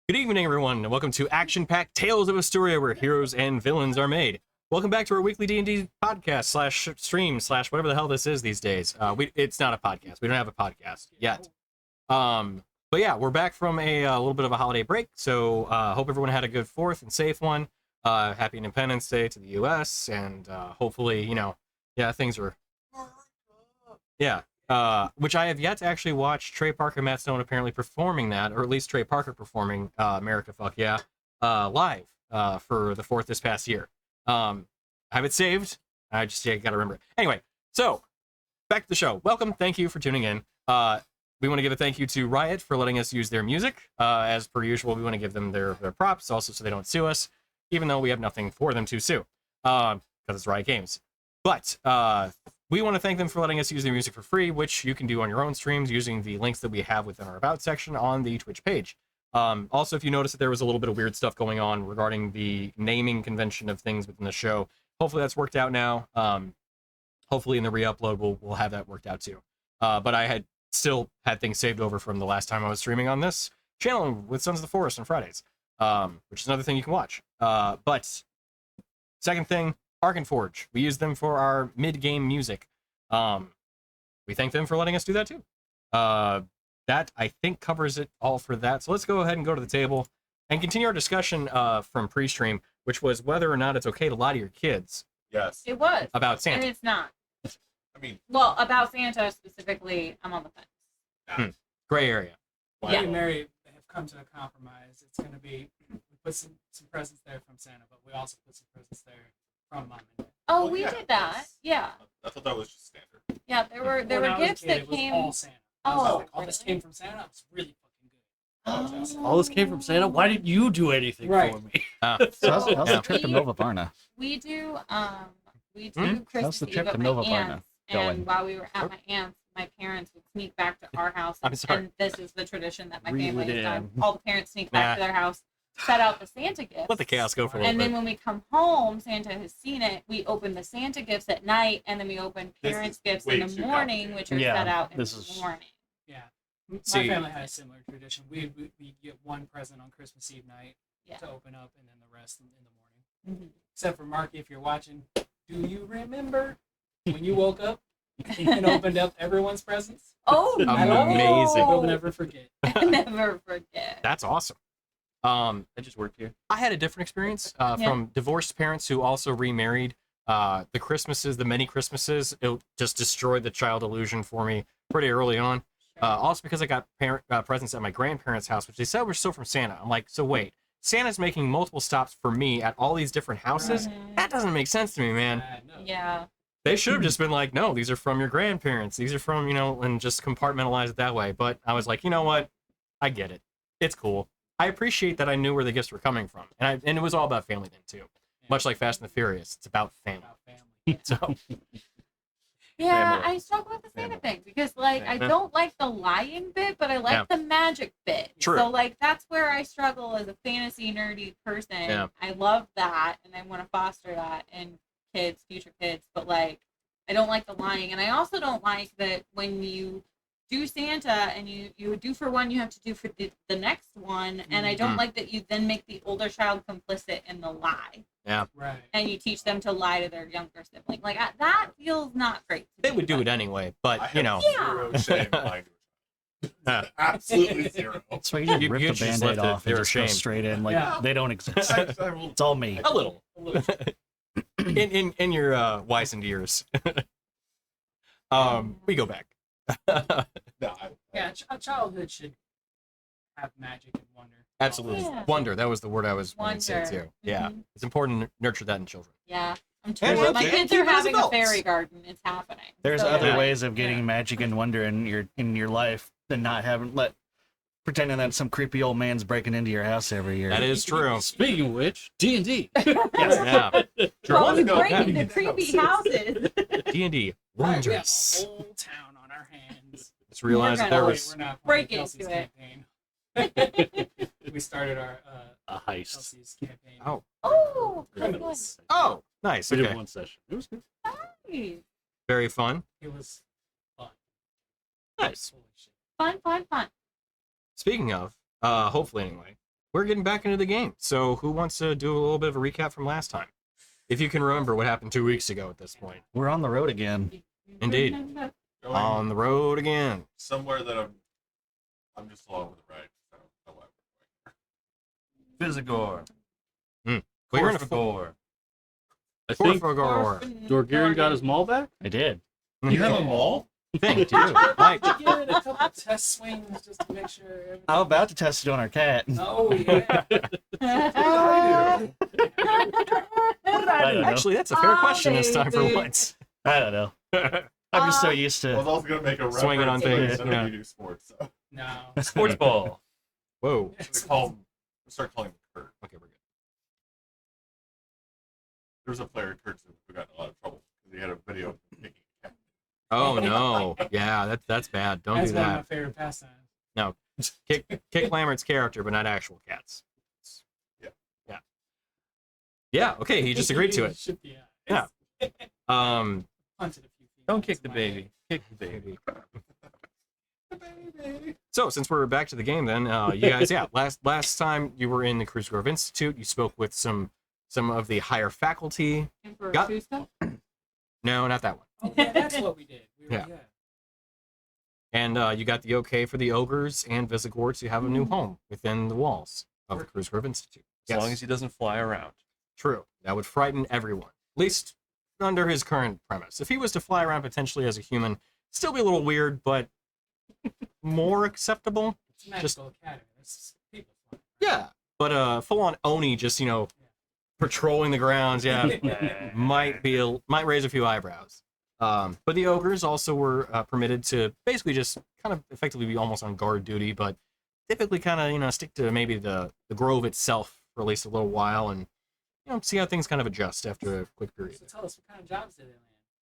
Good evening, everyone, and welcome to Action-Packed Tales of Istoria, where heroes and villains are made. Welcome back to our weekly D&D podcast slash stream slash whatever the hell this is these days. It's not a podcast. We don't have a podcast yet. But yeah, we're back from a little bit of a holiday break, so hope everyone had a good 4th and safe one. Happy Independence Day to the U.S., and hopefully, things are... Yeah. Which I have yet to actually watch Trey Parker and Matt Stone apparently performing that, or at least Trey Parker performing America Fuck Yeah live for the 4th this past year. I have it saved. I gotta remember it. Anyway, so back to the show. Welcome. Thank you for tuning in. We want to give a thank you to Riot for letting us use their music. As per usual, we want to give them their props also so they don't sue us, even though we have nothing for them to sue because it's Riot Games. But we want to thank them for letting us use their music for free, which you can do on your own streams using the links that we have within our About section on the Twitch page. Also, if you notice that there was a little bit of weird stuff going on regarding the naming convention of things within the show, hopefully that's worked out now. Hopefully in the re-upload, we'll have that worked out too. But I had still had things saved over from the last time I was streaming on this channel with Sons of the Forest on Fridays, which is another thing you can watch. But second thing, Arkenforge. We use them for our mid-game music. We thank them for letting us do that too. That, I think, covers it all for that. So let's go ahead and go to the table and continue our discussion from pre-stream, which was whether or not it's okay to lie to your kids. Yes. It was. About Santa. And it's not. I mean, Well, about Santa specifically, I'm on the fence. Gray area. why- Yeah. Me and Mary have come to a compromise. It's going to be, we put some presents there from Santa, but we also put some presents there from Mom and Dad. Oh, Well, we yeah, did that. that's- Yeah. I thought that was just standard. Yeah, there were When I was a gifts kid, that it was came. all Santa. I was Oh, like, all this really? came from Santa. It was really fucking good. Oh. All this came from Santa. Why didn't you do anything Right. for me? So how's Yeah. the trip to Milva Varna? We do Hmm? Christmas How's the Eve trip at to my Milva Varna aunt's, going? and while we were at my aunt's, my parents would sneak back to our house. I'm sorry. And this is the tradition that my Reel family it has done. in. All the parents sneak back to their house, set out the Santa gifts. Let the chaos go for a little And bit. then when we come home, Santa has seen it. We open the Santa gifts at night, and then we open This parents' is gifts way in the too morning, which are Yeah, set out in this the is- morning. Yeah. My See- family had a similar tradition. We get one present on Christmas Eve night Yeah. to open up, and then the rest in the morning. Mhm. Except for Marky, if you're watching, do you remember when you woke up and opened up everyone's presents? Oh, Amazing. We'll never forget. Never forget. That's awesome. That just worked here. I had a different experience from divorced parents who also remarried. The Christmases, the many Christmases, it just destroyed the child illusion for me pretty early on. Also because I got presents at my grandparents' house, which they said were still from Santa. I'm like, so wait, Santa's making multiple stops for me at all these different houses? Mhm. That doesn't make sense to me, man. No. Yeah. They should have just been like, no, these are from your grandparents. These are from, and just compartmentalize it that way. But I was like, you know what? I get it. It's cool. I appreciate that I knew where the gifts were coming from. And it was all about family then, too. Much like Fast and the Furious. It's about family. About family. So, Yeah, Family. I struggle with the Santa thing because, I Yeah. don't like the lying bit, but I like Yeah. the magic bit. True. So, that's where I struggle as a fantasy nerdy person. Yeah. I love that, and I want to foster that in kids, future kids. But I don't like the lying, and I also don't like that when you do Santa and you do for one, you have to do for the next one, and I don't Mhm. like that you then make the older child complicit in the lie, Right. and you teach them to lie to their younger sibling. That feels not great. To they me, would do but- it anyway. But, I have Yeah. zero shame behind it. Yeah. Absolutely zero. So you just You- rip you the just band-aid left it off there and just go ashamed. straight in like Yeah. they don't exist. I will- It's all me. a little. A little. in your wizened years. We go back. No, Yeah, childhood should have magic and wonder. Absolutely. Yeah. Wonder. That was the word I was wanting to say, Wonder. too. Yeah. Mhm. It's important to nurture that in children. Yeah, I'm And told we're my okay. kids Keep are it as having a adults. fairy garden. It's happening. There's So, other Yeah. ways of getting magic and wonder in your life than not pretending that some creepy old man's breaking into your house every year. That is true. Speaking of which, D&D. Yeah. Well, Let's we go break back into into creepy the house. houses. D&D. We have a Wondrous. whole town on our hands. Just realized that gonna- there Wait, was... we're not break playing Kelsey's into it. campaign. We started our A heist. Kelsey's campaign. Oh. Oh, good. Criminals. Oh, nice. We did Okay. one session. It was good. Nice. Very fun. It was fun. Nice. Holy shit. Fun. Speaking of, hopefully anyway, we're getting back into the game. So who wants to do a little bit of a recap from last time? If you can remember what happened 2 weeks ago at this point. We're on the road again. Indeed. Going On the road again. somewhere that I'm just all over the ride. So I don't know why we're going. Vizigor. Well, you're in a Corfagor. I think Corfagor. Dorgirin got his maul back? I did. You have a mall? Thank you. Mike. Give it a couple test swings just to make sure. Everything... I'm about to test it on our cat. Oh yeah. I I don't know. Actually, that's a fair question this time for baby. once. I don't know. I'm just so used was to. also going to make a Swinging on reference things, to when yeah. you do sports. So. No. Sports ball. Whoa. We start calling him Kurt. Okay, we're good. There was a player, Kurt, who got in a lot of trouble because he had a video of him kicking a cat. Oh no. Yeah, that's bad. Don't That's do one of my that. favorite pastimes. No. Kick Lambert's character, but not actual cats. Yeah. Yeah. Yeah, okay, he just agreed to it. Should be, Yeah. Punted a few feet. Don't kick That's the my- baby. Kick the baby. So since we're back to the game, then you guys, yeah, last time you were in the Cruise Grove Institute, you spoke with some of the higher faculty. Emperor Got- Cusco? No, not that one. Oh, yeah, that's what we did. Yeah. And you got the okay for the ogres and Visigoths to have a new home within the walls of the Cruise Grove Institute. As long as he doesn't fly around. True. That would frighten everyone, at least under his current premise. If he was to fly around potentially as a human, still be a little weird, but more acceptable. It's a magical academy. There's people flying. Yeah, but full-on Oni just, patrolling the grounds, yeah, might raise a few eyebrows. But the ogres also were permitted to basically just kind of effectively be almost on guard duty, but typically kind of stick to maybe the grove itself for at least a little while and see how things kind of adjust after a quick period. So tell us, what kind of jobs did they land?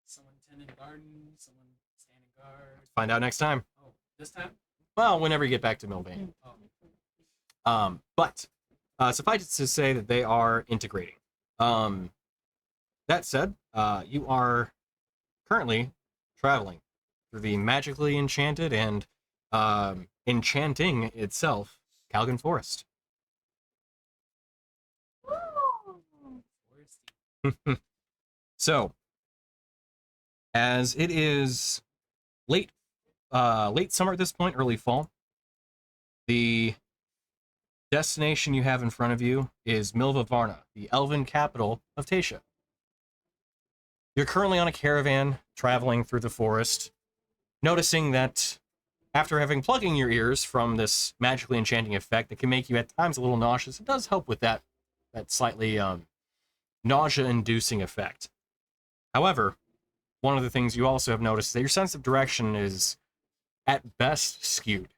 Someone tending a garden, someone standing guard. Find out next time. Oh, this time? Well, whenever you get back to Milvain. Oh. But suffice it to say that they are integrating. That said, you are currently traveling through the magically enchanted and enchanting itself, Calgon Forest. Foresty. So, as it is late summer at this point, early fall, the destination you have in front of you is Milva Varna, the elven capital of Taetia. You're currently on a caravan traveling through the forest, noticing that after having plugging your ears from this magically enchanting effect that can make you at times a little nauseous, it does help with that slightly nausea-inducing effect. However, one of the things you also have noticed is that your sense of direction is at best skewed.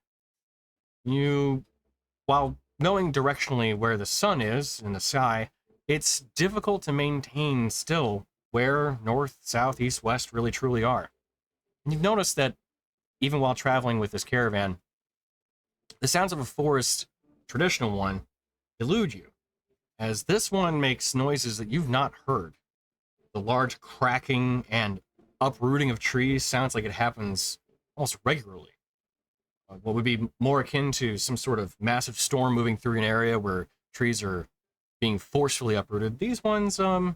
While knowing directionally where the sun is in the sky, it's difficult to maintain still where north, south, east, west really truly are. And you've noticed that even while traveling with this caravan, the sounds of a forest, traditional one, elude you, as this one makes noises that you've not heard. The large cracking and uprooting of trees sounds like it happens almost regularly. What would be more akin to some sort of massive storm moving through an area where trees are being forcefully uprooted. These ones, well,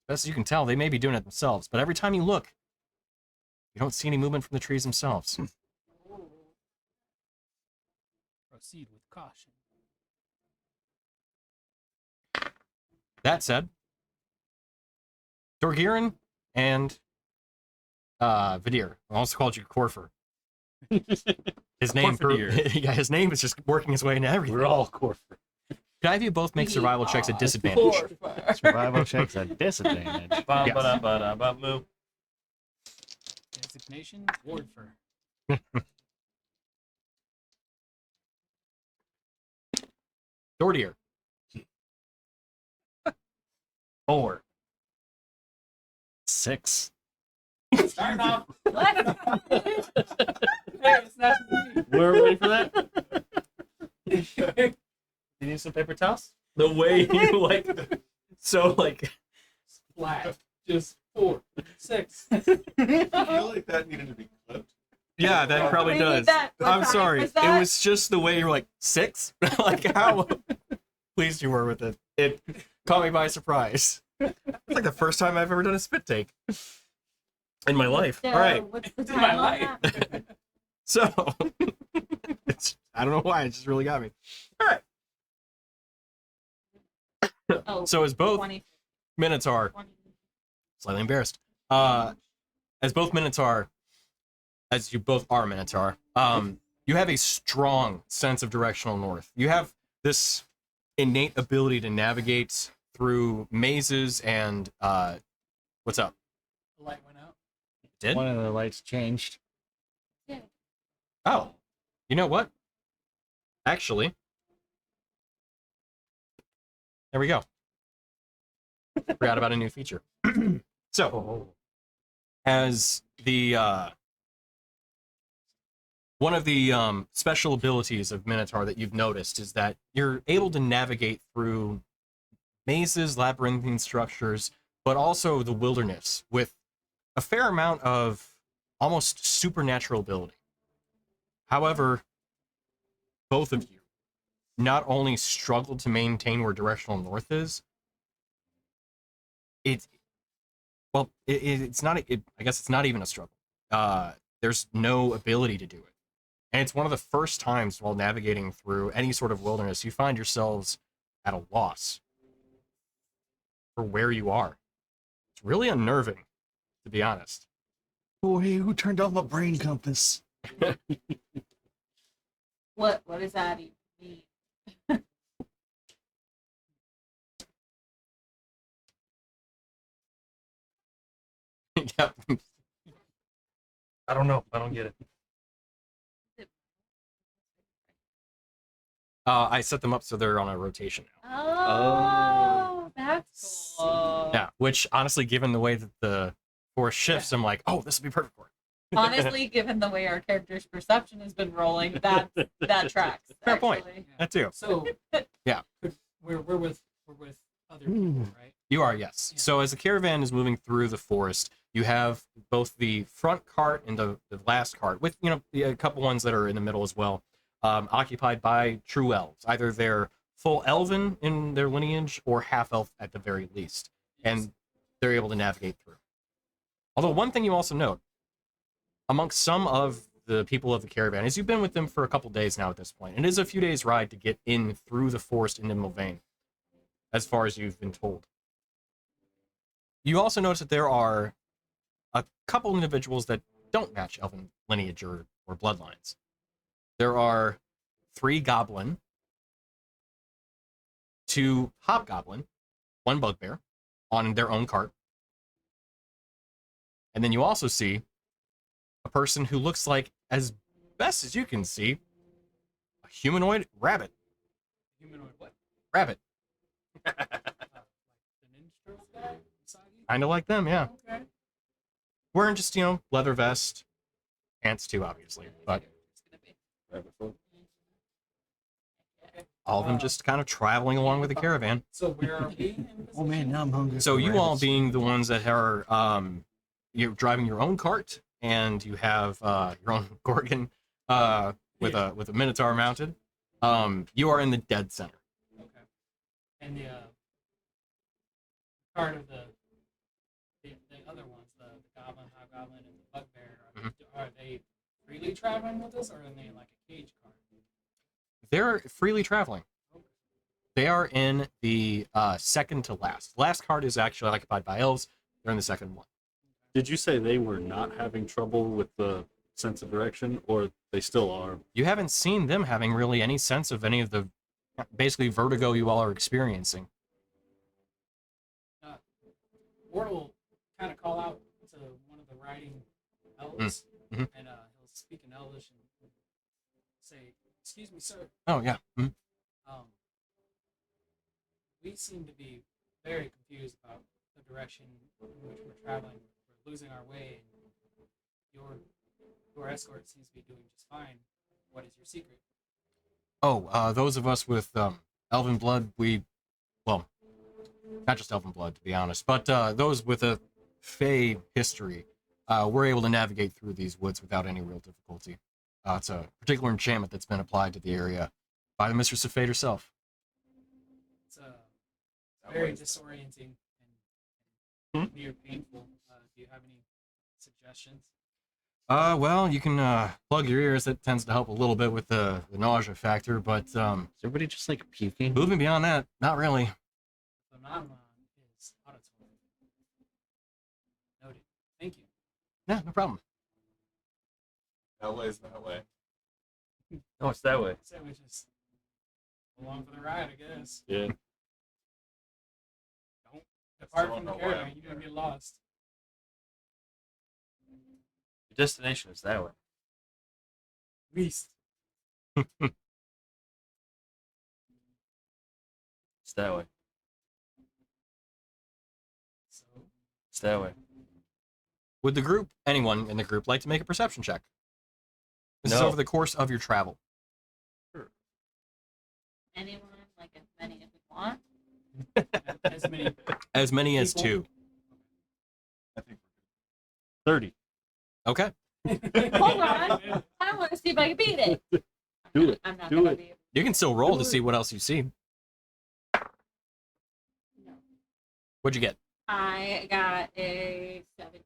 best as you can tell, they may be doing it themselves, but every time you look, you don't see any movement from the trees themselves. Proceed with caution. That said, Dorgirin and Vidir, I also called you Corfer. His name, Corfadir. yeah, his name is just working his way into everything. We're all Corfer. Can I have you both make survival checks at disadvantage? Survival checks at disadvantage. Ba-ba-da-ba-da-ba-moo. Designation, Wardfur. Dordier. 4. 6. Starting off. Let's Hey, it's not me. We're ready for that? You need some paper towels? The way you Flat. Just 4, 6. I feel like that needed to be clipped. Yeah, that probably We need does. that. What I'm time sorry. was It that? was just the way you were like 6. Like how pleased you were with it. It caught me by surprise. It's like the first time I've ever done a spit take in my life. So, All right. what's the In time my on life. that? So I don't know why. It just really got me. All right. Oh, So as both 20, Minotaur, 20. slightly embarrassed, as both Minotaur, as you both are Minotaur, you have a strong sense of directional north. You have this innate ability to navigate through mazes and what's up? The light went out. Did? One of the lights changed. Oh, you know what? Actually, there we go. Forgot about a new feature. So, as the one of the special abilities of Minotaur that you've noticed is that you're able to navigate through mazes, labyrinthine structures, but also the wilderness with a fair amount of almost supernatural ability. However, both of you not only struggle to maintain where directional north is, it's not. I guess it's not even a struggle. There's no ability to do it, and it's one of the first times while navigating through any sort of wilderness you find yourselves at a loss for where you are. It's really unnerving, to be honest. Oh, hey, who turned off my brain compass? What does that even mean? Yep. I don't know. I don't get it. I set them up so they're on a rotation now. Oh, that's cool. Yeah, which honestly, given the way that the force shifts, I'm like, oh, this would be perfect for it. Honestly, given the way our character's perception has been rolling, that tracks. Fair point. actually. That too. So Yeah. we're with other people, right? You are, yes. Yeah. So as the caravan is moving through the forest, you have both the front cart and the last cart, with a couple ones that are in the middle as well, occupied by true elves. Either they're full elven in their lineage or half elf at the very least, and they're able to navigate through. Although one thing you also note, amongst some of the people of the caravan, is you've been with them for a couple days now at this point, and it is a few days' ride to get in through the forest into Milvain, as far as you've been told. You also notice that there are a couple individuals that don't match elven lineage or bloodlines. There are 3 goblin, 2 hobgoblin, 1 bugbear on their own cart. And then you also see a person who looks like, as best as you can see, a humanoid rabbit. Humanoid what? Rabbit. Like the Ninja Turtles guy? Usagi? Kind of like them, yeah. Okay. Wearing just, leather vest, pants too, obviously. But all of them just kind of traveling along with the caravan. So where are we? In Oh man, now I'm hungry. So for you all rabbits. being the ones that are, you're driving your own cart, and you have your own Gorgon with a Minotaur mounted. You are in the dead center. Okay. And the part of the other ones, the goblin, hobgoblin, and the bugbear, are they freely traveling with us, or are they like a cage car? They're freely traveling. They are in the second to last. The last cart is actually occupied by elves. They're in the second one. Did you say they were not having trouble with the sense of direction, or they still are? You haven't seen them having really any sense of any of the basically vertigo you all are experiencing. Ward will kind of call out to one of the riding elves, Mhm. and he'll speak in Elvish and say, "Excuse me, sir. Oh yeah. Mhm. We seem to be very confused about the direction in which we're traveling. We're losing our way, and your escort seems to be doing just fine. What is your secret?" Oh, those of us with elven blood, well, not just elven blood to be honest, but those with a Fey history, we're able to navigate through these woods without any real difficulty. It's a particular enchantment that's been applied to the area by the Mistress of Fate herself. It's very disorienting and near painful. Do you have any suggestions? Well, you can plug your ears. That tends to help a little bit with the nausea factor, but Is everybody just like puking? moving beyond that, not really. The phenomenon is auditory. Noted. Thank you. Yeah, no problem. That way is that way. Oh, it's that way. So we just along for the ride, I guess. Yeah. Don't depart Still from the don't know why caravan. I'm You're gonna here. get lost. The destination is that way. Least. It's that way. So It's that way. Would the group, anyone in the group, like to make a perception check? This is No. over the course of your travel. Anyone, like as many as we want. as many As many as People. 2. I think 30. Okay. Hold on. I want to see if I can beat it. Do it. I'm not Do gonna it. be able You can still roll to see what else you see. to. No. What'd you get? I got a 17.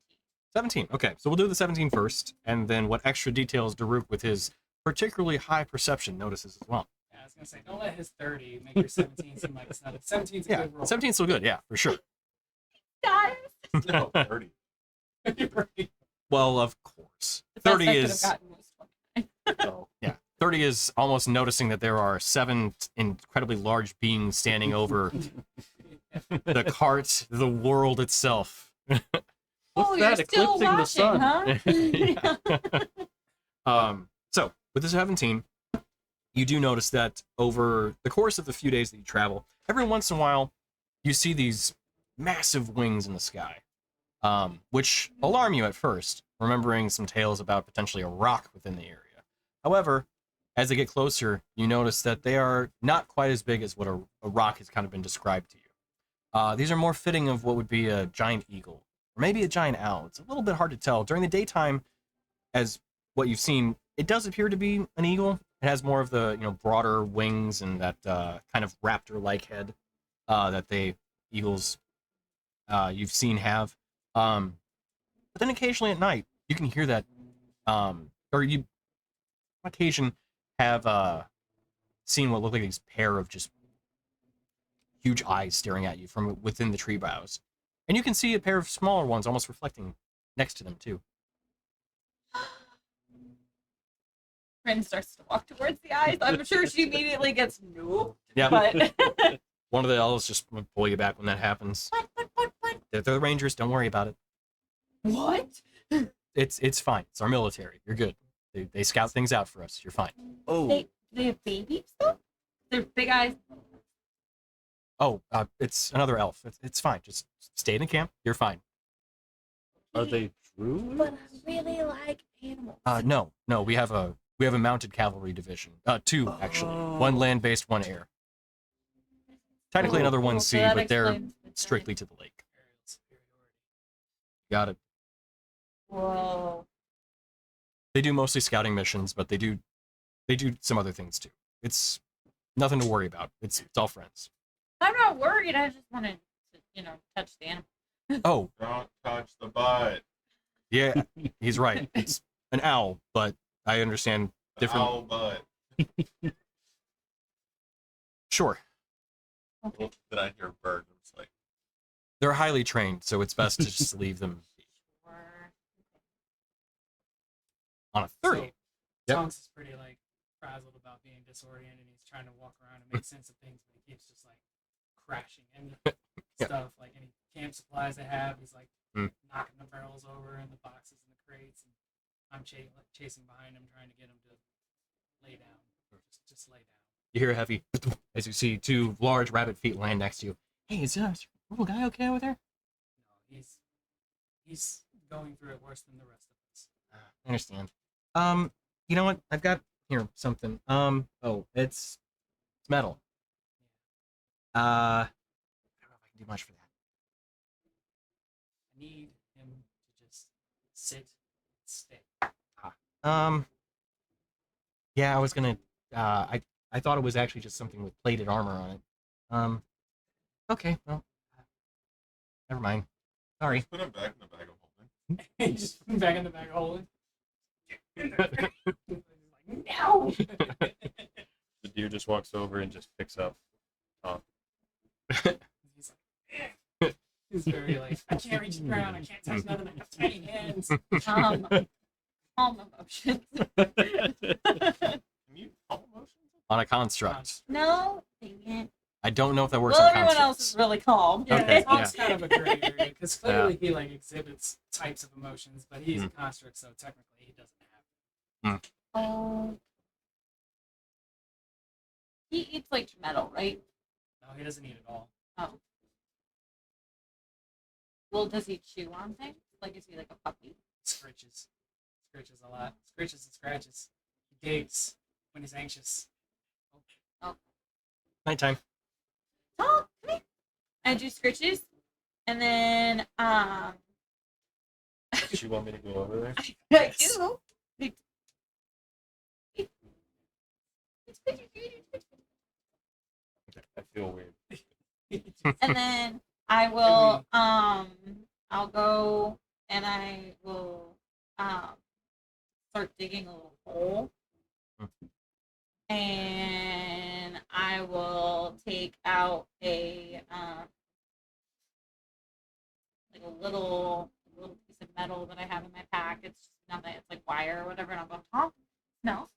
17. Okay, so we'll do the 17 first, and then what extra details Daruk with his particularly high perception notices as well. Yeah, I was gonna say, don't let his 30 make your 17 seem like it's not. 17's a Yeah, good roll. 17's still good, yeah, for sure. Guys. no 30. Well, of course. The best 30 I could have is gotten was 29. So, 30 is almost noticing that there are 7 incredibly large beings standing over the cart, the world itself. Oh, that? you're still Eclipsing the watching, sun. huh? So with the 17, you do notice that over the course of the few days that you travel, every once in a while, you see these massive wings in the sky, which alarm you at first, remembering some tales about potentially a rock within the area. However, as they get closer, you notice that they are not quite as big as what a rock has kind of been described to you. These are more fitting of what would be a giant eagle, or maybe a giant owl. It's a little bit hard to tell. During the daytime, as what you've seen, it does appear to be an eagle. It has more of the broader wings and that kind of raptor-like head that eagles you've seen have. But then occasionally at night, you can hear that, or you on occasion have seen what look like these pair of just huge eyes staring at you from within the tree boughs. And you can see a pair of smaller ones almost reflecting next to them too. Rin starts to walk towards the eyes. I'm sure she immediately gets nope. Yeah. But One of the elves just pull you back when that happens. what? They're the rangers. Don't worry about it. What? It's fine. It's our military. You're good. They scout things out for us. You're fine. oh, They have babies though? They're big eyes. Oh, it's another elf. It's fine. Just stay in the camp. You're fine. are they true? But I really like animals. No. We have a mounted cavalry division. 2 actually. One land-based, one air. Technically another one Cool, sea, so that but they're explains the strictly to the lake. Aerial superiority. Got it. Whoa. They do mostly scouting missions, but they do some other things too. It's nothing to worry about. It's all friends. I'm not worried. I just wanted to, touch the animal. Oh, Don't touch the butt. yeah, he's right. It's an owl, but I understand different. Owl butt. Sure, Okay. Then I hear a bird. And it's like, they're highly trained, so it's best to just leave them Sure. on a 30. So, Yep. Tonks is pretty like frazzled about being disoriented, and he's trying to walk around and make sense of things, but he keeps just like crashing into Yeah. stuff, like any camp supplies they have. He's like Mm. knocking the barrels over and the boxes and the crates, and I'm chasing behind him, trying to get him to lay down. Just lay down. You hear a heavy as you see 2 large rabbit feet land next to you. Hey, is that little guy okay over there? No, he's going through it worse than the rest of us. I understand. You know what? I've got here something. It's metal. I don't know if I can do much for that. I need him to just sit, stay. Yeah, I was gonna. I thought it was actually just something with plated armor on it. Okay, well, never mind. Sorry. Just put him back in the bag of holding. Just put him back in the bag of holding. No. The deer just walks over and just picks up. He's like, he's very like, I can't reach the ground. I can't touch nothing. I have tiny hands. Calm emotions. Can you calm emotions? On a construct. No, dang it. I don't know if that works Well, on everyone else constructs. is really calm. Yeah, Okay, Tom's kind of a gray area because clearly Yeah. he like exhibits types of emotions, but he's a construct, so technically he doesn't have. Oh. He eats like metal, right? No, he doesn't eat at all. Oh. Well, does he chew on things? Like, is he like a puppy? Scritches a lot. Scritches and scratches. He digs when he's anxious. Nighttime. Oh, come here. I do scritches, and then Does she want me to go over there? I do. I feel weird. And then I will I'll go and I will start digging a little hole. And I will take out a like a little piece of metal that I have in my pack. It's just nothing, it's like wire or whatever, and I'll go, Tom, smell.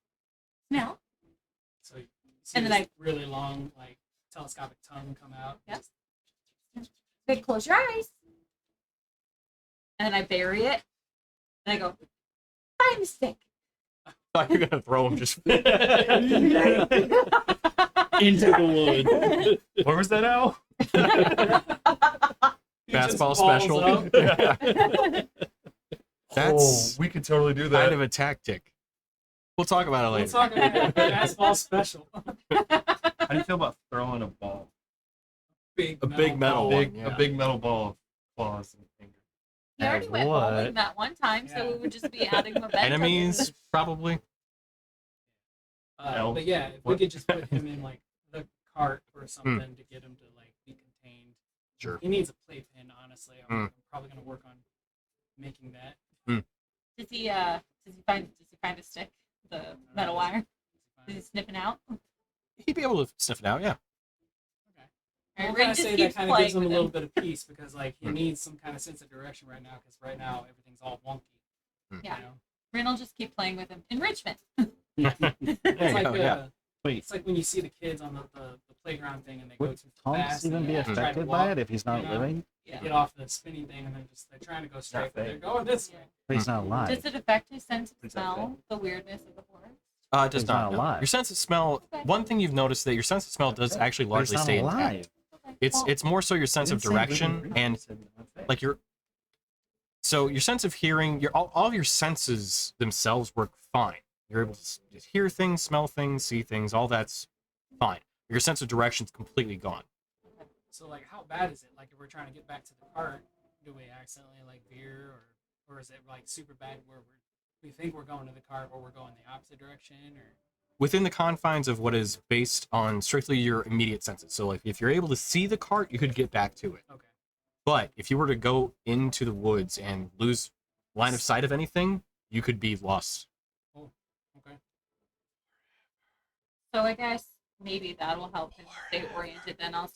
So you see And this then really long, like telescopic tongue come out. Yes. Then close your eyes. And then I bury it. And I go, find the stick. Thought you were gonna throw him just. Into the wood. Where was that owl? He just Fastball balls special. up. That's we could totally do that. kind of a tactic. We'll talk about it We'll later. talk about it. Fastball special. How do you feel about throwing a ball? A big metal ball. one. A big metal ball of claws and fingers. He already went what? bowling that one time, so Yeah. it would just be adding momentum. Enemies, probably. Elf. But yeah, if we could just put him in like the cart or something to get him to like be contained. Sure. He needs a playpen, honestly. I'm Hmm. probably gonna work on making that. Does he find a stick? The metal wire? Is he sniffing out? He'd be able to sniff it out, yeah. I'm Ray gonna just say that keeps kind of gives playing him a with little him. bit of peace because like he needs some kind of sense of direction right now because right now everything's all wonky. Yeah. You know? Rin will just keep playing with him. Enrichment. There It's you like go, yeah. Wait, it's like when you see the kids on the playground thing and they go would too Thomas fast even and be they try to affected walk, by it if he's not you know? living? Yeah. Get off the spinning thing and they're trying to go straight, but they're going this way. But he's not alive. Does it affect his sense of It's not smell? The weirdness of the forest? It does He's not. not no. alive. Your sense of smell. Okay. One thing you've noticed that your sense of smell does actually But he's largely not stay alive. intact. Okay. It's Well, it's more so your sense of Didn't say living direction green. and like your. So your sense of hearing, all of your senses themselves work fine. You're able to hear things, smell things, see things. All that's fine. Your sense of direction's completely gone. So like how bad is it? Like if we're trying to get back to the cart, do we accidentally like veer or is it like super bad where we think we're going to the cart or we're going the opposite direction or Within the confines of what is based on strictly your immediate senses. So like if you're able to see the cart, you could get back to it. okay. But if you were to go into the woods and lose line of sight of anything, you could be lost. Okay. so I guess maybe that'll help him stay oriented. Then I'll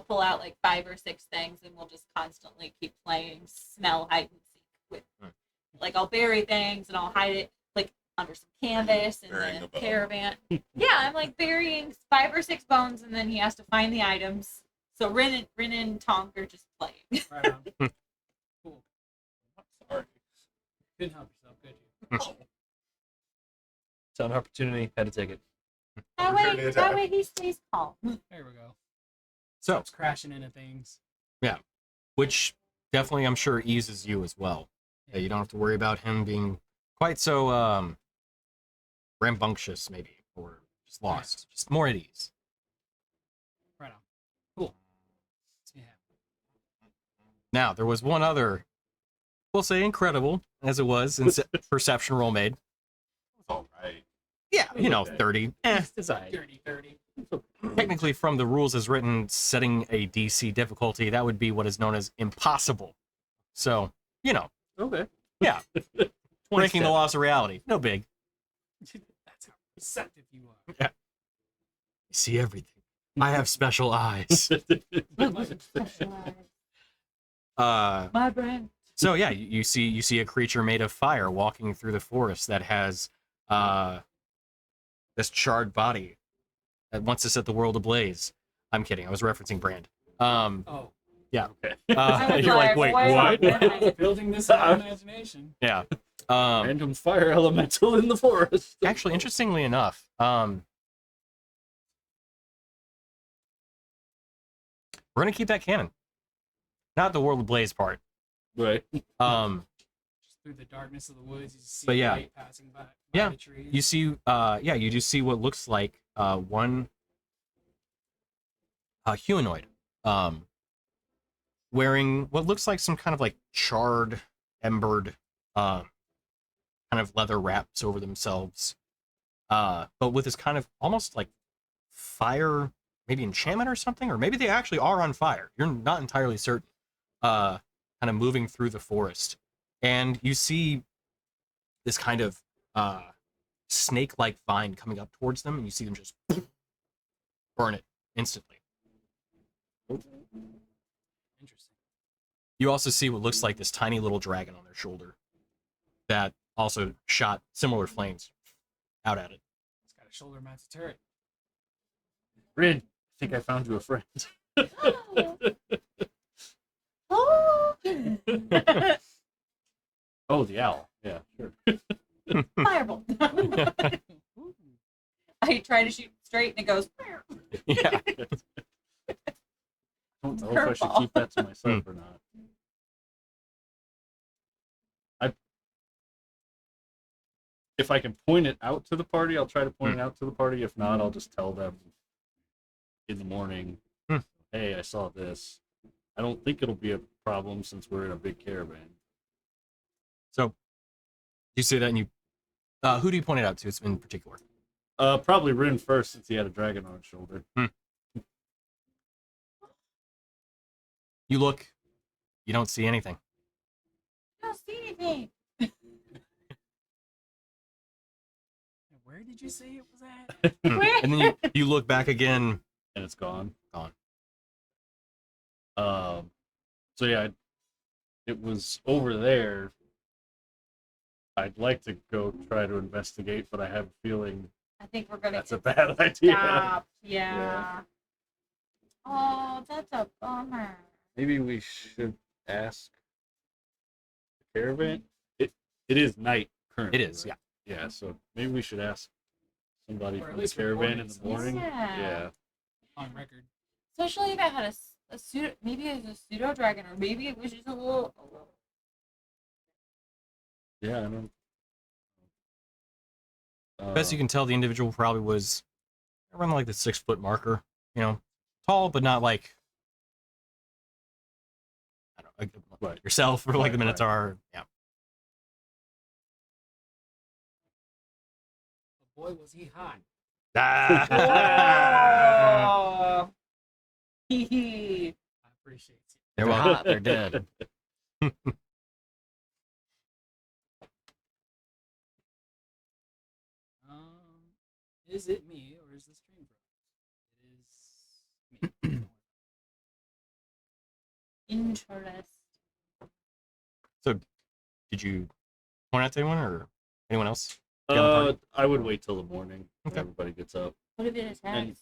pull out like 5 or 6 things and we'll just constantly keep playing smell hide and seek with like I'll bury things and I'll hide it like under some canvas and Burying then a bone. caravan. Yeah, I'm like burying 5 or 6 bones and then he has to find the items. So Rin and Tonk are just playing. Right on. Cool. Sorry. Couldn't help yourself, could you? Saw an opportunity, had to take it. That way he stays calm. There we go. So, Stops crashing into things. which definitely I'm sure eases you as well. Yeah, you don't have to worry about him being quite so rambunctious, maybe, or just lost. Just more at ease. Right on. Cool. Yeah. Now, there was one other we'll say incredible as it was, and perception roll made. It's all right. Yeah, you know, Okay. 30. It's all right. Dirty, dirty. Technically, from the rules as written, setting a DC difficulty, that would be what is known as impossible. So, you know, Okay. yeah, breaking the laws of reality. No big. That's how receptive you are. You see everything. I have special eyes. My brain. So yeah, you see a creature made of fire walking through the forest that has this charred body that wants to set the world ablaze. I'm kidding. I was referencing Brand. Oh, Okay. I was You're like, wait, what? building this in my imagination. Yeah. Random fire elemental in the forest. Actually, interestingly enough, we're gonna keep that canon. Not the world ablaze part. Right. Just through the darkness of the woods, you see But yeah. light passing by Yeah. the trees. You see, you do see what looks like one humanoid, wearing what looks like some kind of like charred, embered, kind of leather wraps over themselves, but with this kind of almost like fire, maybe enchantment or something, or maybe they actually are on fire. You're not entirely certain. Kind of moving through the forest, and you see this kind of snake-like vine coming up towards them, and you see them just burn it instantly. Interesting. You also see what looks like this tiny little dragon on their shoulder that also shot similar flames out at it. It's got a shoulder-mounted turret. Rin, I think I found you a friend. Oh. Oh, the owl. Yeah, sure. Fireball. I try to shoot straight and it goes. Yeah. Don't know if I should Curveball. keep that to myself or not. If I can point it out to the party, I'll try to point it out to the party. If not, I'll just tell them in the morning, hey, I saw this. I don't think it'll be a problem since we're in a big caravan. So you say that, and you who do you point it out to? It's in particular. Probably Rin first since he had a dragon on his shoulder. You look, you don't see anything. I don't see anything. Where did you say it was at? Where? And then you look back again. And it's gone. Gone. So yeah, it was over there. I'd like to go try to investigate, but I have a feeling I think we're gonna that's a bad idea. stop. Yeah. Oh, that's a bummer. Maybe we should ask the caravan. It is night currently. It is, right? Yeah, so maybe we should ask somebody Or at from the least caravan report in it, the morning. Yeah. Yeah. On record. Especially if I had a pseudo, maybe it was a pseudo dragon, or maybe it was just a little. Yeah, I don't. Best you can tell, the individual probably was around like the 6-foot marker. You know, tall but not like, I don't know, like Right. yourself or like the Right, right. Minotaur. Yeah. But boy, was he hot. Oh. Hee hee. I appreciate it. They're They're welcome. hot, they're dead. Is it me or is the stream frozen? It is me. Interest. Did you point out to anyone or anyone else? Yeah, the party. I would wait till the morning when Okay. everybody gets up. What if it attacks?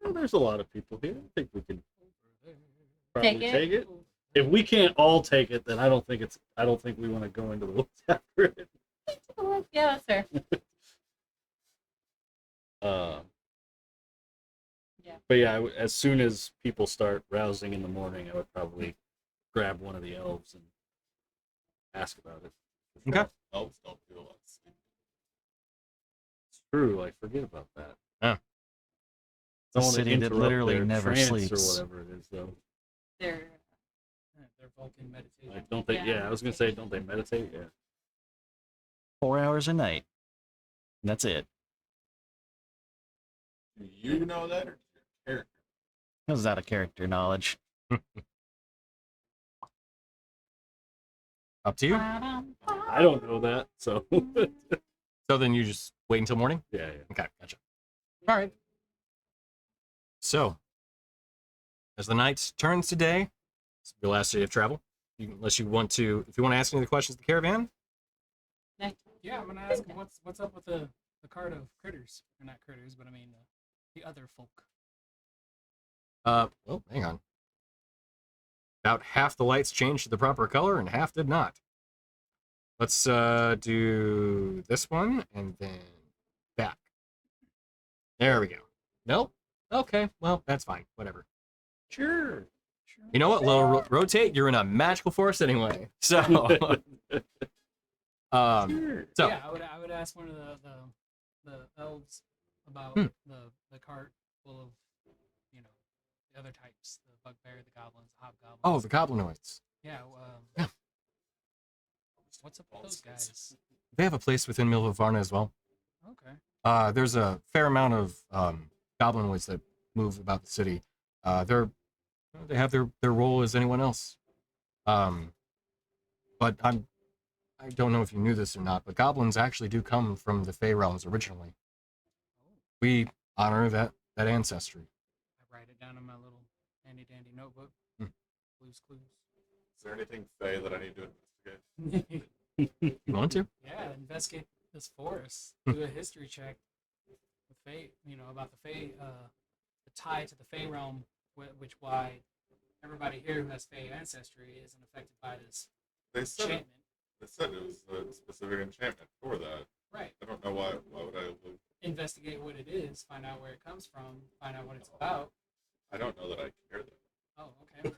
Well, there's a lot of people here. I think we can probably Take it? take it. If we can't all take it, then I don't think we want to go into the woods after it. Yeah, sir. Yeah. But yeah, as soon as people start rousing in the morning, I would probably grab one of the elves and ask about it. Okay. Elves don't do a lot of sleeping. It's true. I forget about that. Yeah. The Don't wanna city that interrupt literally their never trance sleeps. or whatever it is, though. They're Their Vulcan meditation. Like, don't they? Yeah, Yeah, I was gonna say, don't they meditate? Yeah. 4 hours a night. That's it. Do you know that, or does your character? That was out of character knowledge. Up to you. I don't know that, so So then you just wait until morning? yeah. Okay, gotcha. All right. So, as the night turns to day, it's your last day of travel. Unless you want to, if you want to ask any of the questions of the caravan, Yeah, I'm gonna ask him what's up with the cart of critters, or not critters, but I mean the other folk. well, hang on. About half the lights changed to the proper color and half did not. Let's do this one and then back. There we go. Nope. Okay, well, that's fine. Whatever. Sure. You know what? Rotate. You're in a magical forest anyway. So, Sure. so Yeah, I would ask one of the elves about Hmm. the cart full of, the other types, the bugbear, the goblins, the hobgoblins. oh, the goblinoids. Yeah. Yeah. What's up with those guys? They have a place within Milva Varna as well. Okay. There's a fair amount of goblinoids that move about the city. They have their role as anyone else. But I don't know if you knew this or not, but goblins actually do come from the Fey realms originally. We honor that ancestry. I write it down in my little handy dandy notebook. Hmm. Blues Clues. Is there anything Fey that I need to investigate? You want to? Yeah, investigate this forest. Hmm. Do a history check with Fey, about the Fey, the tie to the Fey realm, which why everybody here who has Fey ancestry isn't affected by this They said enchantment. They said it was a specific enchantment for that. Right. I don't know why. Why would I? Investigate what it is, find out where it comes from, find out what it's about. I don't know that I care that. Oh, okay.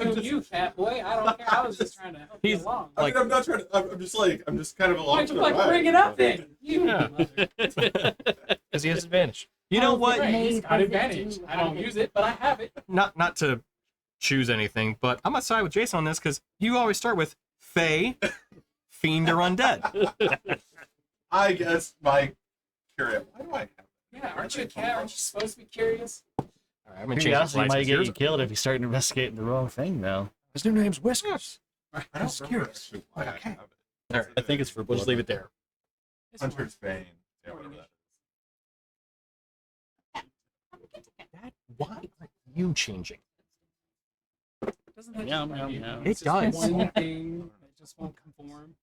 Look at you, fat boy. I don't care. I was just trying to help you He's- along. I Like- mean, I'm not trying to. I'm just kind of along Why'd for you the like ride. bring it up then? You Yeah. mother. Because he has advantage. You know what? Right, he's got advantage. I don't use it, but I have it. Not to choose anything, but I'm gonna side with Jason on this because you always start with Fey, Fiend, or Undead. I guess my curiosity. Why do I have? Yeah, aren't you a cat? Aren't you supposed to be curious? All right, I'm gonna change his Curiosity might license. get Yours- you killed if you start investigating the wrong thing, though. His new name's Whiskers. I I'm don't remember curious. actually why I Okay. have it. All right, I think it's for. We'll just leave it there. This one. Hunter's Bane. Yeah, whatever that Why are you changing? Doesn't that Yum, just yum, bug you? yum. It It's just does. One thing that just won't conform.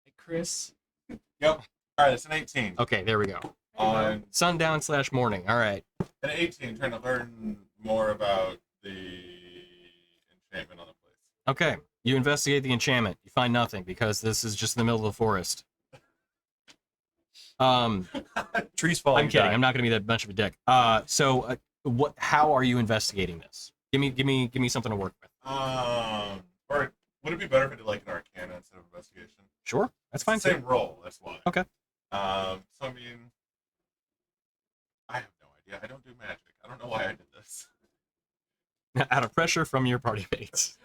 Like Chris. is. Yep. All right, it's an 18. Okay, there we go. On Sundown/morning. All right. an 18, trying to learn more about the enchantment on the place. Okay. You investigate the enchantment. You find nothing because this is just in the middle of the forest. Trees falling. I'm kidding. I'm not going to be that much of a dick. So what? How are you investigating this? Give me something to work with. Or would it be better if I did like an Arcana instead of investigation? Sure, that's fine. Same Too. roll. That's why. Okay. So I mean, I have no idea. I don't do magic. I don't know why I did this. Out of pressure from your party mates.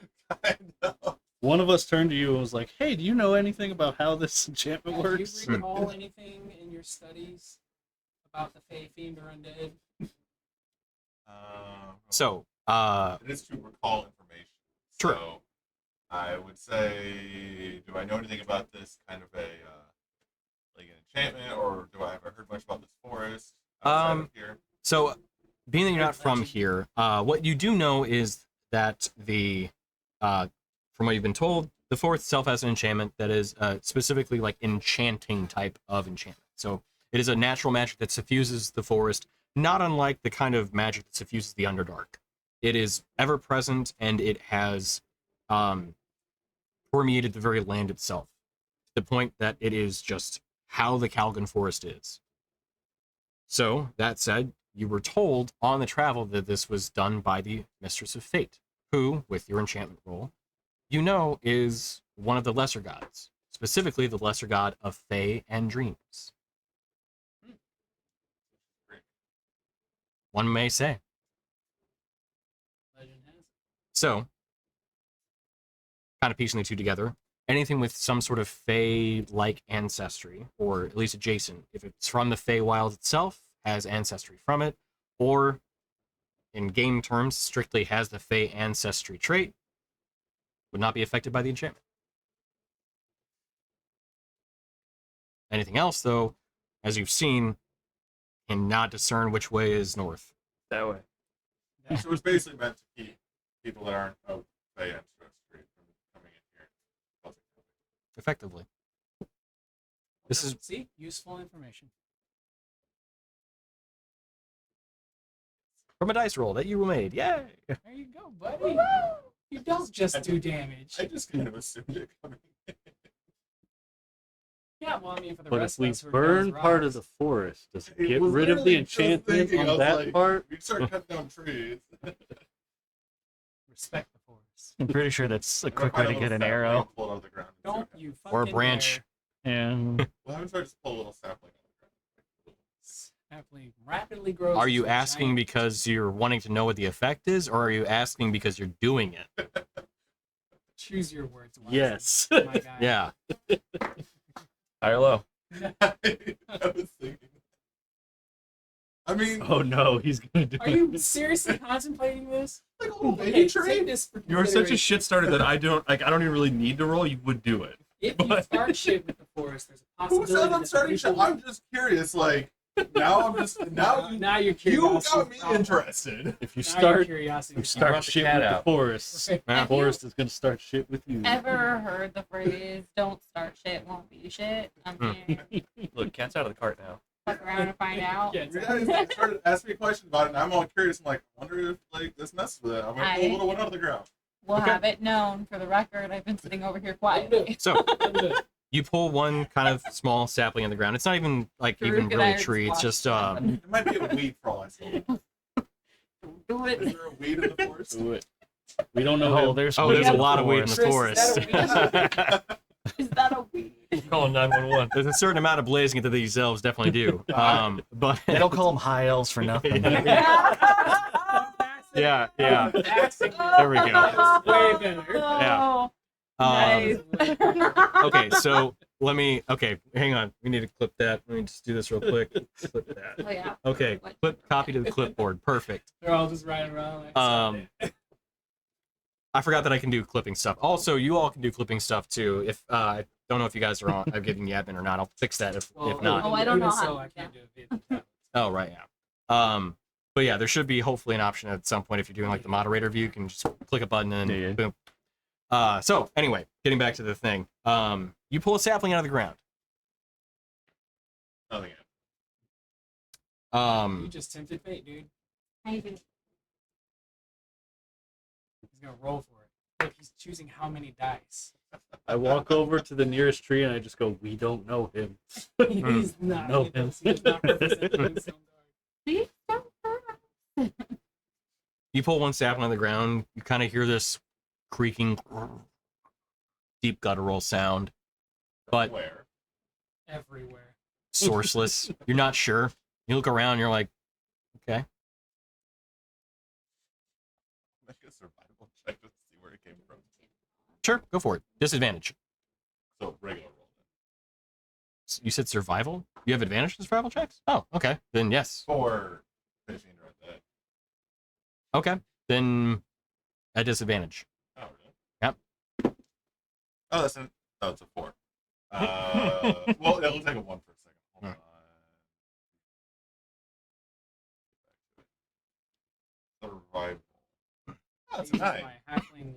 I know. One of us turned to you and was like, "Hey, do you know anything about how this enchantment Do works?" you recall anything in your studies about the Fey, Fiend, or Undead? So, it is to recall information. True. So I would say, do I know anything about this kind of a like an enchantment, or have I heard much about this forest outside of here? so being that you're not from here, what you do know is that from what you've been told, the forest itself has an enchantment that is specifically like enchanting type of enchantment. So it is a natural magic that suffuses the forest, not unlike the kind of magic that suffuses the Underdark. It is ever present, and it has permeated the very land itself, to the point that it is just how the Calgon Forest is. So, that said, you were told on the travel that this was done by the Mistress of Fate, who, with your enchantment roll, you know is one of the lesser gods, specifically the lesser god of Fey and dreams. One may say. Legend has it. So, kind of piecing the two together, anything with some sort of Fey-like ancestry, or at least adjacent, if it's from the Feywild itself, has ancestry from it, or in game terms, strictly has the Fey ancestry trait, would not be affected by the enchantment. Anything else, though, as you've seen, cannot discern which way is north. That way. So it's basically meant to keep people that aren't of Fey ancestry from coming in here. Effectively. This is see useful information. from a dice roll that you made. Yay! There you go, buddy. You don't just do damage. I just kind of assumed it coming in. Yeah, well, I mean, for the But rest if we of us who are burn Ghost part Rocks, of the forest, does it It get was rid of the literally just enchantment thinking, I on was that like, part? We start cutting down trees. respect the forest. I'm pretty sure that's a quick Find way a to get little an sapling arrow. and pull it out of the ground and see Don't what you Or a fucking branch. And Well, I would start to pull a little sapling out of the ground. Happily, rapidly grows. Are you into a asking giant- because you're wanting to know what the effect is, or are you asking because you're doing it? Choose your words wisely, Yes. my guy. Yeah. High or low? I was thinking. I mean, Oh no, he's gonna do Are you seriously contemplating this? like a little baby Okay, tree. save this for You're such a consideration. shit starter that I don't even really need to roll. You would do it. If you start shit with the forest, there's a Who possibility said I'm that starting shit? people- I'm just curious. Like now, I'm just now. Now your You curiosity. got me interested. If you Now your start, curiosity. you is start brought the shit cat with the out. forest, Okay. the Have forest is gonna start shit with you. Ever heard the phrase "Don't start shit, won't be shit"? I'm here. Look, cat's out of the cart now. Fuck around and find out. Yeah, You exactly. guys started asking me questions about it, and I'm all curious. I'm like, I wonder if like this messes with it. I'm gonna pull a little one out of the ground. We'll Okay. have it known for the record. I've been sitting over here quietly. So you pull one kind of small sapling in the ground. It's not even like Farouk even and I really are a just tree. It's just It might be a weed for all I still know. Do Is it. there a weed in the forest? Do it. We don't know. oh, him. there's oh, there's weed a in lot of weed in the Chris, is forest. that Is that a weed? Calling 911. There's a certain amount of blazing that these elves definitely do. But They don't call them high elves for nothing. yeah, yeah. There we go. Way better. Yeah. Nice. Okay, so let me. Okay, hang on. We need to clip that. Let me just do this real quick. Clip that. Oh yeah. Okay, clip copy to the clipboard. Perfect. They're all just riding around. Like, I forgot that I can do clipping stuff. Also, you all can do clipping stuff too. If I don't know if you guys are on, I'm giving you admin or not. I'll fix that if not. Oh, I don't know So how. I can't do it via the tablet. Oh, right, yeah. But yeah, there should be hopefully an option at some point if you're doing like the moderator view, you can just click a button and Yeah. boom. So anyway, getting back to the thing. You pull a sapling out of the ground. Nothing. You just tempted fate, dude. Maybe. He's gonna roll for it. Look, he's choosing how many dice. I walk over to the nearest tree and I just go, "We don't know him." He's not. No, he does not represent the Moonstone Guard. See? Don't hurt. You pull one sapling on the ground, you kind of hear this creaking, deep guttural sound, but Where? Everywhere. sourceless. You're not sure. You look around, you're like, okay. Make a survival check to see where it came from. Sure, go for it. Disadvantage. So regular roll. You said survival? You have advantage to survival checks? Oh, okay. Then yes. For fishing right there. Okay. Then at disadvantage. Oh really? Yep. Oh, that's an. Oh, it's a 4. Well, it'll take a 1 for a second. Hold on. Survival. Oh, that's a Use 9. my halfling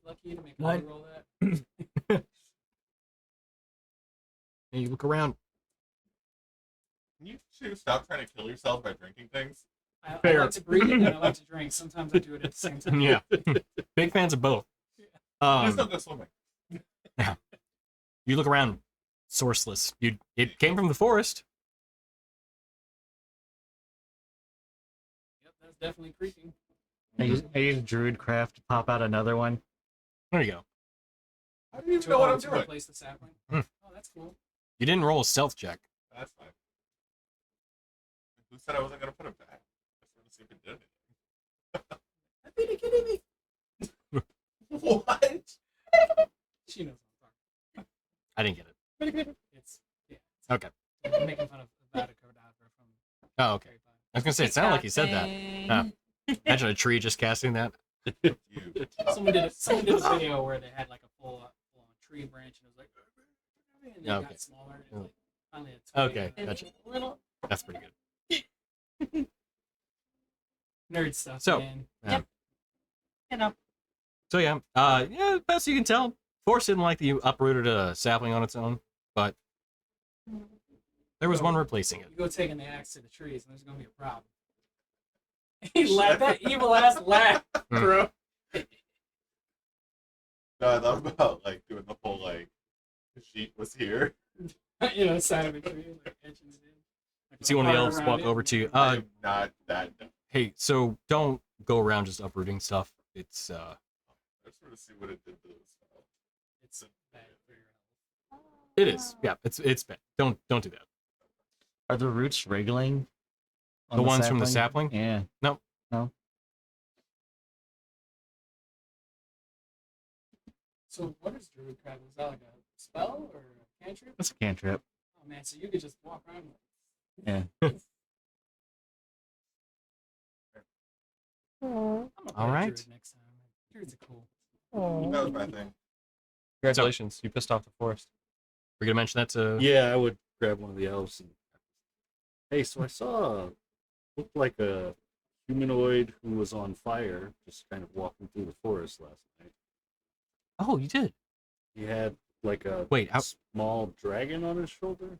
lucky to make a Nine. roll that. And you look around. Can you two stop trying to kill yourself by drinking things? I Fair. like to breathe and I like to drink. Sometimes I do it at the same time. Yeah. Big fans of both. Please don't go swimming. You look around, sourceless. It came from the forest. Yep, that's definitely creeping. I use Druidcraft to pop out another one. There you go. I don't even To know what I'm to doing. replace the sapling. Hmm. Oh, that's cool. You didn't roll a stealth check. That's fine. Who said I wasn't going to put it back? I just wanted to see if it did anything. I think you're kidding me. What? She knows what I didn't get it. I'm talking about. It's Okay. making fun of Vada Kedavra from Oh, okay. Harry Potter. I was gonna say it sounded like you said that. Disgusting. Imagine a tree just casting that. You. Someone did a video where they had like a full on tree branch and it was like, and then it Okay. got smaller. And it was like finally a twig. Okay. It's Gotcha. a little. That's pretty good. Nerd stuff. So- man. You know. So yeah, yeah. Best you can tell, Forrest didn't like that you uprooted a sapling on its own, but there was one replacing it. You go taking the axe to the trees, and there's gonna be a problem. He laughed. That evil ass laugh, bro. No, I thought about like doing the whole like the sheet was here. You know, side of a tree, like etching it in. Like, See one of the fire elves around walk it. over to you. I am not that dumb. Hey, so don't go around just uprooting stuff. It's I just want to see what it did to this spell. It's bad for your health. it is. Yeah, it's bad. Don't do that. Are the roots wriggling? on The ones from the sapling? Yeah. No. No. So what is Druid Crab? Is that like a spell or a cantrip? That's a cantrip. Oh man, so you could just walk around with Yeah. I'm gonna All play a right. Druid next time. Druids are cool. That was my thing. Congratulations, you pissed off the forest. We're gonna mention that to. Yeah, I would grab one of the elves. And... Hey, so I saw looked like a humanoid who was on fire, just kind of walking through the forest last night. Oh, you did. He had like a Wait, small dragon on his shoulder.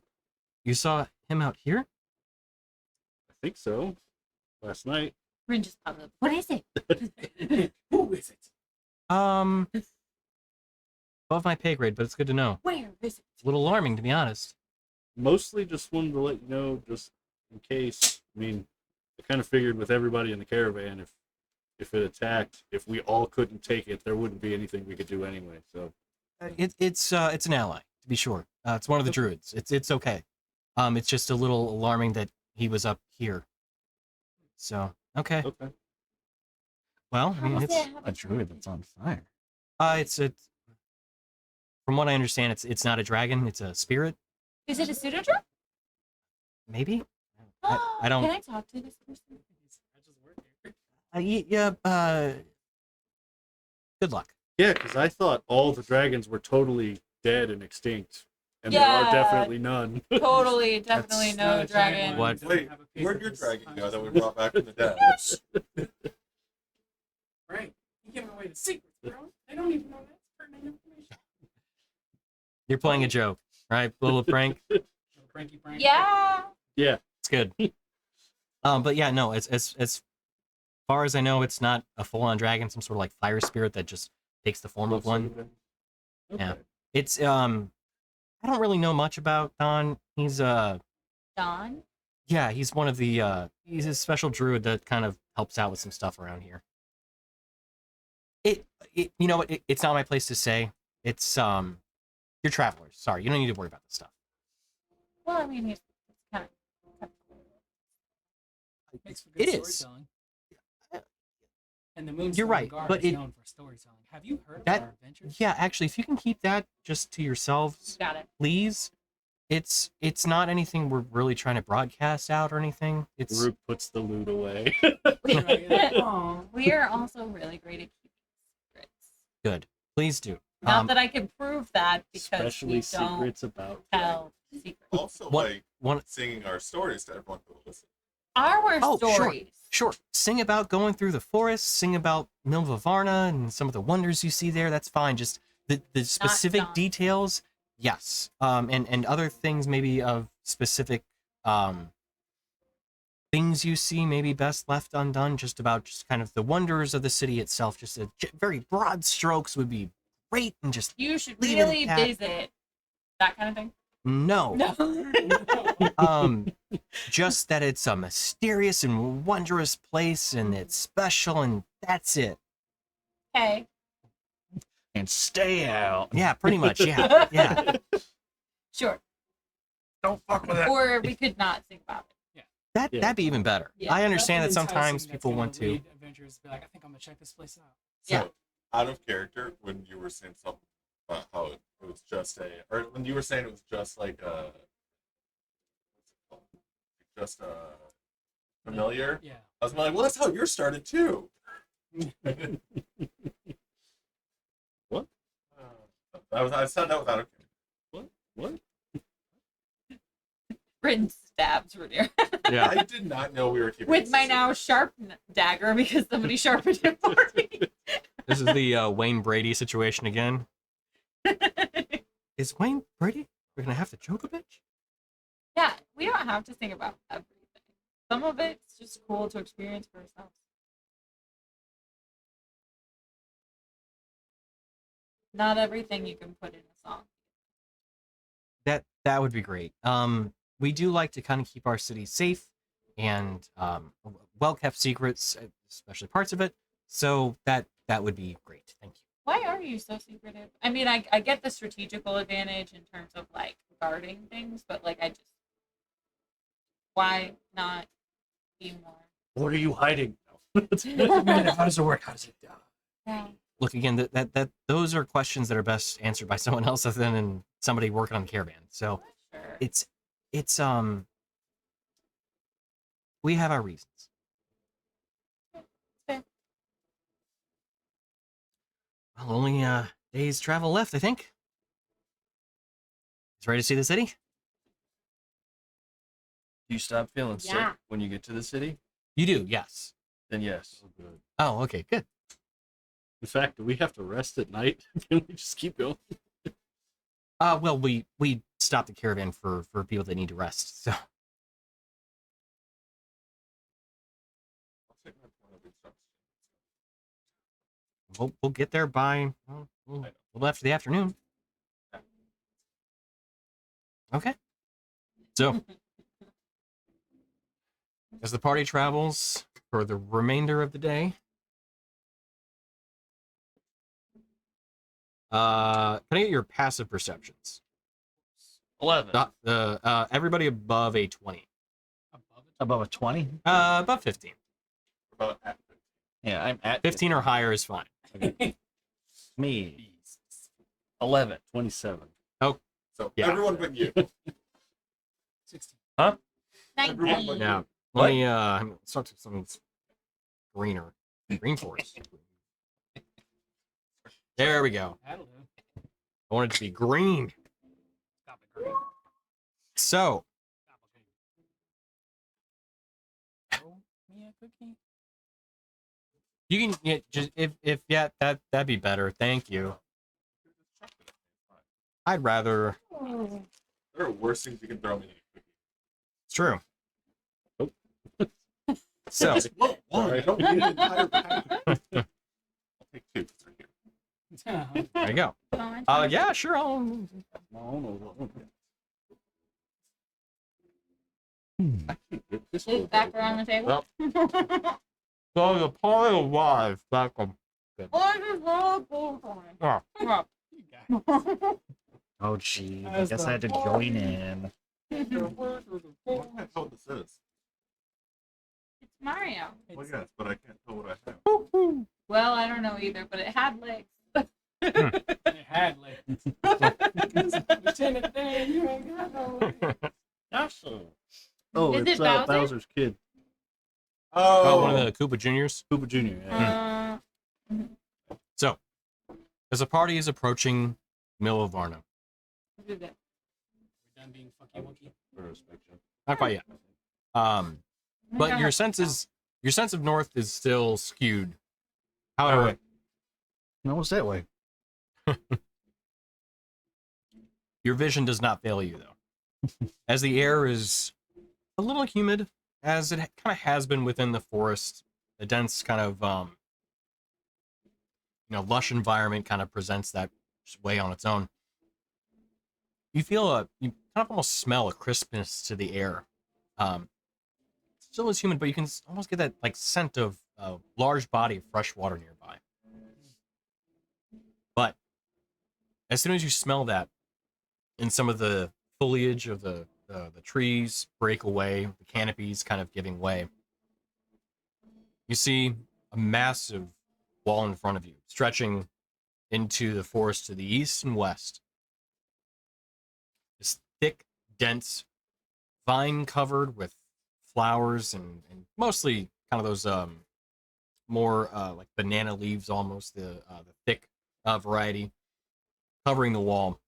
you saw him out here? I think so. Last night. Rin just popped up. What is it? Who is it? Above my pay grade, but it's good to know. Where is it? It's a little alarming, to be honest. Mostly just wanted to let you know, just in case. I mean, I kind of figured with everybody in the caravan, if it attacked, if we all couldn't take it, there wouldn't be anything we could do anyway. So It's an ally, to be sure. It's one of the druids. It's okay. It's just a little alarming that he was up here. So okay. okay. Well, I mean, How it's does it have A druid that's on fire. it's from what I understand, it's not a dragon. It's a spirit, Is it a pseudo-drop? maybe. I don't. Can I talk to this person? I just work here. Yeah. Good luck. Yeah, because I thought all the dragons were totally dead and extinct, and there are Yeah. definitely none. Totally, definitely It's no not a dragon. What? It doesn't Wait, have a piece where'd of your his dragon go that we consciousness. brought back from the dead? Right. You giving away the secrets, bro. They don't even know that's pertinent information. You're playing a joke, right? A little prank. Little pranky prank. Yeah. It's good. But yeah, no. As far as I know, it's not a full-on dragon. Some sort of like fire spirit that just takes the form of one. Okay. Yeah. It's I don't really know much about Don. He's Dawn. yeah, he's one of the he's a special druid that kind of helps out with some stuff around here. It you know what, it's not my place to say. It's you're travelers. Sorry, you don't need to worry about this stuff. Well, I mean, it's kind of. Makes for good It is. storytelling. And the Moonstone You're right, Guard but is it- known for storytelling. Have you heard of That- our adventures? Yeah, actually, if you can keep that just to yourselves, Got it. please. It's not anything we're really trying to broadcast out or anything. It's Root puts the loot away. Aw. We are also really great at keeping secrets. good. Please do. Not that I can prove that because Especially we don't secrets about tell secrets. Also, What- like one singing our stories to everyone who will listen. Our Oh, sure. stories. Sure. Sing about going through the forest, sing about Milva Varna and some of the wonders you see there. That's fine. Just the specific Don. details, yes. And other things maybe of specific things you see maybe best left undone, just about just kind of the wonders of the city itself. Just a very broad strokes would be great, and just You should Leave it at really that. visit that kind of thing. no. No. Just that it's a mysterious and wondrous place and it's special and that's it. Okay. And stay out. Yeah, pretty much. Yeah. Yeah. Sure. Don't fuck with it. Or we could not sing about it. Yeah. That'd be even better. Yeah, I understand that That's sometimes enticing, people that's want gonna to. lead Adventurers to be like, I think I'm gonna check this place out. So, Yeah. out of character when you were saying something about how it was just a, or when you were saying it was just like a, what's it called? Just a familiar. Yeah. I was like, well, that's how yours started too. What? I said that without a. What? Written stabs for dear. Yeah. I did not know we were keeping With this my secret. now sharp dagger because somebody sharpened it for me. This is the Wayne Brady situation again. Is Wayne Brady? We're gonna have to joke a bit. Yeah, we don't have to think about everything. Some of it's just cool to experience for ourselves. Not everything you can put in a song. That would be great. We do like to kind of keep our city safe and well kept secrets, especially parts of it. So that would be great. Thank you. Why are you so secretive? I mean, I get the strategical advantage in terms of like guarding things, but like why not be more? What are you hiding? How does it work? How does it die? Yeah. Look again. That those are questions that are best answered by someone else other than somebody working on the caravan. So Sure. it's we have our reasons. Fair. Well, only days travel left, I think. Is ready to see the city? You stop feeling sick Yeah. when you get to the city? You do, yes. Then yes. Oh, okay, good. In fact, do we have to rest at night? Can we just keep going? Well, we stopped the caravan for people that need to rest. So I'll take my point of instruction. we'll get there by a little after the afternoon. Okay. So as the party travels for the remainder of the day, can I get your passive perceptions? 11. Everybody above a 20. Above it. Above a 20? Above 15. About at 15. Yeah, I'm at 15 or higher is fine. me. 11. 27. So Yeah. everyone but you. 16. Everyone but Now, you. let me start with something greener. Green forest. There we go. That'll do. I want it to be green. Stop it, Green. So, Stop it, Green. Oh, me a cookie. you can just if that'd be better. Thank you. I'd rather. There are worse things you can throw me. It's true. Oh. So, Look, one. I don't need an entire pack. I'll take two. It's right here. there you go. Yeah, sure. I'll. Is back around the table. So the party arrives back on. Oh, You guys. Oh, gee. I As guess the I had to join in. I can't tell what this is. it's Mario. Well, yes, but I can't tell what I have. Well, I don't know either, but it had legs. It had legs. Lieutenant Dan, you ain't got no legs. Awesome. Oh, Is it's it Bowser? Bowser's kid, Oh, Oh, one of the Koopa Juniors. Koopa Jr. Yeah. So, as the party is approaching Milva Varna, We're done being fucky wonky. not quite yet. But your sense of north is still skewed. However, No, what's that way? your vision does not fail you though, as the air is a little humid, as it kind of has been within the forest. The dense kind of lush environment kind of presents that way on its own. You feel you kind of almost smell a crispness to the air. Still is humid, but you can almost get that like scent of a large body of fresh water nearby. But as soon as you smell that, and some of the foliage of the trees break away, the canopies kind of giving way, you see a massive wall in front of you, stretching into the forest to the east and west. This thick, dense, vine-covered with flowers and mostly kind of those more like banana leaves almost, the thick variety covering the wall.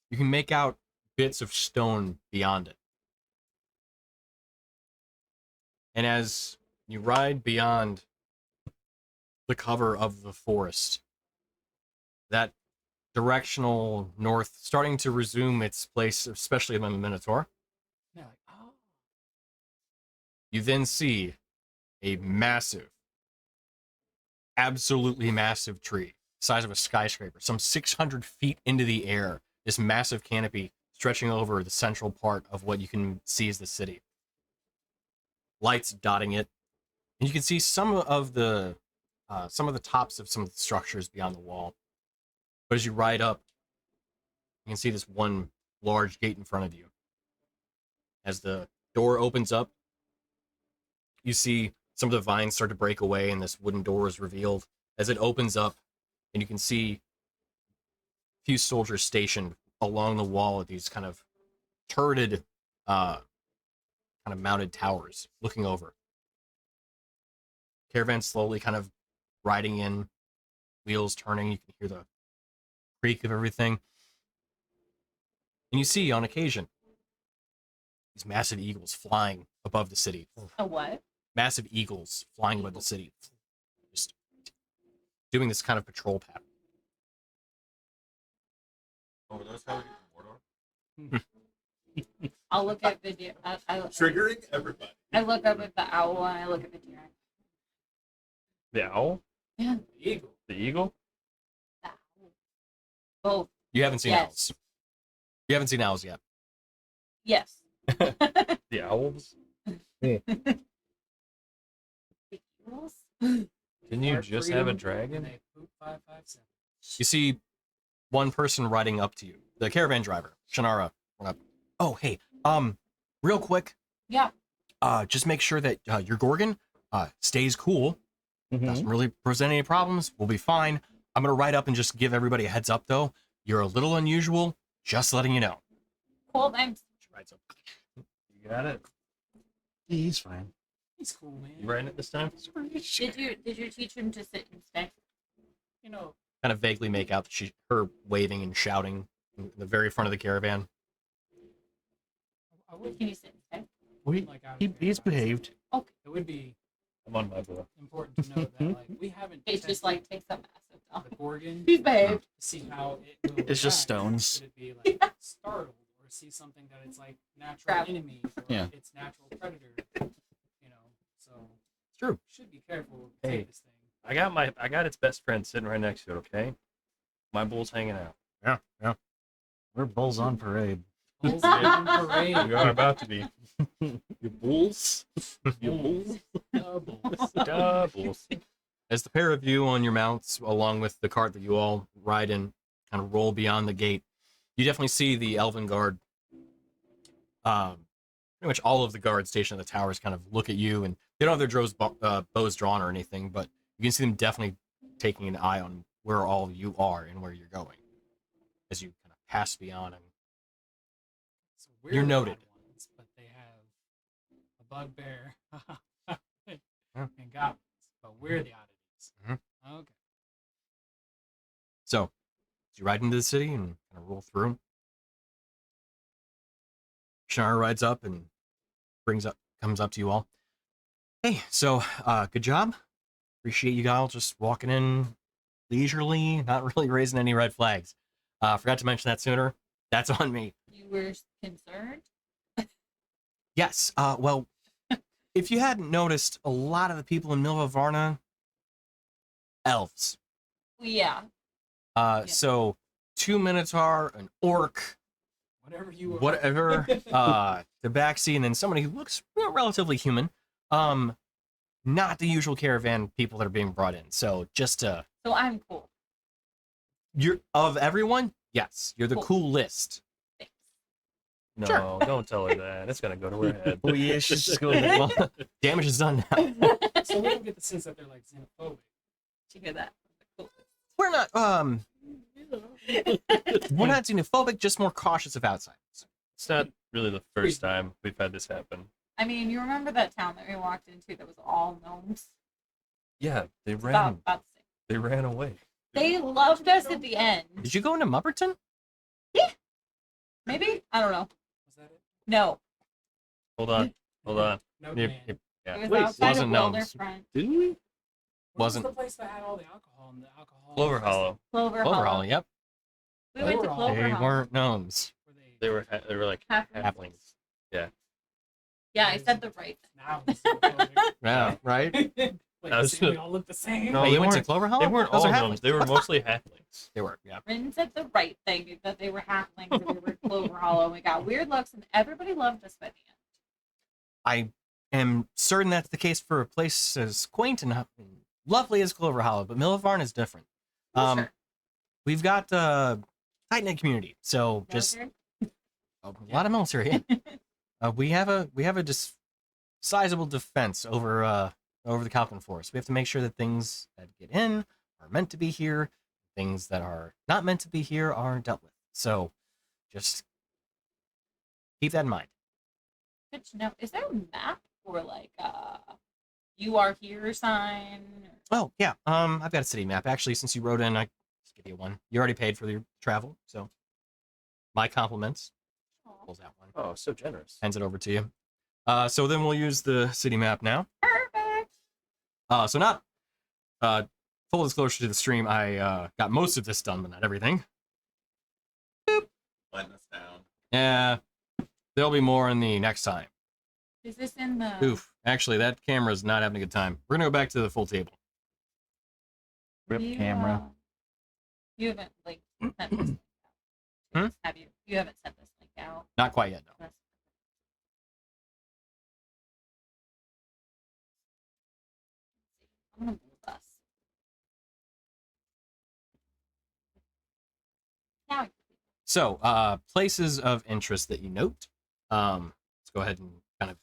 You can make out bits of stone beyond it. And as you ride beyond the cover of the forest, that directional north starting to resume its place, especially among the Minotaur. And they're like, oh, You then see a massive, absolutely massive tree, size of a skyscraper, some 600 feet into the air. This massive canopy stretching over the central part of what you can see as the city. Lights dotting it, and you can see some of the tops of some of the structures beyond the wall. But as you ride up, you can see this one large gate in front of you. As the door opens up, you see some of the vines start to break away, and this wooden door is revealed. As it opens up, and you can see a few soldiers stationed along the wall at these kind of turreted, kind of mounted towers looking over. Caravan slowly kind of riding in, wheels turning. You can hear the creak of everything. And you see, on occasion, these massive eagles flying above the city. A what? Massive eagles flying above the city. Just doing this kind of patrol pattern. Oh, are those how we get to Mordor? I'll look at video. Triggering everybody. I look up at the owl and I look at the deer. The owl? Yeah, the eagle. The eagle? the owl. Both. You haven't seen Yes. owls. You haven't seen owls yet. Yes. The owls? The eagles? Didn't you Our just freedom, have a and dragon? they poop 557. You see one person riding up to you. The caravan driver, Shannara, went up. Oh, hey, real quick, Yeah. just make sure that your Gorgon stays cool. Doesn't really present any problems. We'll be fine. I'm gonna ride up and just give everybody a heads up, though. You're a little unusual. Just letting you know. Cool. Thanks. She rides up. You got it. He's fine. He's cool, man. You riding it this time? Did you teach him to sit and stay? You know, Kind of vaguely make out that her waving and shouting in the very front of the caravan. I would Can you sit and stay? like out of He's curiosity, behaved. It would be I'm on my book. important to know that like we haven't It's just like takes a massive dump. the Gorgon He's behaved. to see how it will It's just react. stones. Should it be like startled or see something that it's like natural Grab. enemy or Yeah. its natural predator? You know, so It's true. should be careful with Hey. this thing. I got its best friend sitting right next to it, okay? My bull's hanging out. Yeah. We're bulls on parade. Bulls on parade. You are about to be. You bulls? You bulls? Bulls. Doubles. As the pair of you on your mounts, along with the cart that you all ride in, kind of roll beyond the gate, you definitely see the elven guard. Pretty much all of the guards stationed at the towers kind of look at you, and they don't have their bows drawn or anything, but you can see them definitely taking an eye on where all of you are and where you're going as you kind of pass beyond. And So You're the noted. odd ones, but they have a bugbear Yeah. and goblins, but we're the oddities. Mhm. Okay. so, as you ride into the city and kind of roll through, Shannara rides up and comes up to you all. Hey, so good job. Appreciate you all just walking in leisurely, not really raising any red flags. Forgot to mention that sooner. That's on me. You were concerned? Yes. Well, if you hadn't noticed, a lot of the people in Milva Varna, elves. Yeah. So 2 Minotaur, an orc, Whatever you are. whatever, Tabaxi, and then somebody who looks relatively human. Not the usual caravan people that are being brought in. So just So I'm cool. you're of everyone, yes, you're the Cool. coolest. Thanks. No, Sure. don't tell her that. It's gonna go to her head. Oh yeah, she's just going. Well, damage is done now. So we don't get the sense that they're like xenophobic. you hear that? Cool. We're not we're not xenophobic, just more cautious of outsiders. It's not really the first time we've had this happen. I mean, you remember that town that we walked into that was all gnomes? Yeah, they It's ran. about the same. They ran away. They loved us at the end. Did you go into Mupperton? Maybe? I don't know. Was that it? No. Hold on. Hold on. No, You- man. you- It was Wait, outside wasn't of gnomes. Wilderfront. Didn't we? What wasn't- was the place that had all the alcohol and the alcohol? Clover Hollow. Clover Clover Hollow. Hollow, yep. We went to Clover Clover They Hollow. weren't gnomes. Were They were like Halflings. halflings. Yeah, I said the right thing. Now it's Clover. Yeah, right? Like, That was- see, we all look the same. No, Wait, they you went to weren't- Clover Hollow? They weren't Those all are gnomes. halflings. They were mostly halflings. They were, yeah. Rin said the right thing, that they were halflings and we were at Clover Hollow and we got weird looks and everybody loved us by the end. I am certain that's the case for a place as quaint and lovely as Clover Hollow, but Milva Varna is different. Sure. We've got a tight-knit community, so just Military? a lot of military. We have a just sizable defense over the Calcan Forest. We have to make sure that things that get in are meant to be here, things that are not meant to be here are dealt with. So just keep that in mind. Good to know. Is there a map or like you are here sign? Oh yeah, I've got a city map actually. Since you wrote in, I just give you one. You already paid for your travel, so my compliments. Aw, Pulls out one, Oh, so generous. hands it over to you. So then we'll use the city map now. perfect. So not full disclosure to the stream, I got most of this done, but not everything. Letting us down. Yeah, there'll be more in the next time. Is this in the Oof, actually, that camera's not having a good time. We're gonna go back to the full table. Rip you, camera. You haven't like sent this link out. Have you? You haven't sent this link out. Not quite yet, no. That's- I'm gonna move us. Now So, places of interest that you note. Let's go ahead and kind of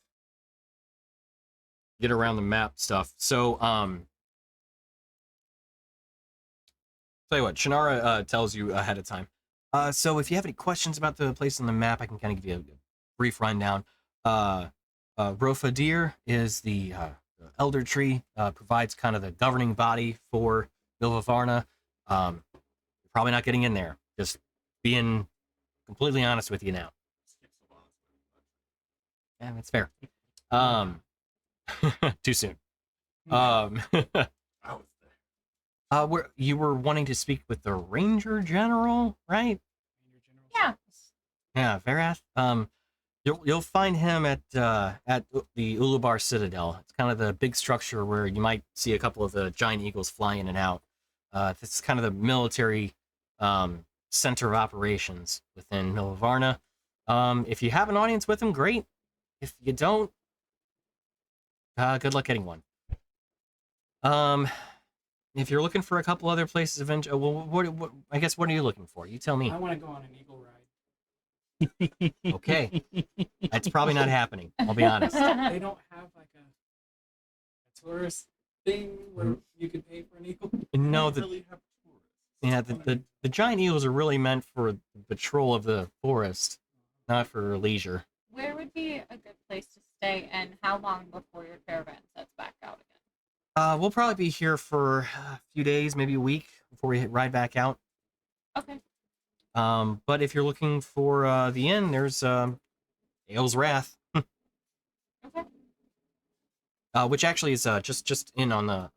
get around the map stuff. So, tell you what, Shannara tells you ahead of time. So if you have any questions about the place on the map, I can kind of give you a brief rundown. Rofadir is the elder tree, provides kind of the governing body for Milva Varna. You're probably not getting in there. Just being completely honest with you now. Yeah, that's fair. Too soon. I was there. Where you were wanting to speak with the Ranger General, right? Yeah. Yeah, Verath. You'll find him at the Ulubar Citadel. It's kind of the big structure where you might see a couple of the giant eagles fly in and out. It's kind of the military center of operations within Milva Varna. If you have an audience with him, great. If you don't, good luck getting one. If you're looking for a couple other places of interest, well, what I guess what are you looking for? You tell me. I want to go on an eagle ride. Okay, that's probably not happening. I'll be honest. They don't have like a tourist thing where you could pay for an eagle. No, They really have tourists. yeah, the giant eagles are really meant for the patrol of the forest, not for leisure. Where would be a good place to stay, and how long before your caravan sets back out again? We'll probably be here for a few days, maybe a week before we ride back out. Okay. But if you're looking for the inn, there's Ale's Wrath, Okay. which actually is just in on the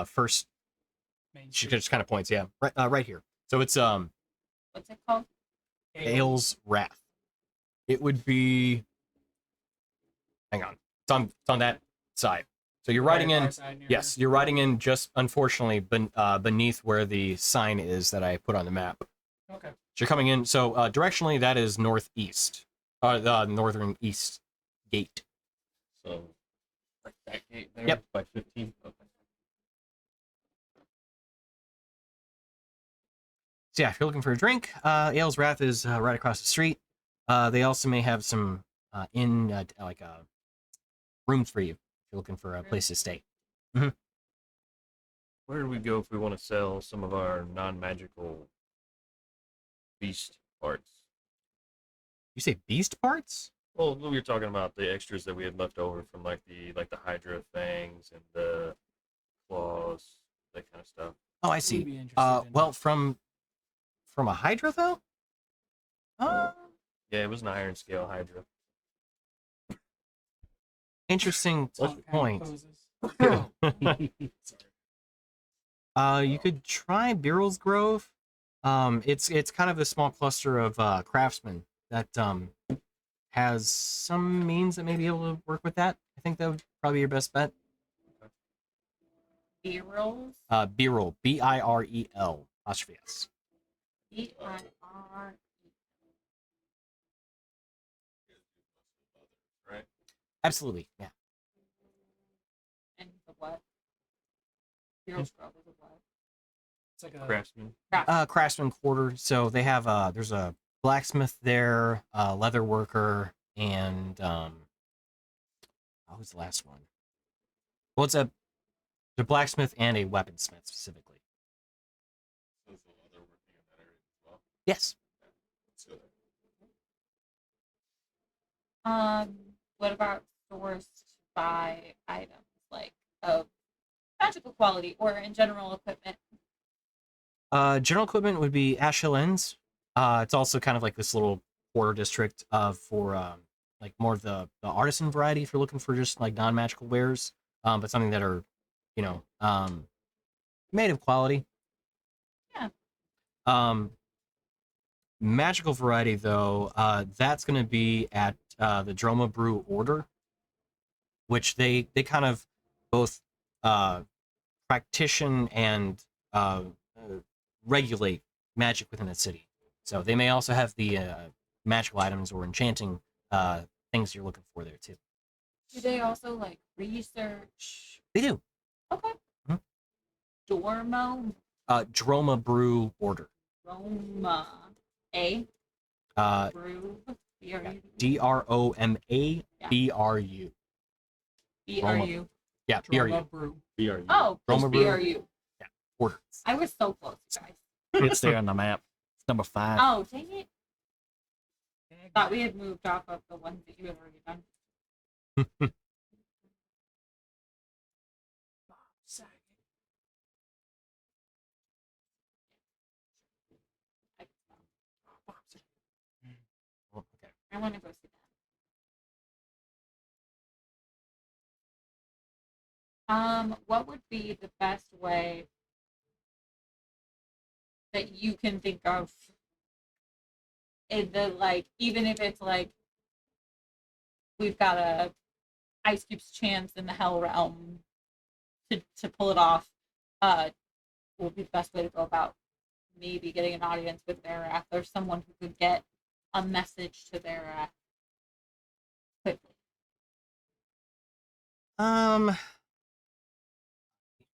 first. Main She Street. just kind of points, yeah, right here. So it's What's it called? Ale's Wrath. It would be. Hang on, it's on that side. So you're riding in. Yes, you're riding in just unfortunately beneath where the sign is that I put on the map. Okay. So you're coming in. So directionally, that is northeast, the northern east gate. So, like that gate there Yep. by 15. Okay. So yeah, if you're looking for a drink, Ale's Wrath is right across the street. They also may have some rooms for you if you're looking for a place to stay. Where do we go if we want to sell some of our non-magical beast parts? You say beast parts? Well, we were talking about the extras that we had left over from like the Hydra fangs and the claws, that kind of stuff. Oh, I We'd see. be interested in Well, that. from a Hydra though. Yeah, it was an iron scale Hydra. Interesting All kind of point. poses. You could try Birrell's Grove. It's kind of a small cluster of craftsmen that has some means that may be able to work with that. I think that would probably be your best bet. B-rolls. Birrell, Birel, apostrophe S. B-I-R. Right? Absolutely, yeah. And the what? B-rolls Grove is a what? It's like a Craftsman. Craftsman quarter. So they have there's a blacksmith there, a leather worker, and what was the last one? Well, it's a blacksmith and a weaponsmith specifically. So is the leather working in that area as well? Yes. Let's go there. What about stores to buy items like of magical quality or in general equipment? General equipment would be Ash Hill Inns. It's also kind of like this little quarter district for like more of the artisan variety if you're looking for just like non-magical wares, but something that are, you know, made of quality. Yeah. Magical variety though, that's going to be at the Droma Brew Order, which they kind of both practition and regulate magic within the city. So they may also have the magical items or enchanting things you're looking for there too. Do they also like research? They do. Okay. Mhm. Dormo, Droma Brew Order. Roma, A, Brew, B-R-U, DROMA B-R-U. Yeah, BRU. Drama brew. BRU. Oh, Roma just Brew. B-R-U. Order. I was so close, you guys. It's there on the map. It's number 5. Oh, dang it. Thought we had moved off of the ones that you had already done. Oh, okay. I want to go see that. What would be the best way that you can think of in the like, even if it's like we've got a Ice Cube's chance in the Hell Realm to pull it off, will be the best way to go about maybe getting an audience with Verath or someone who could get a message to Verath quickly.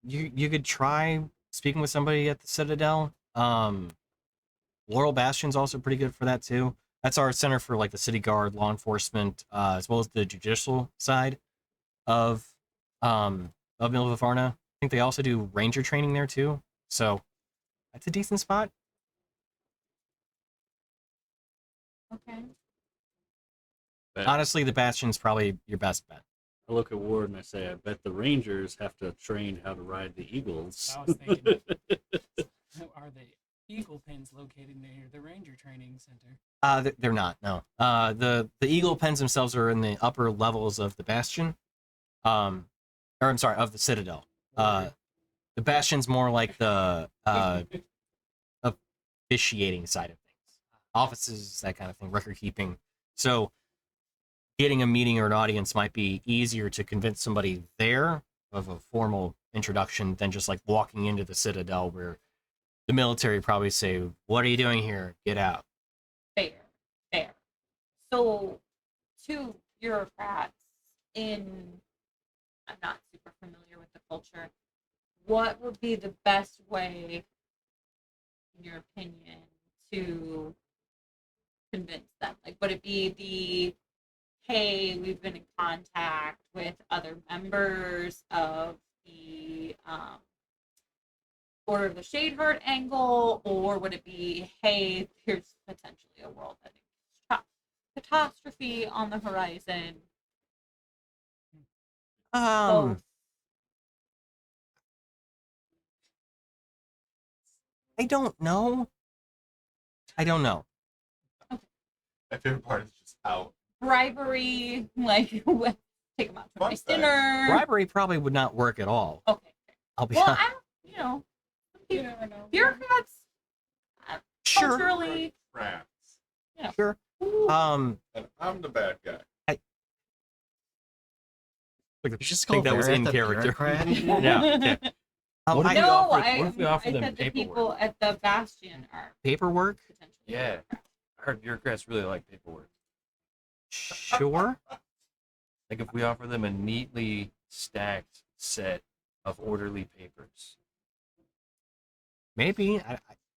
You could try speaking with somebody at the Citadel. Laurel Bastion's also pretty good for that too. That's our center for like the city guard, law enforcement, as well as the judicial side of Milva Varna. I think they also do ranger training there too. So that's a decent spot. Okay. Honestly, the Bastion's probably your best bet. I look at Ward and I say, I bet the Rangers have to train how to ride the Eagles. I was thinking, are the eagle pins located near the Ranger Training Center? They're not. No. The eagle pens themselves are in the upper levels of the Bastion. Or I'm sorry, of the Citadel. The Bastion's more like the officiating side of things, offices, that kind of thing, record keeping. So getting a meeting or an audience might be easier to convince somebody there of a formal introduction than just like walking into the Citadel where the military probably say, "What are you doing here? Get out." Fair. Fair. So, two bureaucrats I'm not super familiar with the culture. What would be the best way, in your opinion, to convince them? Like, would it be the, hey, we've been in contact with other members of the Order of the Shadeheart angle, or would it be, hey, there's potentially a world ending catastrophe on the horizon? Both. I don't know. My favorite part is just out. Bribery, like take them out to a Fun nice fact. dinner. Bribery probably would not work at all. Okay. I'll be Well, honest. I don't, you know, You never know. bureaucrats Sure. culturally, Rats. Sure. ooh, And I'm the bad guy. I just think call that was Vareth in a character. bureaucrat? Yeah. What if we no, offered- I, what if we offered I them said the paperwork? people at the Bastion are Paperwork? potentially Yeah. bureaucrats. I heard bureaucrats really like paperwork. Sure. Like if we offer them a neatly stacked set of orderly papers. Maybe.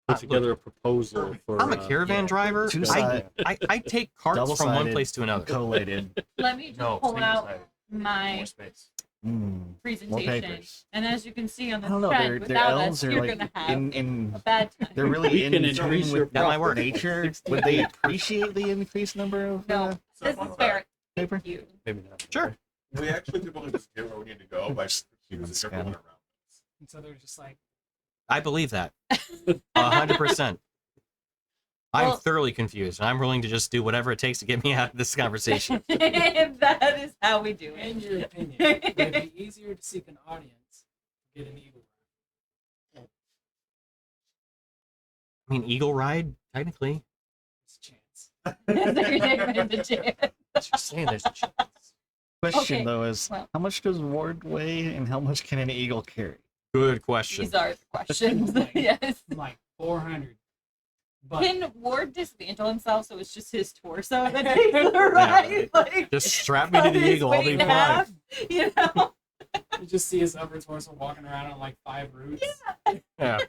Put together a proposal for. I'm a caravan yeah. driver. Two-sided. I take carts from one Double-sided. place to another. Collated. Let me just No, pull out single-sided. my More space. More presentation, papers. and as you can see on I the don't know. trend, Their without us, elves are you're like gonna have in a bad time. they're really We in can tune increase your with That might work. nature. Would they appreciate the increased number of No, this fun is fact. fair. paper? Thank you. Maybe not. Sure. We actually typically just get where we need to go by just Human using everyone scan. around us. And so they're just like, I believe that. 100%. I'm Well- thoroughly confused, and I'm willing to just do whatever it takes to get me out of this conversation. That is how we do in it. your opinion, would it be easier to seek an audience to get an eagle? I mean, Eagle Ride, technically. It's a chance. So you're taking it to jail. You're saying there's a chance. Question Okay, though is well. how much does Ward weigh and how much can an eagle carry? Good question. These are the questions. Like- Yes. I'm like 400. But Can Ward dismantle himself so it's just his torso that takes the ride? Like, Just strap me to cut the his Eagle. I'll weight be in fine. half, you know? you just see his upper torso walking around on like 5 roots. Yeah.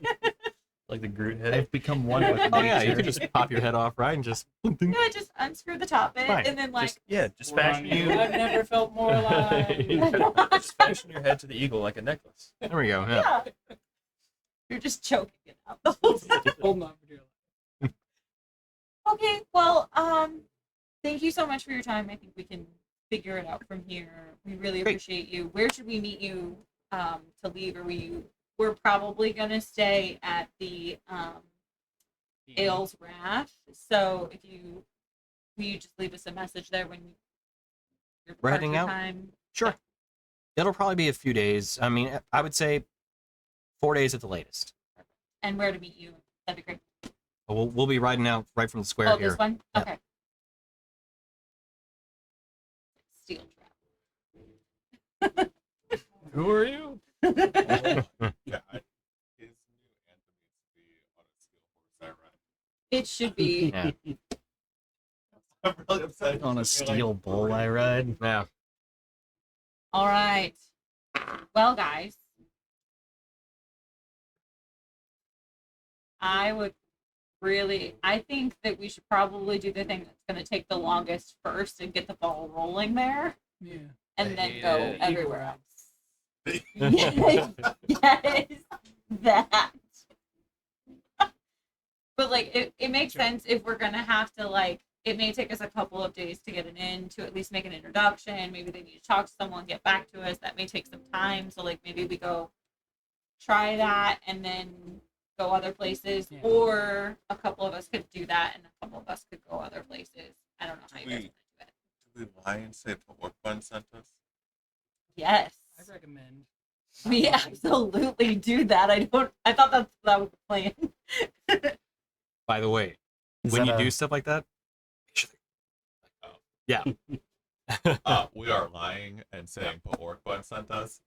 Like the Groot head. I've become one with nature. Oh, yeah, you could just pop your head off, right? And just. Yeah, just unscrew the top bit Fine. and then like Just We're fashion on you. you. I've never felt more alive. Just fashion your head to the eagle like a necklace. There we go. Yeah. yeah. You're just choking it out the whole time. Holding on for dear life. Okay, well, thank you so much for your time. I think we can figure it out from here. We really Great. appreciate you. Where should we meet you to leave? We're probably gonna stay at the Ales Wrath. So if you will you just leave us a message there when your We're heading departure out? time? Sure. It'll probably be a few days. I mean, I would say 4 days at the latest. And where to meet you. That'd be great. But we'll be riding out right from the square Oh, here. this one? Yeah. Okay. Steel trap. Who are you? Yeah, his new anthem needs to be on a steel horse. I ride. It should be. Yeah. I'm really upset. On a It's gonna be steel like bull 3. I ride. Yeah. All right. Well, guys, I think that we should probably do the thing that's going to take the longest first and get the ball rolling there, Yeah. and then go Yeah. everywhere else. Yes, yes, that. But like, it makes sense if we're gonna have to like. It may take us a couple of days to get it in to at least make an introduction. Maybe they need to talk to someone, get back to us. That may take some time. So like maybe we go try that and then go other places, Yeah. or a couple of us could do that and a couple of us could go other places. I don't know how you guys want to do it. Did we lie and say what one sent us? Yes. I recommend. We absolutely do that. I thought that was the plan. By the way, Is when that you a- do stuff like that, make sure Oh. yeah. We are lying and saying Paorkbun sent us.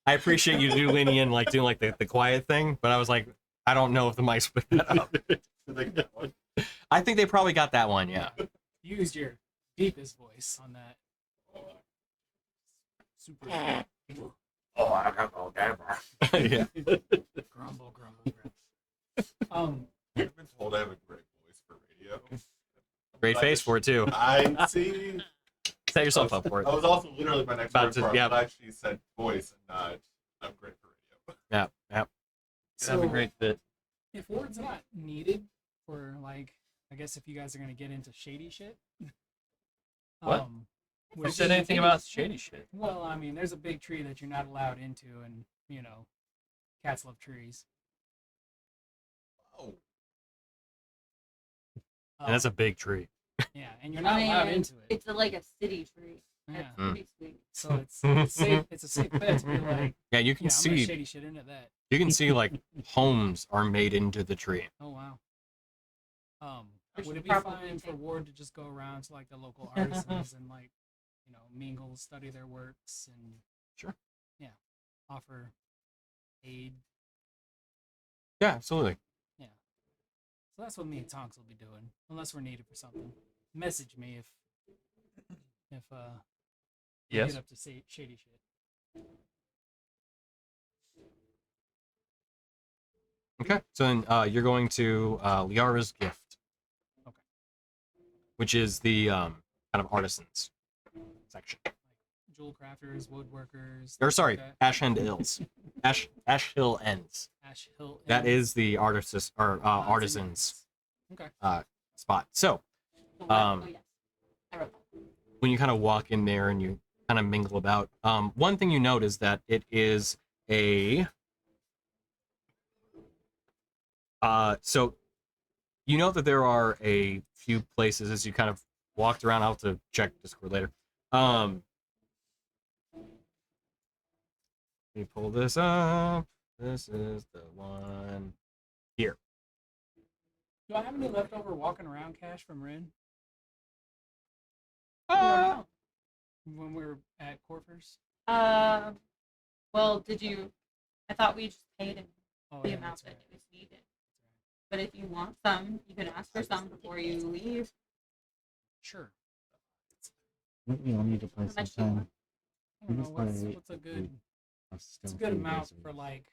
I appreciate you doing in like doing like the quiet thing, but I was like, I don't know if the mics picked that up. Did they get one? I think they probably got that one. Yeah. Used your deepest voice on that. Super Oh, I got no yeah. grumble, grumble. I've been told I have a great voice for radio. Great face for it too. I see. Set yourself up for it. I was also literally my next About word to- for it. yeah. I actually said voice and not I'm great for radio. Yeah. That'd be So a great fit. if ward's not needed for like, I guess if you guys are gonna get into shady shit. What? would Who it said be- anything about shady shit? Well, I mean, there's a big tree that you're not allowed into, and you know, cats love trees. Oh, And that's a big tree. Yeah, and you're not allowed into it. It's like a city tree. Yeah. It's pretty sweet. So it's safe. It's a safe bet to be like, Yeah, you yeah, can I'm gonna see shady shit into that. you can see like homes are made into the tree. Oh wow. Which Would would it be probably fine for take- Ward to just go around to like the local artisans and like, you know, mingle, study their works, and Sure. yeah, offer aid. Yeah, absolutely. Yeah. So that's what me and Tonks will be doing, unless we're needed for something. Message me if we Yes. get up to say shady shit. Okay. So then you're going to Liara's Gift. Okay. Which is the kind of artisans section. Jewel crafters, woodworkers. Or things sorry, like that. Ash End Hills. Ash Hill Ends. Ash Hill. That Inn. is the artisans or Oh, it's in there. artisans Okay. spot. So Oh, yes. I wrote that. when you kind of walk in there and you kind of mingle about, one thing you note is that it is a so you know that there are a few places as you kind of walked around. I'll have to check Discord later. Let me pull this up. This is the one here. Do I have any leftover walking around cash from Rin Oh, when we were at Corfers? no. Well, did you? I thought we just paid him Oh, the yeah, amount that's that right. was needed. But if you want some, you can ask for some before you leave. Sure. You don't need to play How much do you sometime. want? I don't know just what's play what's a good It's it's a good amount for like.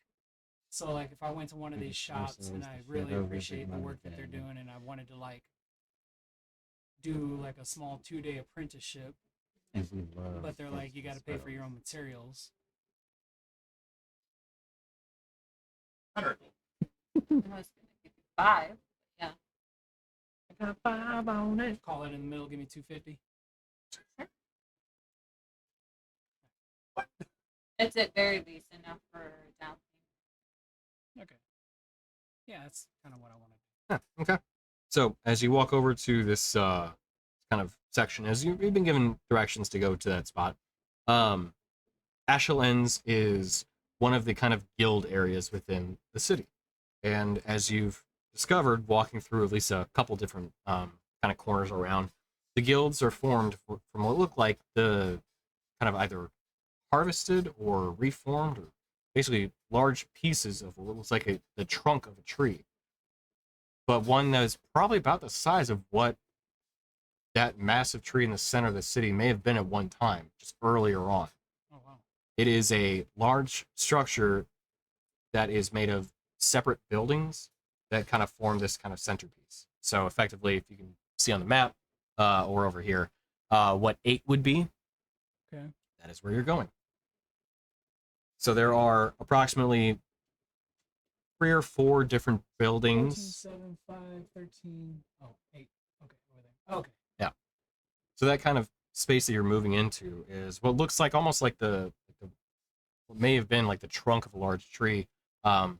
So like if I went to one of Maybe these force shops those and to I fit really over appreciate the another work that they're day. doing and I wanted to like do like a small 2-day apprenticeship, but they're like you got to pay for your own materials. 100. I was gonna give you 5. Yeah. I got 5 on it. Call it in the middle, give me 250. It's at very least enough for down payment. Okay. Yeah, that's kind of what I wanted. Yeah, okay. So as you walk over to this kind of section, as you've been given directions to go to that spot, Ashel Ends is one of the kind of guild areas within the city. And as you've discovered, walking through at least a couple different kind of corners around, the guilds are formed from what look like the kind of either harvested or reformed, or basically large pieces of what looks like the trunk of a tree. But one that is probably about the size of what that massive tree in the center of the city may have been at one time, just earlier on. Oh wow. It is a large structure that is made of separate buildings that kind of form this kind of centerpiece. So effectively, if you can see on the map or over here, what 8 would be, Okay. that is where you're going. So there are approximately 3 or 4 different 14, buildings. 7, 5, 13. Oh, 8. Okay, over there. Okay. So that kind of space that you're moving into is what looks like almost like what may have been like the trunk of a large tree, but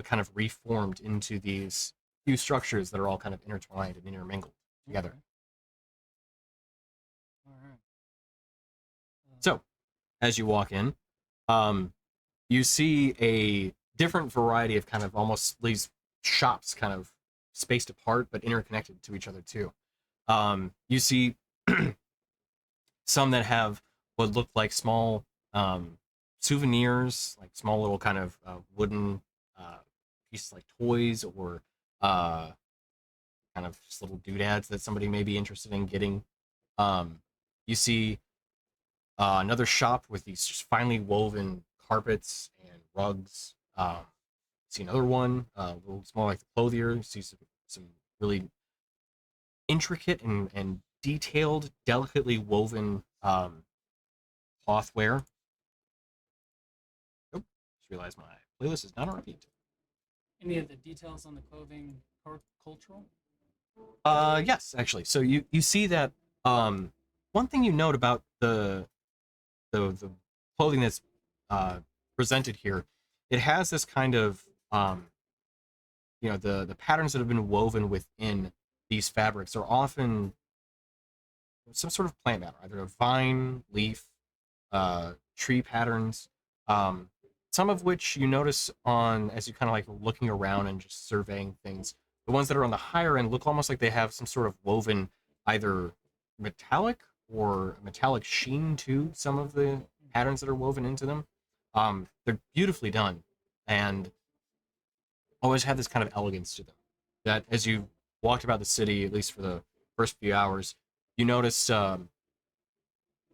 kind of reformed into these few structures that are all kind of intertwined and intermingled together. Okay. All right. So, as you walk in, you see a different variety of kind of almost these shops kind of spaced apart but interconnected to each other too. You see some that have what look like small souvenirs, like small little kind of wooden pieces like toys or kind of just little doodads that somebody may be interested in getting. You see another shop with these just finely woven carpets and rugs. See another one, looks more like the clothier. You see some really intricate and detailed, delicately woven clothware. Oh, just realized my playlist is not on repeat. Any of the details on the clothing are cultural? Yes, actually. So you see that one thing you note about the clothing that's presented here, it has this kind of the patterns that have been woven within these fabrics are often some sort of plant matter, either a vine, leaf, tree patterns. Some of which you notice on as you kind of like looking around and just surveying things. The ones that are on the higher end look almost like they have some sort of woven either metallic or metallic sheen to some of the patterns that are woven into them. They're beautifully done and always have this kind of elegance to them. That as you walked about the city, at least for the first few hours, you notice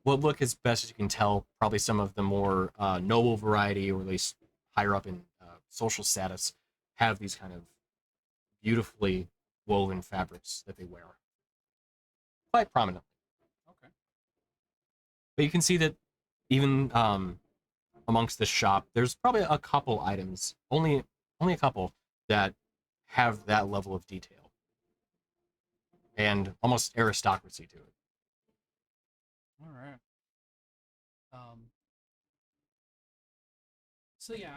what look as best as you can tell, probably some of the more noble variety, or at least higher up in social status, have these kind of beautifully woven fabrics that they wear quite prominently. Okay. But you can see that even amongst the shop, there's probably a couple items, only a couple, that have that level of detail and almost aristocracy to it. All right. So yeah,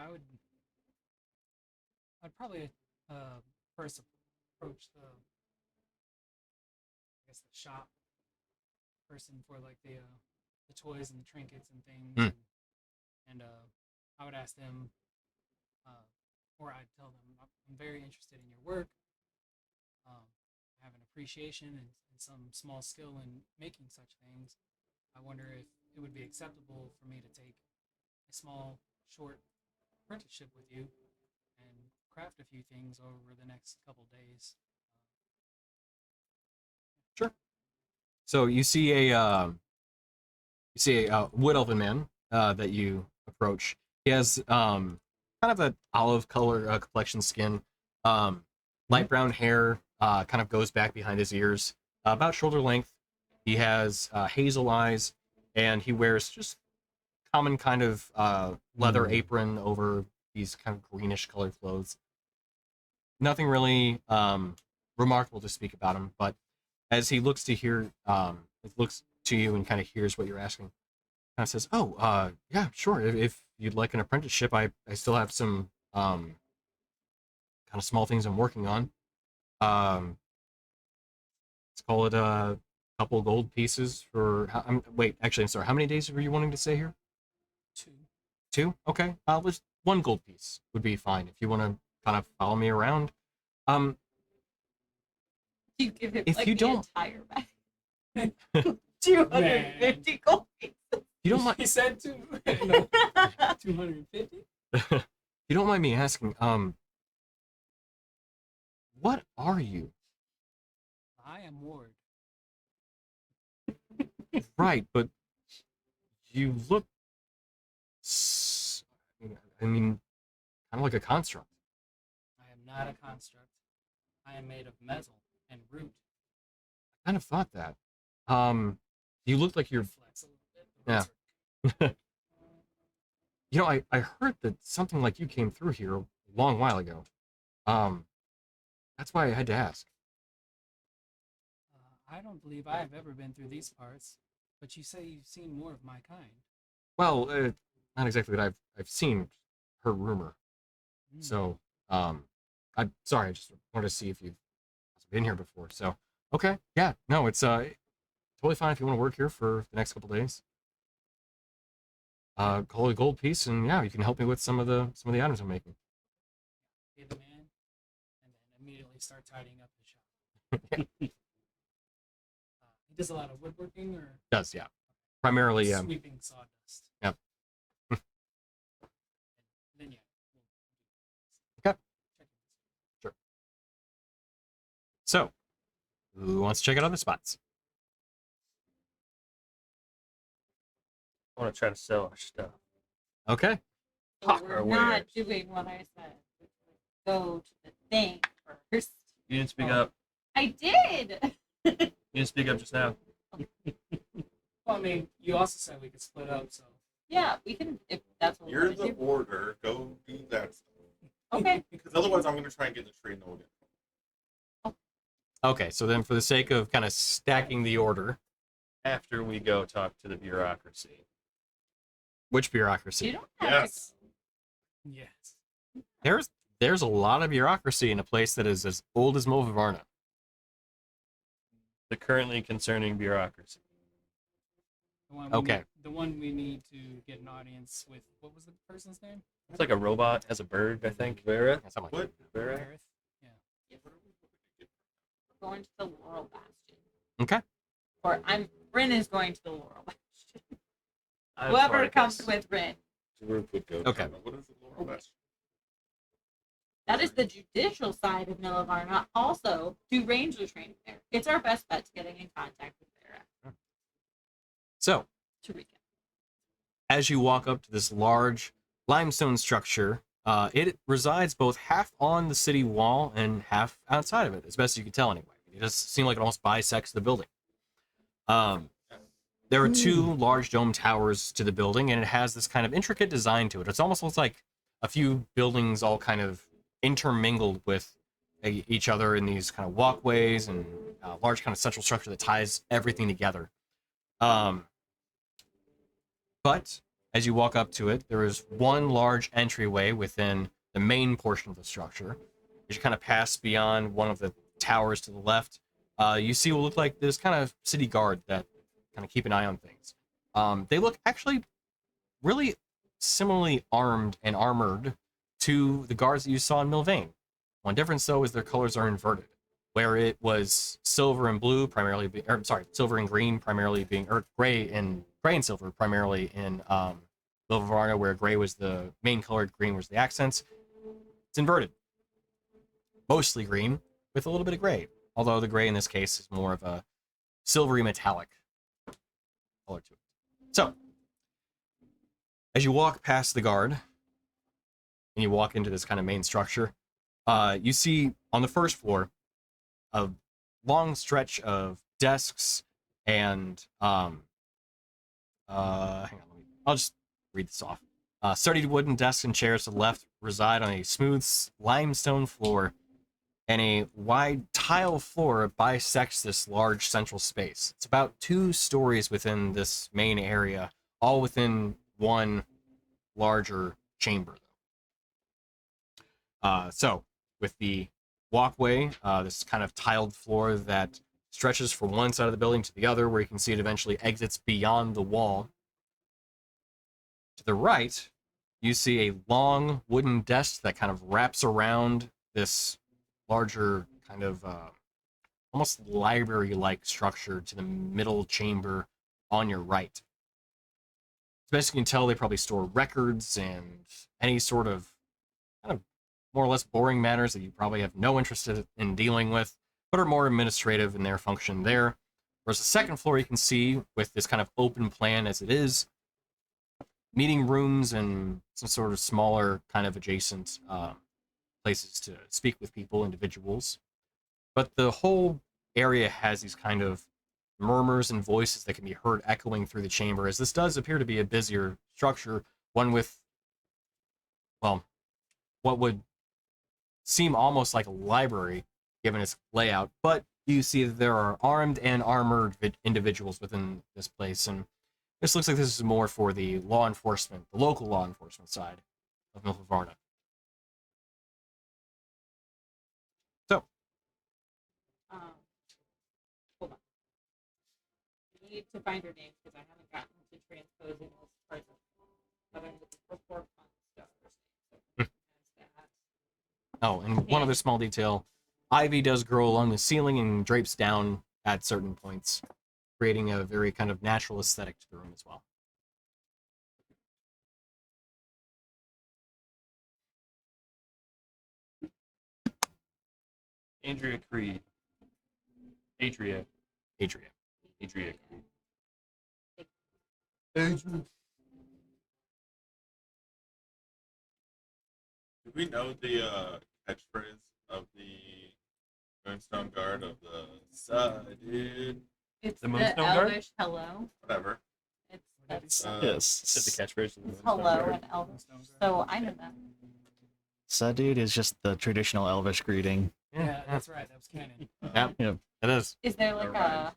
I'd probably first approach the shop person for like the toys and the trinkets and things, Mm. and I would ask them, or I'd tell them I'm very interested in your work. I have an appreciation and some small skill in making such things. I wonder if it would be acceptable for me to take a small, short apprenticeship with you and craft a few things over the next couple days. So you see a wood elven man that you approach. He has kind of an olive color complexion skin, light brown hair, kind of goes back behind his ears, about shoulder length. He has hazel eyes, and he wears just common kind of leather apron over these kind of greenish colored clothes. Nothing really remarkable to speak about him, but as he looks to you and kind of hears what you're asking, kind of says, "Oh, yeah, sure. If you'd like an apprenticeship, I still have some kind of small things I'm working on. Um, let's call it a couple gold pieces for. Wait, actually, I'm sorry. How many days were you wanting to stay here? 2. 2? Okay. Just 1 gold piece would be fine if you want to kind of follow me around. You give him If like you the don't- entire bag. 250 gold pieces. You don't mind. He said 2. No, 250. You don't mind me asking. What are you? I am Ward. Right, but you look. I mean, kind of like a construct. I am not a construct. I am made of metal and root. I kind of thought that. You look like you're. Flex a little bit. but Yeah. that's You know, I heard that something like you came through here a long while ago. That's why I had to ask. I don't believe I have ever been through these parts, but you say you've seen more of my kind. Well, not exactly that I've seen, heard rumor. Hmm. So, I'm sorry. I just wanted to see if you've been here before. So, okay, yeah, no, it's totally fine if you want to work here for the next couple days. Call it a gold piece, and yeah, you can help me with some of the items I'm making. Pay the man, and then immediately start tidying up the shop. Yeah. He does a lot of woodworking or Does, yeah, primarily. sweeping sawdust. Yep. And then yeah. Okay. Sure. So, who wants to check out other spots? I want to try to sell our stuff. Okay. But Fuck we're our not wares. doing what I said. Go to the thing first. You didn't speak Oh. up. I did. You didn't speak up just now. Well, I mean, you also said we could split up, so Yeah, we can if that's what You're we the want to do. order. Go do that stuff. Okay. Because otherwise, I'm gonna try and get the tree no again. Okay, so then for the sake of kind of stacking the order, After we go talk to the bureaucracy. which You bureaucracy? don't have Yes. Yes. There's a lot of bureaucracy in a place that is as old as Milva Varna. The currently concerning bureaucracy. Okay. The one we need to get an audience with. What was the person's name? It's like a robot as a bird, I think. Vera? Yeah, something like What? Vera? Gareth? to going to the Laurel Bastion. Okay. Or Rin is going to the Laurel Bastion. I'm Whoever Spartacus. comes with Rin. Group would go. Okay. What is the Laurel Bastion? That is the judicial side of Milva Varna. Also, do ranger training there. It's our best bet to getting in contact with Vera. So, To recap. as you walk up to this large limestone structure, it resides both half on the city wall and half outside of it, as best you can tell anyway. It does seem like it almost bisects the building. There are two large dome towers to the building, and it has this kind of intricate design to it. It almost looks like a few buildings all kind of intermingled with each other in these kind of walkways and a large kind of central structure that ties everything together. But as you walk up to it, there is one large entryway within the main portion of the structure. As you kind of pass beyond one of the towers to the left, you see what look like this kind of city guard that kind of keep an eye on things. They look actually really similarly armed and armored to the guards that you saw in Milvain. One difference, though, is their colors are inverted. Where it was silver and blue, primarily, silver and green, primarily being, or gray and silver, primarily in Milva Varna, where gray was the main color, green was the accents. It's inverted. Mostly green, with a little bit of gray. Although the gray in this case is more of a silvery metallic color to it. So, as you walk past the guard, and you walk into this kind of main structure, you see on the first floor a long stretch of desks and hang on, I'll just read this off. Studied wooden desks and chairs to the left reside on a smooth limestone floor, and a wide tile floor bisects this large central space. It's about 2 stories within this main area, all within one larger chamber. So, with the walkway, this kind of tiled floor that stretches from one side of the building to the other, where you can see it eventually exits beyond the wall. To the right, you see a long wooden desk that kind of wraps around this larger kind of almost library-like structure to the middle chamber on your right. As best you can tell, they probably store records and any sort of kind of more or less boring matters that you probably have no interest in dealing with, but are more administrative in their function there. Whereas the second floor you can see with this kind of open plan as it is, meeting rooms and some sort of smaller kind of adjacent places to speak with people, individuals. But the whole area has these kind of murmurs and voices that can be heard echoing through the chamber, as this does appear to be a busier structure, one with, well, what would seem almost like a library given its layout, but you see that there are armed and armored individuals within this place, and this looks like this is more for the law enforcement, the local law enforcement side of Milva Varna. So, Hold on. I need to find her name because I haven't gotten to transposing those parts of having the report on stuff. So oh, and one other small detail, ivy does grow along the ceiling and drapes down at certain points, creating a very kind of natural aesthetic to the room as well. Andrea Creed. Atria. Adria. Adria Creed. Do we know the catchphrase of the Moonstone Guard of the side, dude? It's The the Moonstone Guard? Elvish hello. Whatever. It's That's Yes. Said the catchphrase. it's hello in Elvish, so I know that. Sadud is just the traditional Elvish greeting. Yeah, that's right. That was canon. Yep. Yeah. It is. Is there like a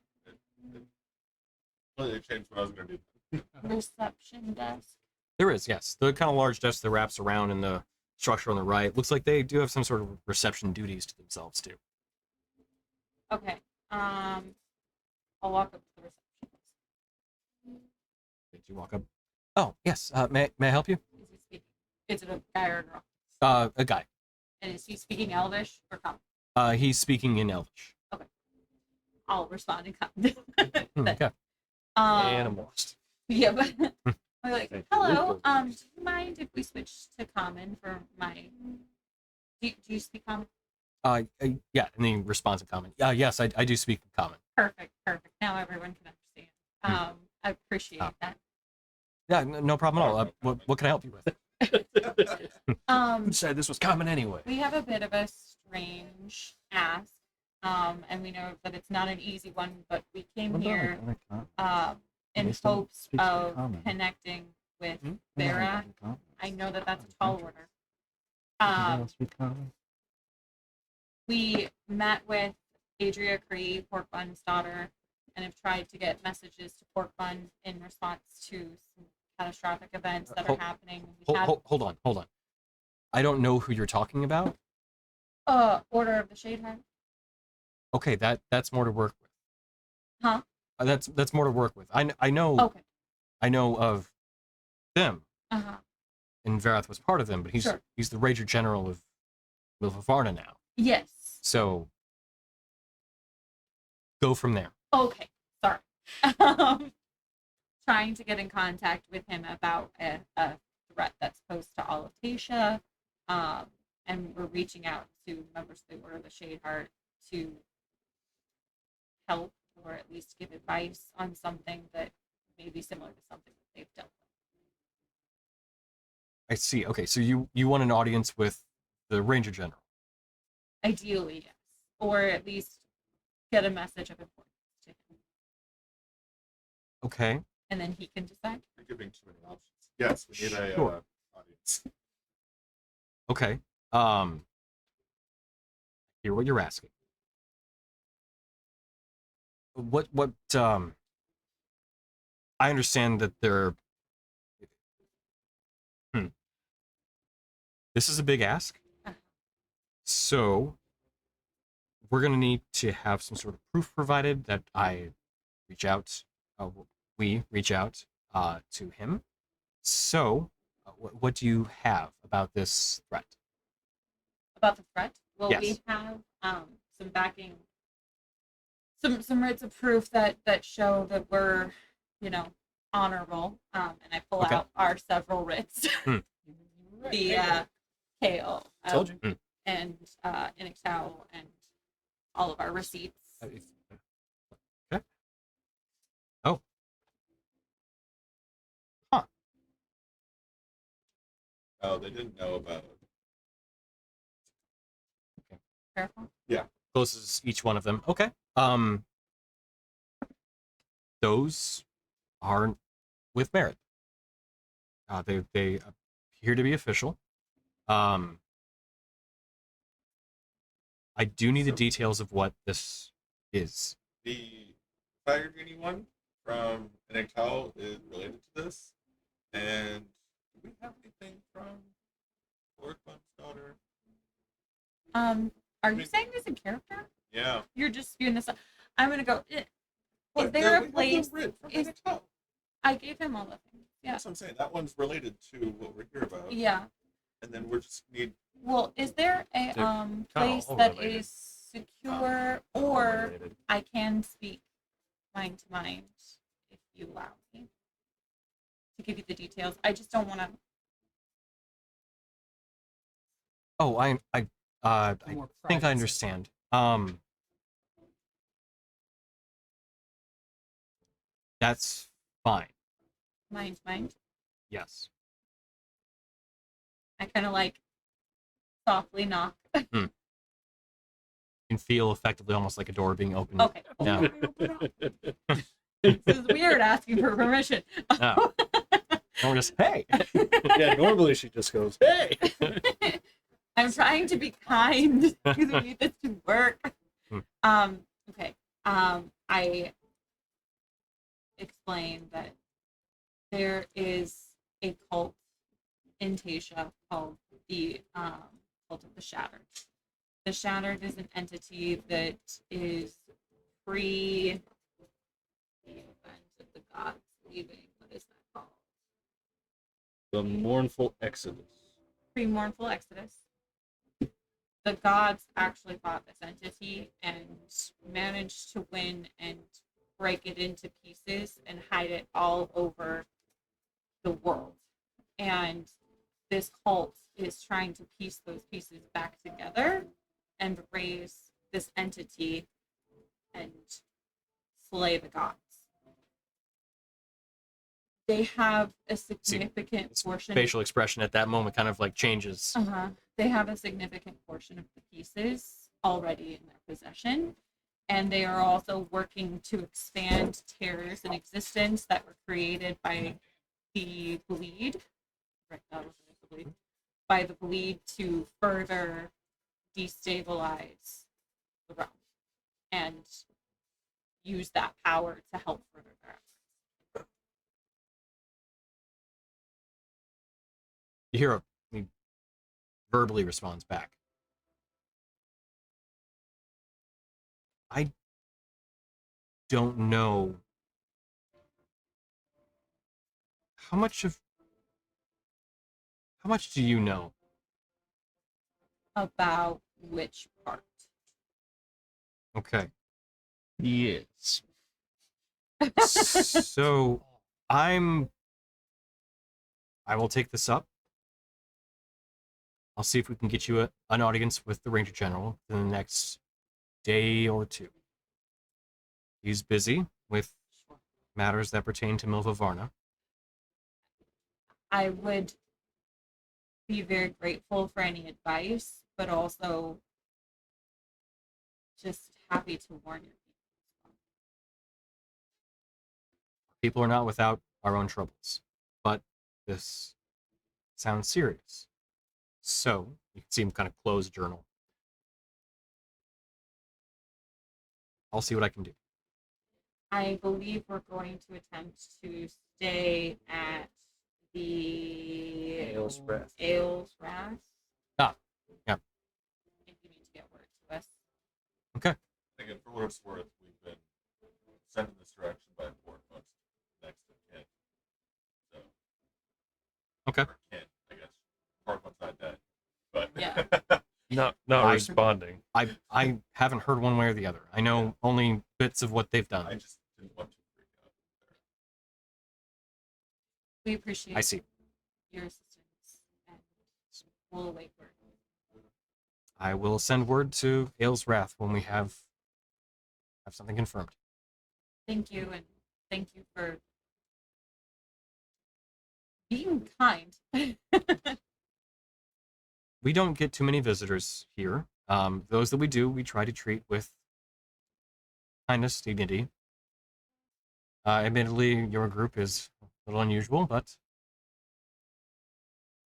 Well, it changed what I was gonna do. reception desk? There is, yes. The kind of large desk that wraps around in the structure on the right. Looks like they do have some sort of reception duties to themselves too. Okay. I'll walk up to the reception desk. Did you walk up? Oh, yes. May I help you? Is he speaking? Is it a guy or a girl? A guy. And is he speaking Elvish or common? He's speaking in Elvish. I'll respond in common. Okay. And I'm lost. Yeah, but I'm like, Thank you. hello. Do you mind if we switch to common for my? Do you speak common? Yeah, and then he responds in common. Yes, I do speak in common. Perfect. Now everyone can understand. I appreciate that. Yeah, no problem at all. What can I help you with? Who said this was common anyway? We have a bit of a strange ask, and we know that it's not an easy one, but we came here in Based on hopes speech to of common. connecting with Hmm? Vera. I know that that's a tall order. We met with Adria Cree, Pork Bun's daughter, and have tried to get messages to Pork Bun in response to some catastrophic events that are happening. We had Hold on. I don't know who you're talking about. Order of the Shade Heart. Okay, that's more to work with. Huh? That's more to work with. I know Okay. I know of them, Uh-huh. and Varath was part of them, but Sure. he's the Ranger General of Milva Varna now. Yes. So go from there. Okay. Sorry. Trying to get in contact with him about a threat that's posed to all of Taetia. And we're reaching out to members of the Order of the Shade Heart to help or at least give advice on something that may be similar to something that they've dealt with. I see. Okay, so you want an audience with the Ranger General. Ideally, yes. Or at least get a message of importance to him. Okay. And then he can decide. You're giving too many options. Yes, we need a Sure. audience. Okay. Hear what you're asking. What I understand that they're this is a big ask. So we're gonna need to have some sort of proof provided that I reach out we reach out to him. So what do you have about this threat? About the threat? Well, Yes. we have some backing, some writs of proof that show that we're, honorable. And I pull Okay. out our several writs. The KO. Told you. And Inextau and all of our receipts. Okay. Oh, they didn't know about. Careful. Closes each one of them. Okay. Those are with merit. They appear to be official. I do need the details of what this is. The Fire Genie one from Inactal is related to this. And do we have anything from Lord Bun's daughter? Are you saying this in character? Yeah. You're just spewing this up. I'm gonna go. Is But there we a have the place? writ from is- Inactal. I gave him all the things. Yeah. That's what I'm saying. That one's related to what we're here about. Yeah. And then we're just need. Well, is there a They're place all that related. is secure, or I can speak mind to mind if you allow me to give you the details? I just don't want to. Oh, I more think private I understand. That's fine. Mind to mind. Yes. I kind of like softly knock. You can feel effectively almost like a door being opened. Okay. Yeah. This is weird asking for permission. Oh. And we're just, hey. Yeah, normally she just goes, hey. I'm trying to be kind because we need this to work. Okay. I explained that there is a cult in Taetia called the Cult of the Shattered. The Shattered is an entity that is pre the event of the gods leaving. What is that called? The mournful exodus. Pre-mournful exodus. The gods actually fought this entity and managed to win and break it into pieces and hide it all over the world. And this cult is trying to piece those pieces back together and raise this entity and slay the gods. They have a significant portion. Facial expression at that moment kind of like changes. They have a significant portion of the pieces already in their possession, and they are also working to expand terrors in existence that were created by the bleed. Right, that was the bleed. By the bleed to further destabilize the realm and use that power to help further their efforts. You hear he verbally responds back. I don't know how much do you know? About which part? Okay. Yes. So I will take this up. I'll see if we can get you an audience with the Ranger General in the next day or two. He's busy with matters that pertain to Milva Varna. I would be very grateful for any advice, but also just happy to warn your people. People are not without our own troubles, but this sounds serious. So, you can see him kind of close a journal. I'll see what I can do. I believe we're going to attempt to stay at the Ales Wrath. Ales Wrath. Ah, yeah. If you need to get word to us. Okay. Again, for what it's worth, we've been sent in this direction by Fort Most next to Kin. So. Okay. Or Kin, I guess. Fort Most not dead. But. Yeah. Not I- responding. I haven't heard one way or the other. I know only bits of what they've I done. just didn't want to freak out there. We appreciate I see. your assistance and we'll await word. I will send word to Ales Wrath when we have something confirmed. Thank you, and thank you for being kind. We don't get too many visitors here. Those that we do, we try to treat with kindness, dignity. Admittedly, your group is a little unusual, but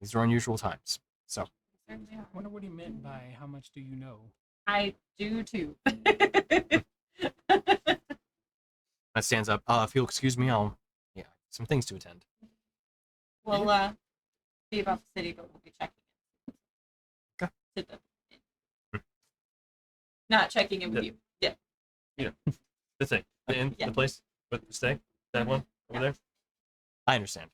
these are unusual times. So, Certainly I are. wonder what he meant by how much do you know? I do too. that stands up. If you'll excuse me, some things to attend. We'll see about the city, but we'll be checking in. Okay. To the not checking in with Yeah. you. The thing. The inn, Yeah. the place with the stay. That one over there. I understand.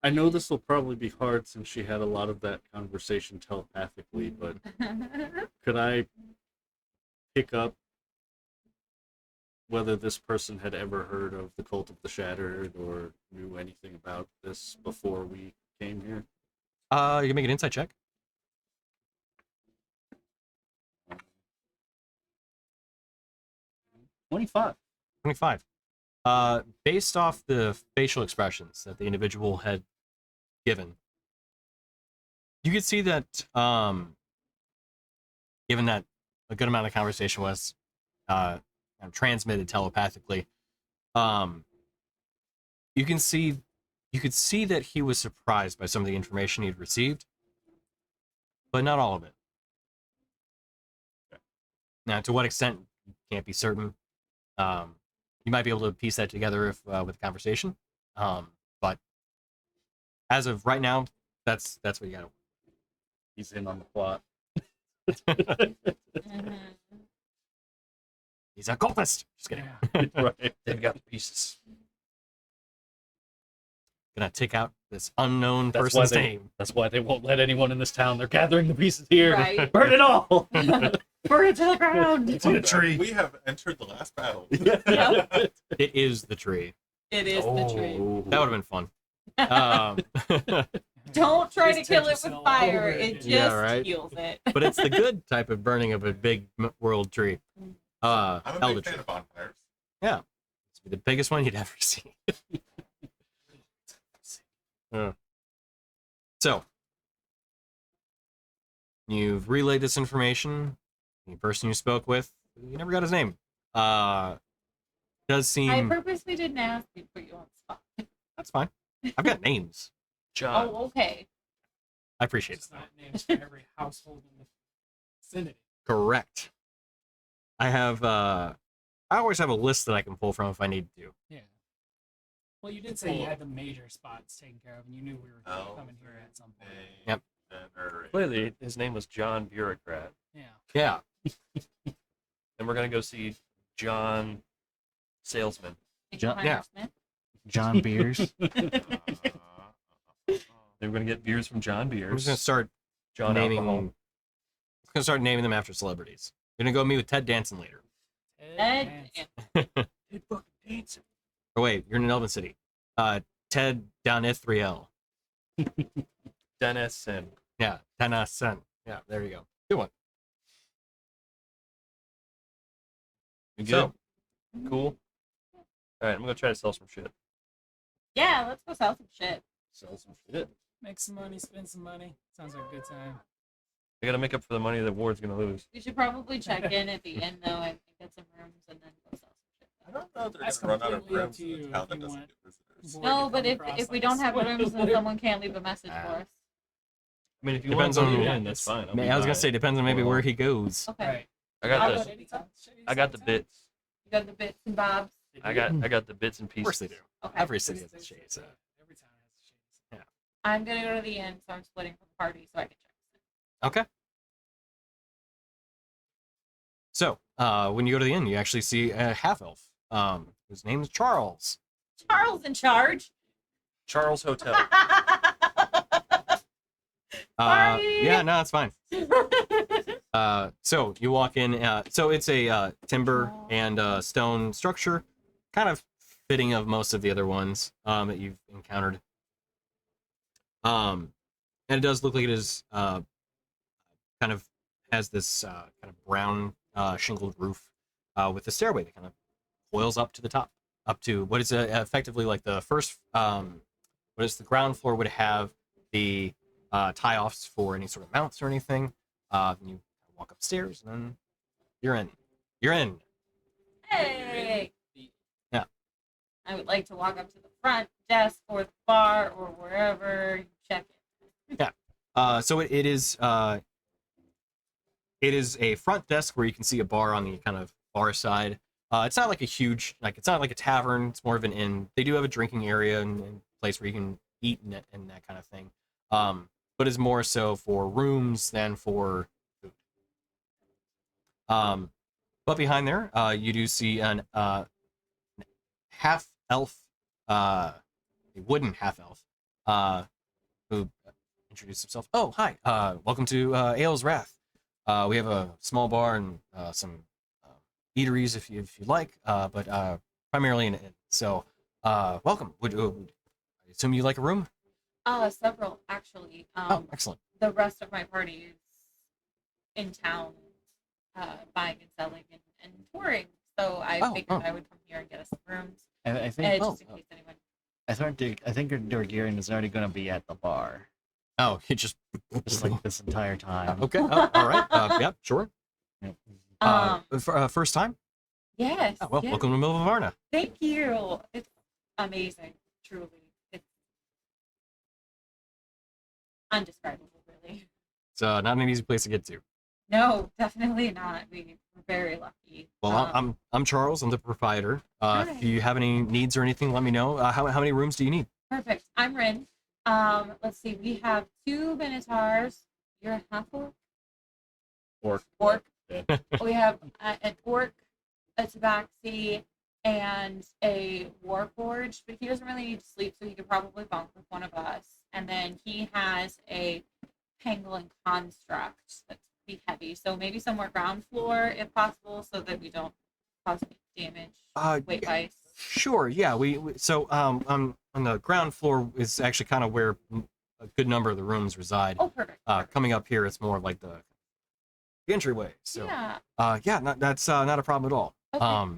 I know this will probably be hard since she had a lot of that conversation telepathically, but could I pick up whether this person had ever heard of the Cult of the Shattered or knew anything about this before we came here? You can make an insight check. 25. 25. Based off the facial expressions that the individual had given, you could see that, given that a good amount of the conversation was transmitted telepathically, You can see, you could see that he was surprised by some of the information he'd received, but not all of it. Now, to what extent, you can't be certain. You might be able to piece that together if with a conversation. But as of right now, that's what you got. He's in on the plot. Mhm. He's a cultist. Just kidding. Right. They've got the pieces. Gonna take out this unknown That's why person's they- name. That's why they won't let anyone in this town. They're gathering the pieces here. Right. Burn it all. Burn it to the ground. It's in a tree. We have entered the last battle. Yep. It is the tree. It is the tree. That would have been fun. Um, Don't try to Just kill take it with yourself fire. over It again. just Yeah, right. heals it. but it's the good type of burning of a big world tree. I'm a Elder big tree. fan of bonfires. It's the biggest one you'd ever see. So, you've relayed this information. The person you spoke with, you never got his name. Does seem I purposely didn't ask you to put you on the spot. that's fine. I've got names. John. Oh, okay. I appreciate it. It's not names for every household in the vicinity. Correct. I have. I always have a list that I can pull from if I need to. Yeah. Well, you did say you had the major spots taken care of, and you knew we were Oh. coming here at some point. Yep. Clearly, his name was John Bureaucrat, Yeah. Yeah. and we're gonna go see John Salesman. John- yeah. Smith. John Beers. Then we're gonna get beers from John I'm Beers. just gonna start John naming. Alcohol. I'm gonna start naming them after celebrities. You're gonna go meet with Ted Danson later. Ed. Ted fucking Danson. Oh wait, you're in Elven City. Ted down at 3L. Dennis and Yeah, Tennyson. Yeah, there you go. Good one. you good? So, Cool. All right, I'm gonna try to sell some shit. Yeah, let's go sell some shit. Sell some shit. Make some money, spend some money. Sounds like a good time. I gotta make up for the money that Ward's gonna lose. We should probably check in at the inn though and get some rooms and then go sell some shit. I don't know if they're That's going to run out of completely up rooms to in you a if town that you doesn't want. get visitors. Boy, No, to but come if across we like don't a have rooms, then spoiler. someone can't leave a message for us. I mean, if you Depends want on to who go it in, that's fine. I'll I be was by gonna say it. depends on maybe Well, where he goes. Okay. Right. I got I'll the go Anytime, shitty I got the sometime. bits. You got the bits and bobs. I got the bits and Of pieces. course they do. Okay. Every city has a Every shade. town So. every town has a shady. I'm gonna go to the inn, so I'm splitting from the party so I can check. Okay. So, when you go to the inn, you actually see a half elf. Whose name is Charles. Charles in charge. Charles Hotel. Sorry. Yeah, no, it's fine. So you walk in. So it's a timber and stone structure, kind of fitting of most of the other ones that you've encountered. And it does look like it is kind of has this kind of brown shingled roof with a stairway that kind of coils up to the top, up to what is effectively like the first. What is the ground floor would have the tie-offs for any sort of mounts or anything. And you walk upstairs, and then you're in. You're in. Hey. Yeah. I would like to walk up to the front desk or the bar or wherever you check in. So it is a front desk where you can see a bar on the kind of far side. It's not like a huge, it's not like a tavern. It's more of an inn. They do have a drinking area and place where you can eat and that kind of thing. But it's more so for rooms than for food. But behind there, you do see an half elf, a wooden half elf, who introduced himself. Oh, hi. Welcome to Ale's Wrath. We have a small bar and some eateries if you'd like, but primarily an inn. So, welcome. Would I assume you like a room? Several actually. Oh, excellent. The rest of my party is in town, buying and selling and touring. So I figured I would come here and get us some rooms, I think. just in case anyone. I think Dorgirian is already going to be at the bar, Oh, he just just like this entire time. okay. All right. Yep. Sure. Yep. First time. Yes. Oh, well, yes. welcome to Milva Varna. Thank you. It's amazing, truly. It's undescribable, really. It's not an easy place to get to. No, definitely not. We're very lucky. Well, I'm Charles. I'm the proprietor. Hi. If you have any needs or anything, let me know. How many rooms do you need? Perfect. I'm Rin. Let's see. We have 2 minotaurs. You're a half orc. Orc. We have an orc, a tabaxi, and a warforged. But he doesn't really need to sleep, so he could probably bunk with one of us. And then he has a pangolin construct that's pretty heavy. So maybe somewhere ground floor, if possible, so that we don't cause any damage. Weight Yeah, wise. sure. Yeah. So on the ground floor is actually kind of where a good number of the rooms reside. Oh, perfect. Coming up here, it's more of like the entryway. So Yeah. yeah, that's not a problem at all. Okay.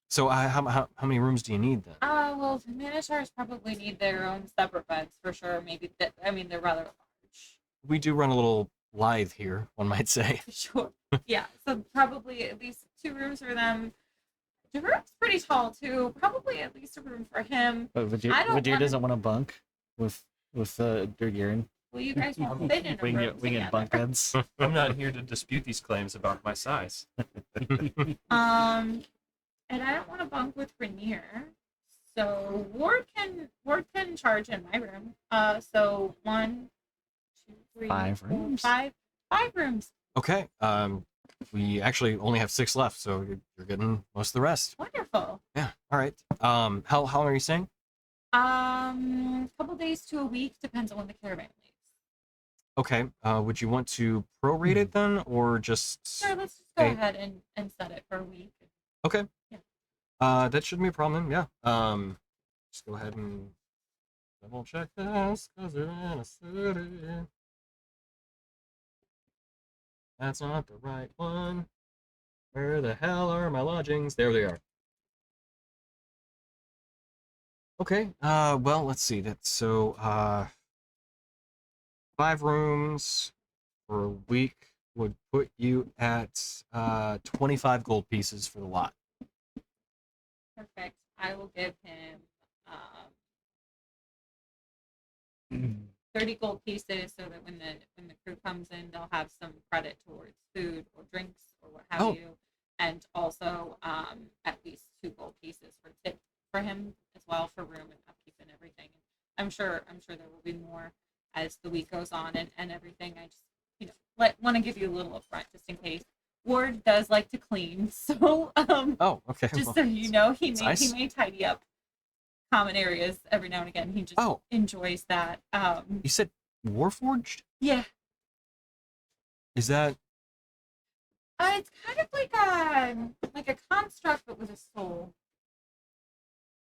So how many rooms do you need then? Well, the minotaurs probably need their own separate beds for sure. Maybe I mean they're rather large. We do run a little lithe here, one might say. Sure. Yeah. So probably at least 2 rooms for them. The room's pretty tall too. Probably at least a room for him. But I don't Vadir wanna- doesn't want to bunk with Durgirin. Well, you guys won't fit in a We can room get together. bunk beds. I'm not here to dispute these claims about my size. And I don't want to bunk with Rainier. So Ward can charge in my room. So 1, 2, 3, 5 4, rooms? 5 rooms. Okay. We actually only have 6 left, so you're getting most of the rest. Wonderful. Yeah. All right. How long are you staying? Couple days to a week depends on when the caravan leaves. Okay. Would you want to prorate it then, or just? Sure, let's just go Okay. ahead and set it for a week. Okay. Yeah. That shouldn't be a problem. Yeah. Just go ahead and double check this because we're in a city. That's not the right one. Where the hell are my lodgings? There they are. Okay. Well, let's see. That's so. 5 rooms for a week would put you at 25 gold pieces for the lot. Perfect. I will give him 30 gold pieces so that when the crew comes in, they'll have some credit towards food or drinks or what have Oh. you, and also at least 2 gold pieces for tip for him as well for room and upkeep and everything. I'm sure there will be more as the week goes on and everything. I just want to give you a little upfront just in case. Ward does like to clean, so Oh, okay. just well, so you know, he that's may nice. he may tidy up common areas every now and again. He just Oh. enjoys that. You said Warforged? Yeah, Is that? it's kind of like a construct, but with a soul.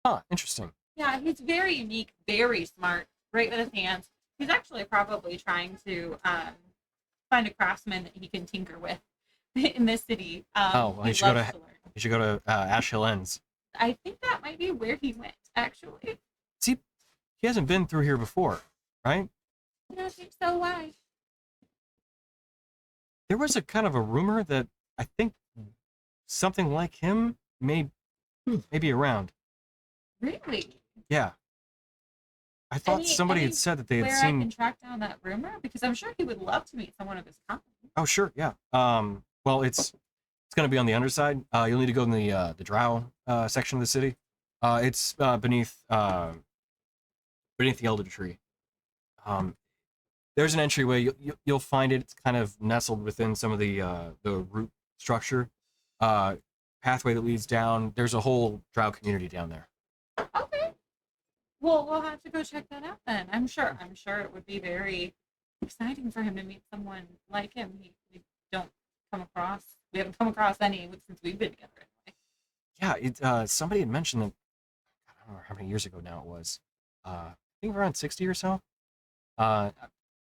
Huh. Interesting. Yeah, he's very unique, very smart, great with his hands. He's actually probably trying to find a craftsman that he can tinker with in this city. Oh, well, he you should go loves to- to learn. You should go to Ash Hill Ends. I think that might be where he went, actually. See, he hasn't been through here before, right? I don't think so. Why? There was a kind of a rumor that I think something like him may be around. Really? Yeah. I thought somebody had said that they had Where I seen. can track down that rumor? Because I'm sure he would love to meet someone of his kind. Oh, sure, yeah. Well, it's going to be on the underside. You'll need to go in the Drow section of the city. It's beneath the Elder Tree. There's an entryway. You'll find it. It's kind of nestled within some of the root structure. Pathway that leads down. There's a whole Drow community down there. Okay. Well, we'll have to go check that out then. I'm sure it would be very exciting for him to meet someone like him. We haven't come across any since we've been together anyway. Yeah, somebody had mentioned that. I don't know how many years ago now it was. I think around 60 or so.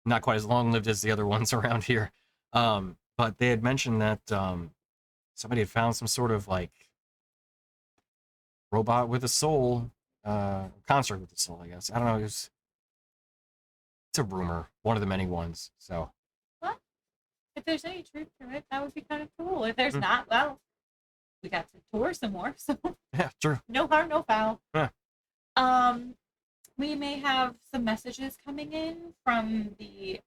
Not quite as long lived as the other ones around here. But they had mentioned that somebody had found some sort of like robot with a soul, construct with a soul, I guess. I don't know. It's a rumor, one of the many ones. So If there's any truth to it, that would be kind of cool. If there's Mm. not, well, we got to tour some more, so Yeah, true. no harm, no foul. Yeah. We may have some messages coming in from the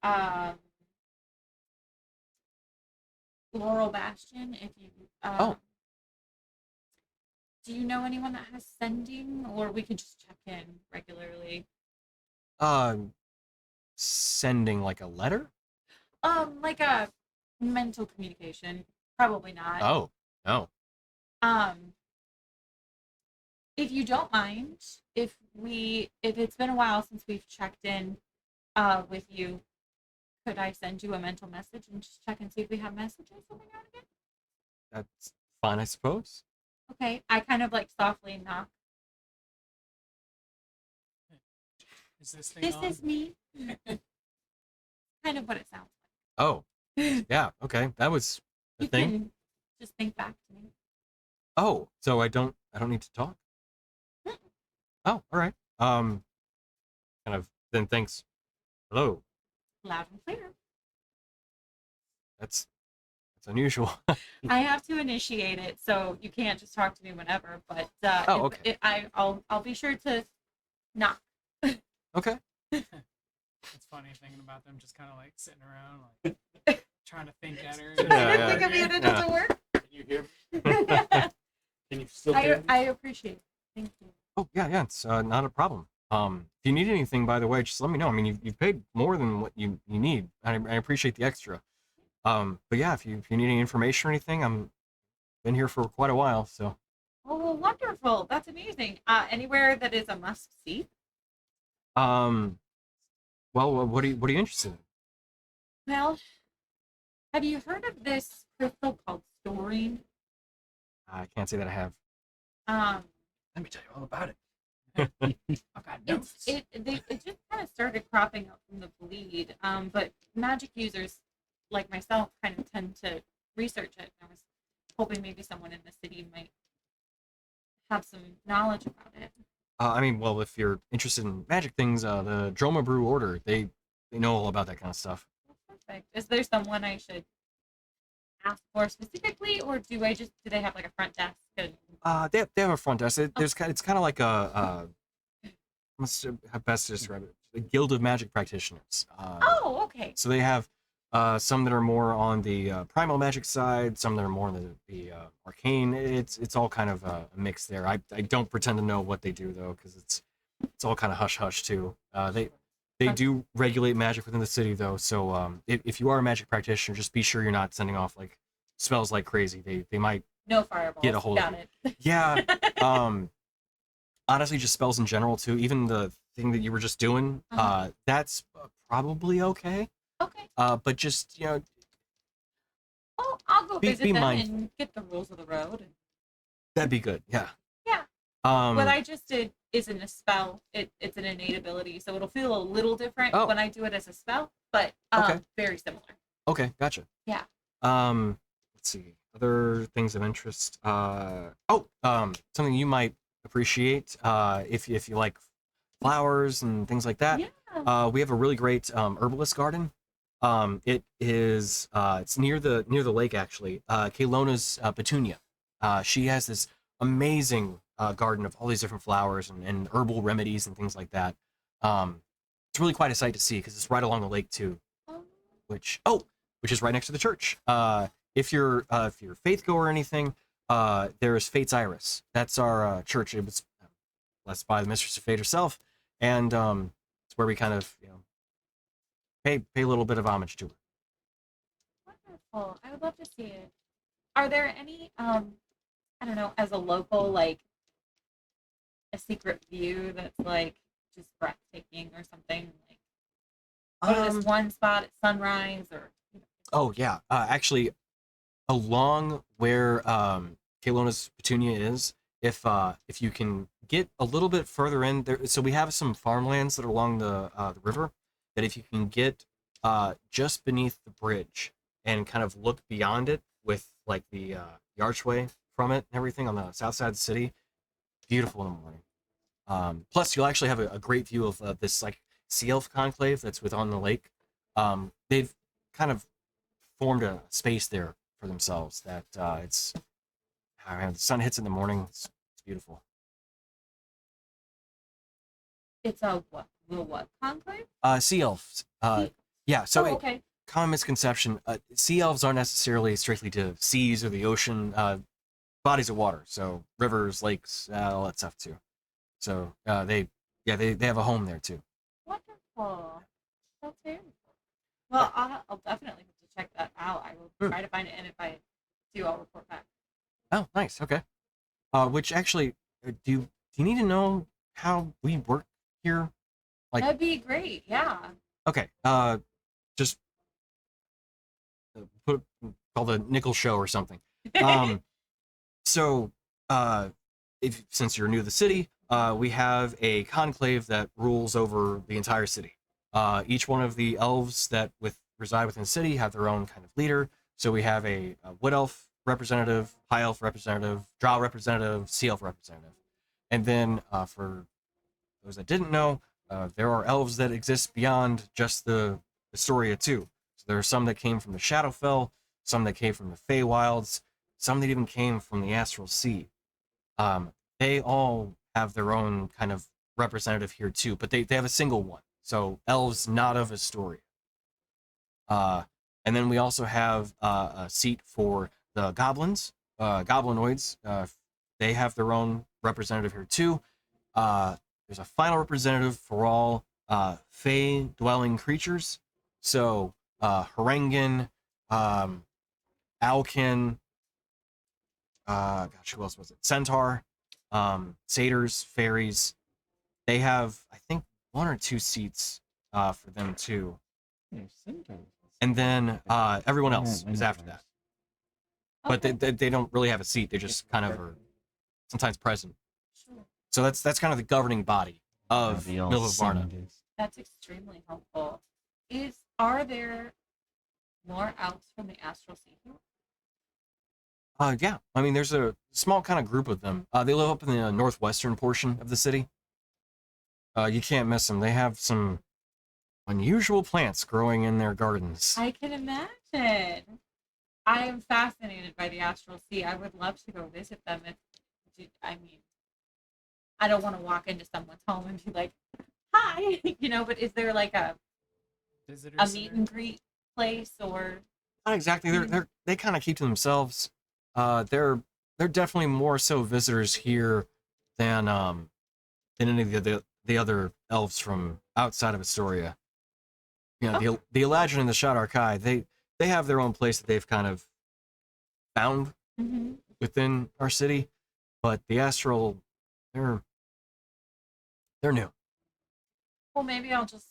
Laurel Bastion. If you do you know anyone that has sending, or we could just check in regularly? Sending like a letter? Like a mental communication. Probably not. Oh, no. If you don't mind, if it's been a while since we've checked in with you, could I send you a mental message and just check and see if we have messages every now and again? That's fine, I suppose. Okay, I kind of like softly knock. Is this thing This on? is me. Kind of what it sounds Oh, like. yeah, okay. That was a You thing. can just think back to me. Oh, so I don't need to talk? Oh, all right. Kind of then thanks. Hello. Loud and clear. That's unusual. I have to initiate it, so you can't just talk to me whenever. But Oh, okay. I'll be sure to knock. Okay. It's funny thinking about them just kind of like sitting around, like trying to think at her. Yeah, Think of me and it doesn't work. Can you hear me? Can you still hear me? I appreciate it. Thank you. Oh, yeah, it's not a problem. If you need anything, by the way, just let me know. I mean, you've paid more than what you need. I appreciate the extra. But yeah, if you need any information or anything, I'm been here for quite a while, so. Oh, well, wonderful. That's amazing. Anywhere that is a must see? Well, what are you interested in? Well, have you heard of this crystal called Storine? I can't say that I have. Let me tell you all about it. I've got notes. It just kind of started cropping up from the bleed. But magic users like myself kind of tend to research it. I was hoping maybe someone in the city might have some knowledge about it. I mean, well, if you're interested in magic things, the Droma Brew Order, they know all about that kind of stuff. Perfect. Is there someone I should ask for specifically, or do they have like a front desk? And... They have a front desk. It's kind of like how best to describe it? The Guild of Magic Practitioners. Oh, okay. So they have some that are more on the primal magic side, some that are more on the arcane. It's all kind of a mix there. I don't pretend to know what they do though, because it's all kind of hush hush too. They do regulate magic within the city though, so if you are a magic practitioner, just be sure you're not sending off like spells like crazy. They might No fireballs. get a hold Got of it. Yeah. Honestly, just spells in general too. Even the thing that you were just doing, that's probably okay. Okay. But just Oh, I'll go Be visit them mindful. and get the rules of the road. that'd be good. Yeah. Yeah. Um. What I just did isn't a spell. It's an innate ability, so it'll feel a little different Oh. when I do it as a spell, but Okay. very similar. Okay. Gotcha. Yeah. Let's see. Other things of interest. Something you might appreciate. If you like flowers and things like that. Yeah. We have a really great herbalist garden. It is it's near the lake actually. Kalona's Petunia. She has this amazing garden of all these different flowers and herbal remedies and things like that. It's really quite a sight to see because it's right along the lake too, Oh, which is right next to the church. If you're faith goer or anything, there is Fate's Iris. That's our church. It was blessed by the Mistress of Fate herself, and it's where we kind of pay a little bit of homage to her. wonderful. I would love to see it. Are there any I don't know, as a local, like a secret view that's like just breathtaking or something? Like go to this one spot at sunrise or Oh yeah, actually, along where Kalona's Petunia is, if you can get a little bit further in there, so we have some farmlands that are along the river. That if you can get just beneath the bridge and kind of look beyond it with like the archway from it and everything on the south side of the city, beautiful in the morning. Plus, you'll actually have a great view of this like sea elf conclave that's on the lake. They've kind of formed a space there for themselves that it's man, the sun hits in the morning. It's beautiful. It's a what conclave? Sea elves. Sea- Yeah. So okay. common misconception: sea elves aren't necessarily strictly to seas or the ocean, bodies of water. So rivers, lakes, all that stuff too. So they have a home there too. Wonderful. That's very cool. Well, I'll definitely have to check that out. I will try to find it, and if I do, I'll report back. Oh, nice. Okay. Which actually, do you need to know how we work here? Like, That'd be great. Yeah. okay. Just put call the nickel show or something. So, if since you're new to the city, we have a conclave that rules over the entire city. Each one of the elves that reside within the city have their own kind of leader. So we have a wood elf representative, high elf representative, drow representative, sea elf representative, and then for those that didn't know, there are elves that exist beyond just the Istoria too. So there are some that came from the Shadowfell, some that came from the Feywilds, some that even came from the Astral Sea. They all have their own kind of representative here too, but they have a single one. So elves not of Astoria. And then we also have a seat for the goblins, goblinoids. They have their own representative here too. There's a final representative for all Fey-dwelling creatures. So Harengan, Alkin, gosh, who else was it? Centaur, satyrs, fairies. They have, I think, 1 or 2 seats for them too. And then everyone else is after that. But they don't really have a seat. They just kind of are sometimes present. Sure. So that's kind of the governing body of Milva Varna. That's extremely helpful. Are there more elves from the Astral Sea here? Yeah, I mean, there's a small kind of group of them. They live up in the northwestern portion of the city. You can't miss them. They have some unusual plants growing in their gardens. I can imagine. I am fascinated by the Astral Sea. I would love to go visit them. I don't want to walk into someone's home and be like, "Hi," But is there like a Visitors meet and greet place or? Not exactly. They kind of keep to themselves. They're definitely more so visitors here than any of the other elves from outside of Astoria. The Eladrin and the Shadar-kai, they have their own place that they've kind of found within our city, but the Astral, they're new. Well, maybe I'll just,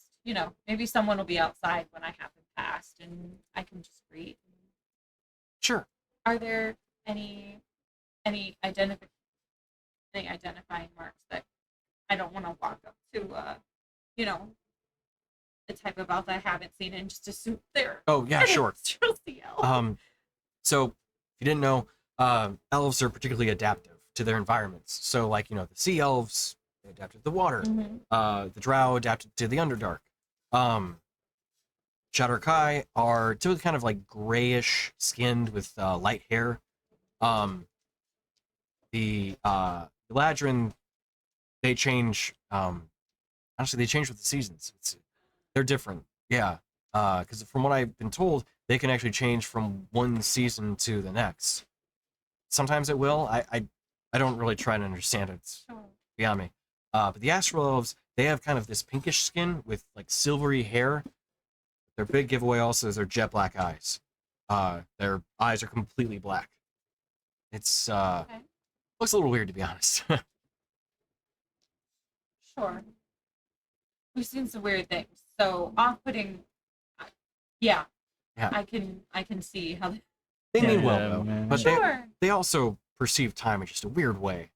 maybe someone will be outside when I happen past, and I can just greet. Sure. Are there any identifying marks that I don't want to walk up to? The type of elf I haven't seen and just assume they're. Oh yeah, sure. Elf. So if you didn't know, elves are particularly adaptive to their environments. So like the sea elves, they adapted to the water. The drow adapted to the underdark. Shadar-kai are typically kind of like grayish skinned with light hair. The Eladrin, they change. Honestly, they change with the seasons. They're different, yeah. Because from what I've been told, they can actually change from one season to the next. Sometimes it will. I don't really try to understand it. It's beyond me. But the Astral Elves, they have kind of this pinkish skin with like silvery hair. Their big giveaway also is their jet black eyes. Their eyes are completely black. It's looks a little weird, to be honest. Sure. We've seen some weird things. So off-putting. Yeah. I can see how. They mean well though, man. but Sure. they also perceive time in just a weird way.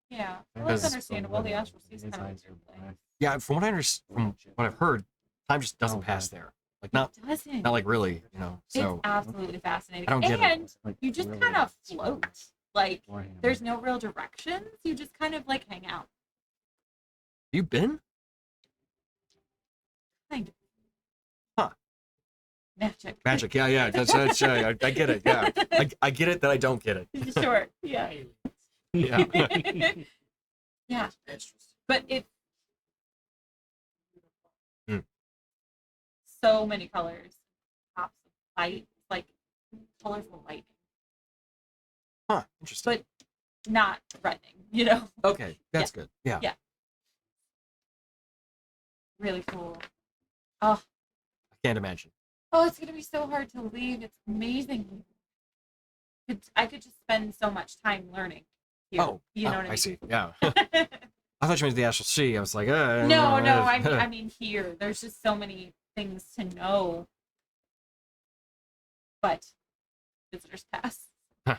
Yeah. Well, Because- that's understandable. The Astral Sea is kind of a weird place. Yeah, from what I've heard, time just doesn't pass there. Like not It doesn't. not like really, It's So absolutely fascinating. I don't get it. And you just kind of float. Like, there's no real directions. You just kind of like hang out. you been? Kind of. Huh. Magic. Yeah. That's I get it. Yeah, I get it that I don't get it. Sure. Yeah. Yeah. Yeah. But it. So many colors. Pops of light, like colorful lightning, Huh. Interesting. but not threatening. You know. Okay, that's good. Yeah. Yeah. Really cool. Oh. I can't imagine. Oh, it's gonna be so hard to leave. It's amazing. I could just spend so much time learning here. Oh, you know what I mean? see. Yeah. I thought you meant the Astral Sea. I was like, No, I mean here. There's just so many things to know. But visitors pass. Huh.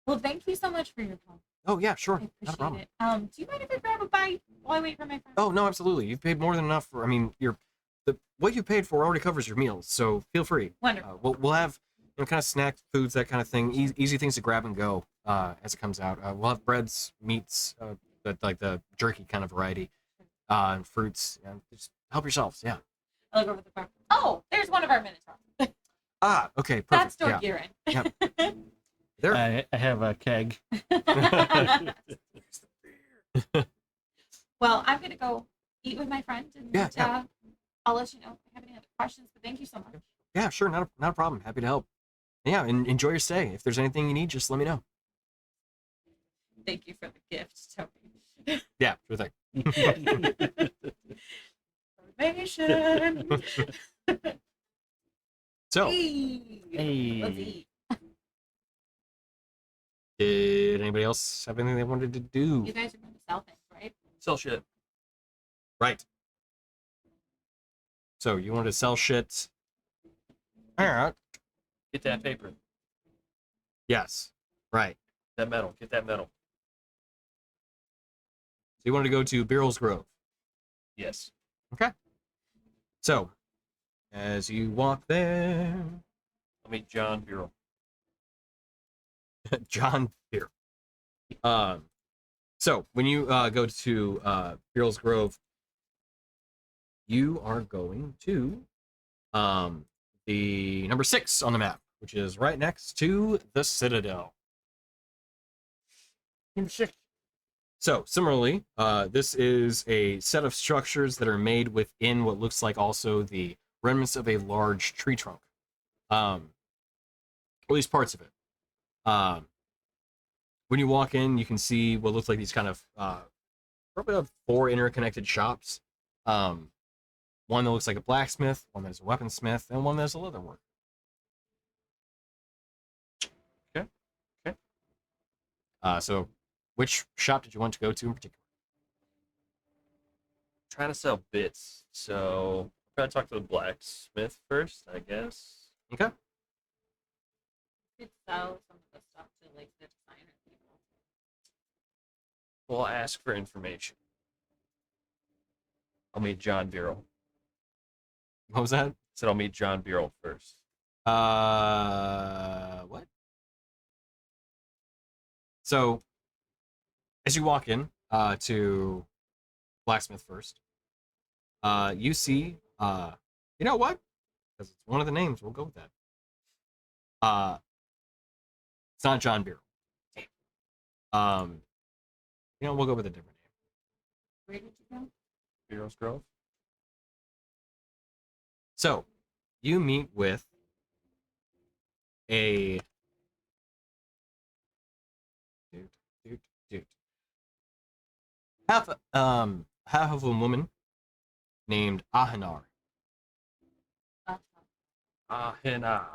Well, thank you so much for your time. Oh yeah, sure. I Not a problem. appreciate it. Do you mind if I grab a bite while I wait for my friend? Oh no, absolutely. You've paid more than enough for. I mean, what you paid for already covers your meals, so feel free. Wonderful. We'll have kind of snack foods, that kind of thing. Easy things to grab and go as it comes out. We'll have breads, meats, like the jerky kind of variety, and fruits. Just help yourselves. Yeah. I'll look over the bar. Oh, there's one of our minotaurs. Okay. Perfect. That's Door Yeah. Girin. There. I have a keg. Well, I'm gonna go eat with my friend, and Yeah. I'll let you know if I have any other questions. But thank you so much. Yeah, sure. Not a problem. Happy to help. Yeah, and enjoy your stay. If there's anything you need, just let me know. Thank you for the gift, Tony. Yeah, sure thing. Information. So, Hey. Let's eat. did anybody else have anything they wanted to do? You guys are going to sell things, right? Sell shit. Right. So you wanted to sell shit. All right. Get that paper. Yes. Right. That metal. Get that metal. So you wanted to go to Birrell's Grove. Yes. So, as you walk there, I'll meet John Bureau. John Beer. So when you go to Birrell's Grove, you are going to the number 6 on the map, which is right next to the Citadel. Number 6. So similarly, this is a set of structures that are made within what looks like also the remnants of a large tree trunk, at least parts of it. When you walk in, you can see what looks like these kind of probably have 4 interconnected shops. One that looks like a blacksmith, one that's a weaponsmith, and one that's a leather worker. Okay. So which shop did you want to go to in particular? Trying to sell bits, so I'm gonna talk to the blacksmith first, I guess. Okay. Could sell some of the stuff to like the designer people. Well, I'll ask for information. I'll meet John Bureau. What was that? Said I'll meet John Bureau first. What? So, as you walk in to blacksmith first, you see, you know what? Because it's one of the names, we'll go with that. It's not John Bureau. We'll go with a different name. Where did you go? Bureau's Grove. So, you meet with a half of a woman named Ahanar. Ahena.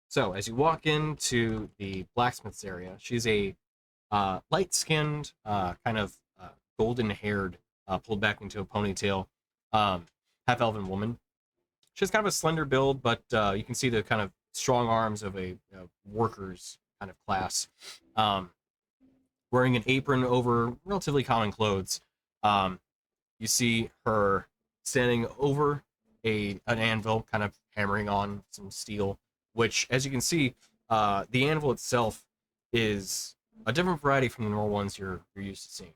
So, as you walk into the blacksmith's area, she's a light-skinned, kind of golden-haired, pulled back into a ponytail, half-elven woman. She has kind of a slender build, but you can see the kind of strong arms of a worker's kind of class. Wearing an apron over relatively common clothes. You see her standing over an anvil, kind of hammering on some steel, which, as you can see, the anvil itself is a different variety from the normal ones you're used to seeing.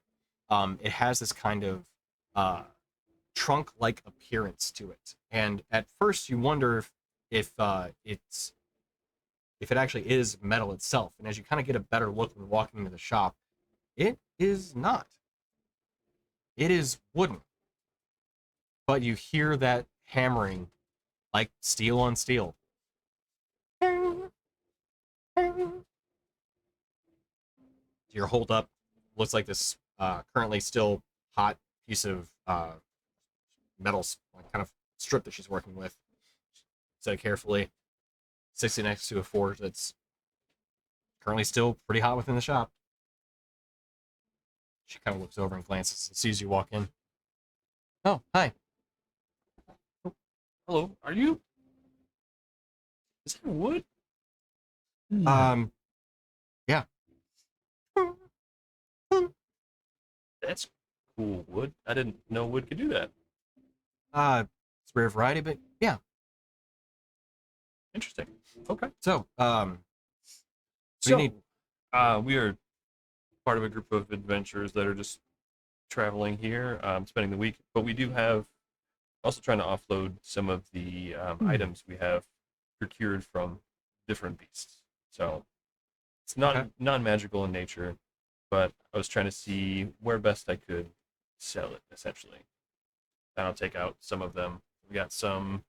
It has this kind of trunk-like appearance to it. And at first, you wonder if it actually is metal itself. And as you kind of get a better look when walking into the shop, it is not. It is wooden. But you hear that hammering like steel on steel. You're holed up. Looks like this currently still hot piece of metal kind of strip that she's working with. Set it carefully. Sits next to a forge that's currently still pretty hot within the shop. She kind of looks over and glances and sees you walk in. Oh, hi. Hello, are you? Is that wood? Yeah. That's cool wood. I didn't know wood could do that. It's a rare variety, but yeah. Interesting. Okay. So, what do So, you need? we are part of a group of adventurers that are just traveling here, spending the week. But we do have also trying to offload some of the items we have procured from different beasts. So it's not Okay. non-magical in nature, but I was trying to see where best I could sell it, essentially. And I'll take out some of them. We got some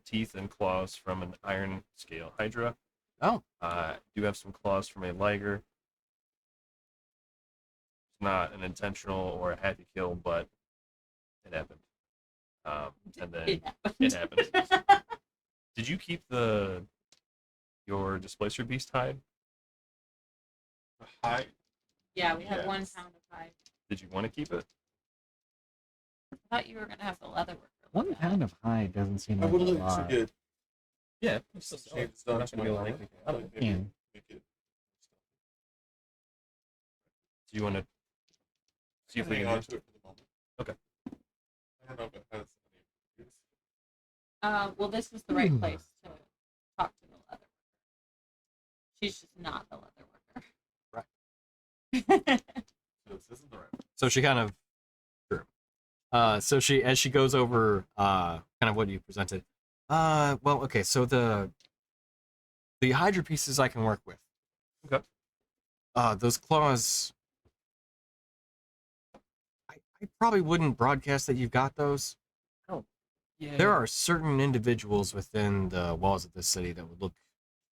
teeth and claws from an iron scale hydra. Oh. Do have some claws from a liger. It's not an intentional or a happy kill, but it happened. And then it happened. Did you keep your displacer beast hide? Hi. Yeah, we have 1 Yes. pound of hide. Did you want to keep it? I thought you were gonna have the leather worker. look 1 at it. pound of hide doesn't seem I like would a like lot. to get Yeah. some shapes done to my armor. Yeah. Make it Do you want to see if we hang can on to it for the moment. Okay. I don't know if it has any use. Well, this is the right place to talk to the leather worker. She's just not the leather worker. Right. So this isn't the right one. So she kind of, sure. So as she goes over, kind of what you presented. Well, okay. So the hydra pieces I can work with. Okay. Those claws. I probably wouldn't broadcast that you've got those. Yeah. There are certain individuals within the walls of this city that would look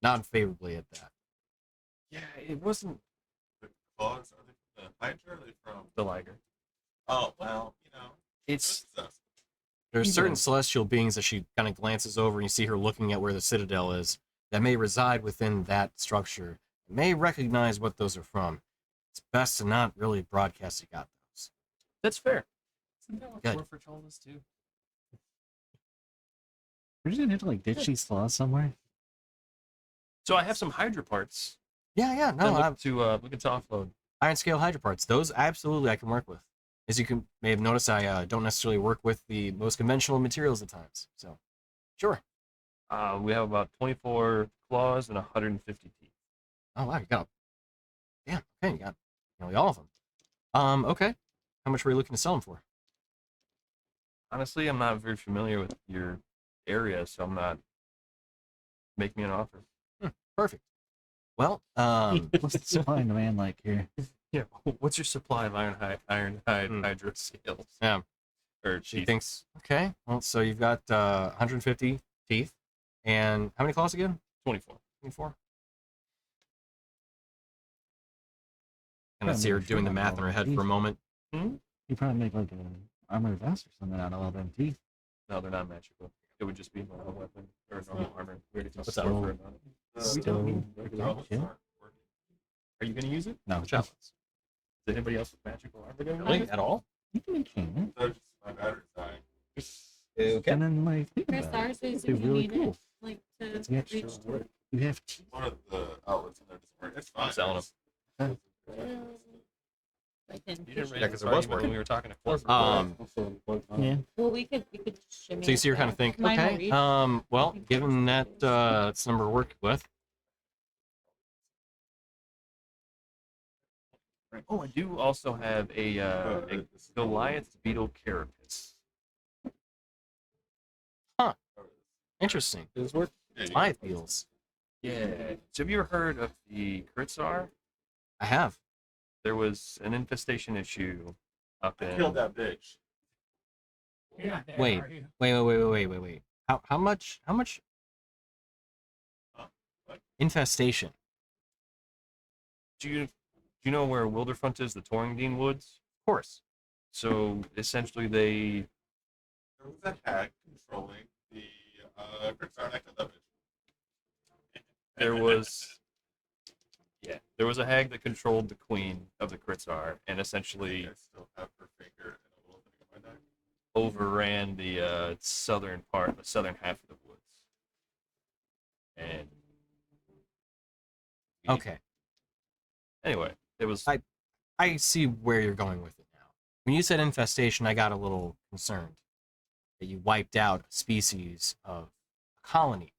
not favorably at that. Yeah, it wasn't The claws, are they from the Hydra or are they from? the liger. Oh, well, It's this is us. There's certain Even- celestial beings that she kind of glances over, and you see her looking at where the citadel is, that may reside within that structure, may recognize what those are from. It's best to not really broadcast you got those. that's fair. Isn't that what Good. Warford told us too? We're just gonna have to like ditch these claws somewhere. So I have some hydra parts. Yeah, that no, look to offload. iron scale hydra parts. Those absolutely I can work with. As you may have noticed, I don't necessarily work with the most conventional materials at times. So, sure. We have about 24 claws and 150 teeth. Oh wow, you got. Yeah, okay, you got nearly all of them. Okay. How much were you looking to sell them for? Honestly, I'm not very familiar with your area, so I'm not. Make me an offer. Perfect. Well, What's the supply and demand like here? Yeah. What's your supply of iron hide Hmm. hydra scales? Yeah. Or she teeth? thinks, okay, well, so you've got 150 teeth, and how many claws again? 24. 24. Kind of see her doing the math in her head for a moment. You probably make like an armored vest or something out of all them teeth. No, they're not magical. It would just be a normal weapon or normal armor. We already talked What's about that? it about it. Still, The yeah. aren't working. Are you going to use it? No, Chalice. Is anybody else with magical armor going to Really? At all? you can make chain. So just my battery's dying. Okay. And then like think Chris, about it. ours is They're if you really need cool. it, like to It's the extra reach to work. it. You have teeth. One of the outlets in there doesn't work. It's fine. I'm selling them. Like in You didn't tissue. raise Yeah, 'cause the it was price when working. we were talking to Cliff. Yeah. Well, we could just shimmy. So you it see her kind of there. think, Mine will okay, reach. well, given that it's the number to work with, Oh, I do also have a Goliath beetle carapace. Interesting. Does this work? Yeah, It's you my can- feels. Yeah. So have you ever heard of the Kritsar? I have. There was an infestation issue up I in. killed that bitch. You're not there, Wait. are you? Wait. How much Huh? What? infestation? Do you know where Wilderfront is? The Torringdene Woods. Of course. So essentially, they There was a hag controlling the Krixar. I killed that bitch. there was there was a hag that controlled the queen of the Kritsar and essentially I still have her finger and a little thing on my neck. overran the southern half of the woods. And Okay. anyway, it was I see where you're going with it now. When you said infestation, I got a little concerned that you wiped out a species of a colony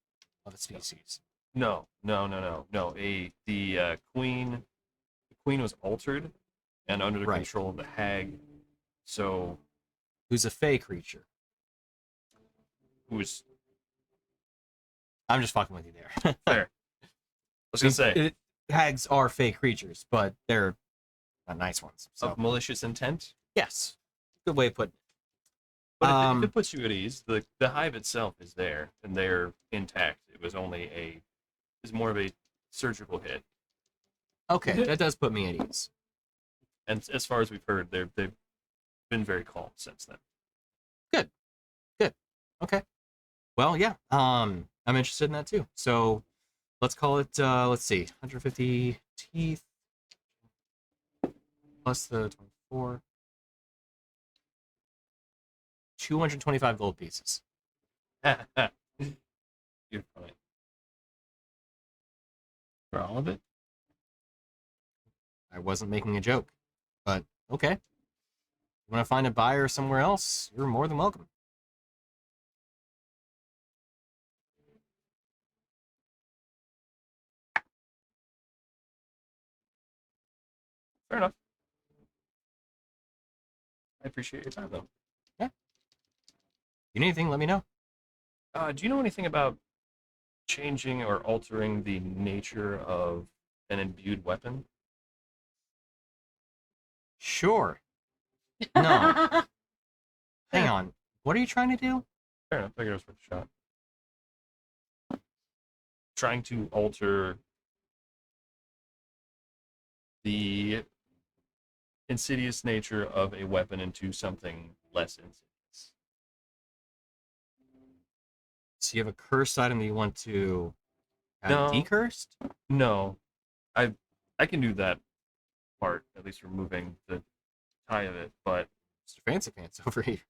of a species. no. The queen was altered and under the Right. control of the hag. So Who's a fey creature. who was I'm just fucking with you there. fair? I was gonna say Hags are fey creatures, but they're not nice ones. So of malicious intent. yes, good way of putting it. But if it puts you at ease, the hive itself is there and they're intact. It was more of a surgical hit. Okay, that does put me at ease. And as far as we've heard, they've been very calm since then. Okay. Well, yeah. I'm interested in that too. So let's call it. Let's see, 150 teeth plus the 24. 225 gold pieces. You're fine. For all of it? I wasn't making a joke, but okay. You want to find a buyer somewhere else? You're more than welcome. Fair enough. I appreciate your time, though. You need anything? Let me know. Do you know anything about changing or altering the nature of an imbued weapon? Sure. No. Hang on. What are you trying to do? Fair enough. I figured it was worth a shot. Trying to alter the insidious nature of a weapon into something less insidious. So you have a cursed item that you want to have No. decursed? No, I can do that part, at least removing the tie of it, but Mr. Fancy Pants over here.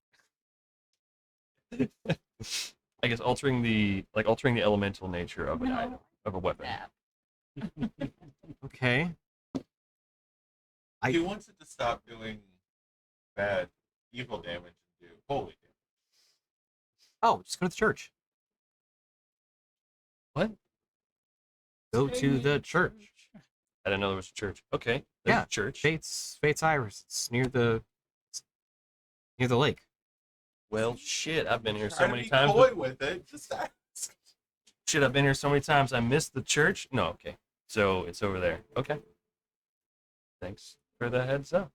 I guess altering the elemental nature of an item, of a weapon. Yeah. Okay. He wants it to stop doing bad, evil damage and do holy damage. Oh, just go to the church. What? Go to the church. I didn't know there was a church. Okay, there's Yeah, a church. Fate's Iris. It's near the lake. Well, shit, I've been here so Try to many be times. coy with it. Just ask. Shit, I've been here so many times. I missed the church. No, okay. So it's over there. Okay. Thanks for the heads up.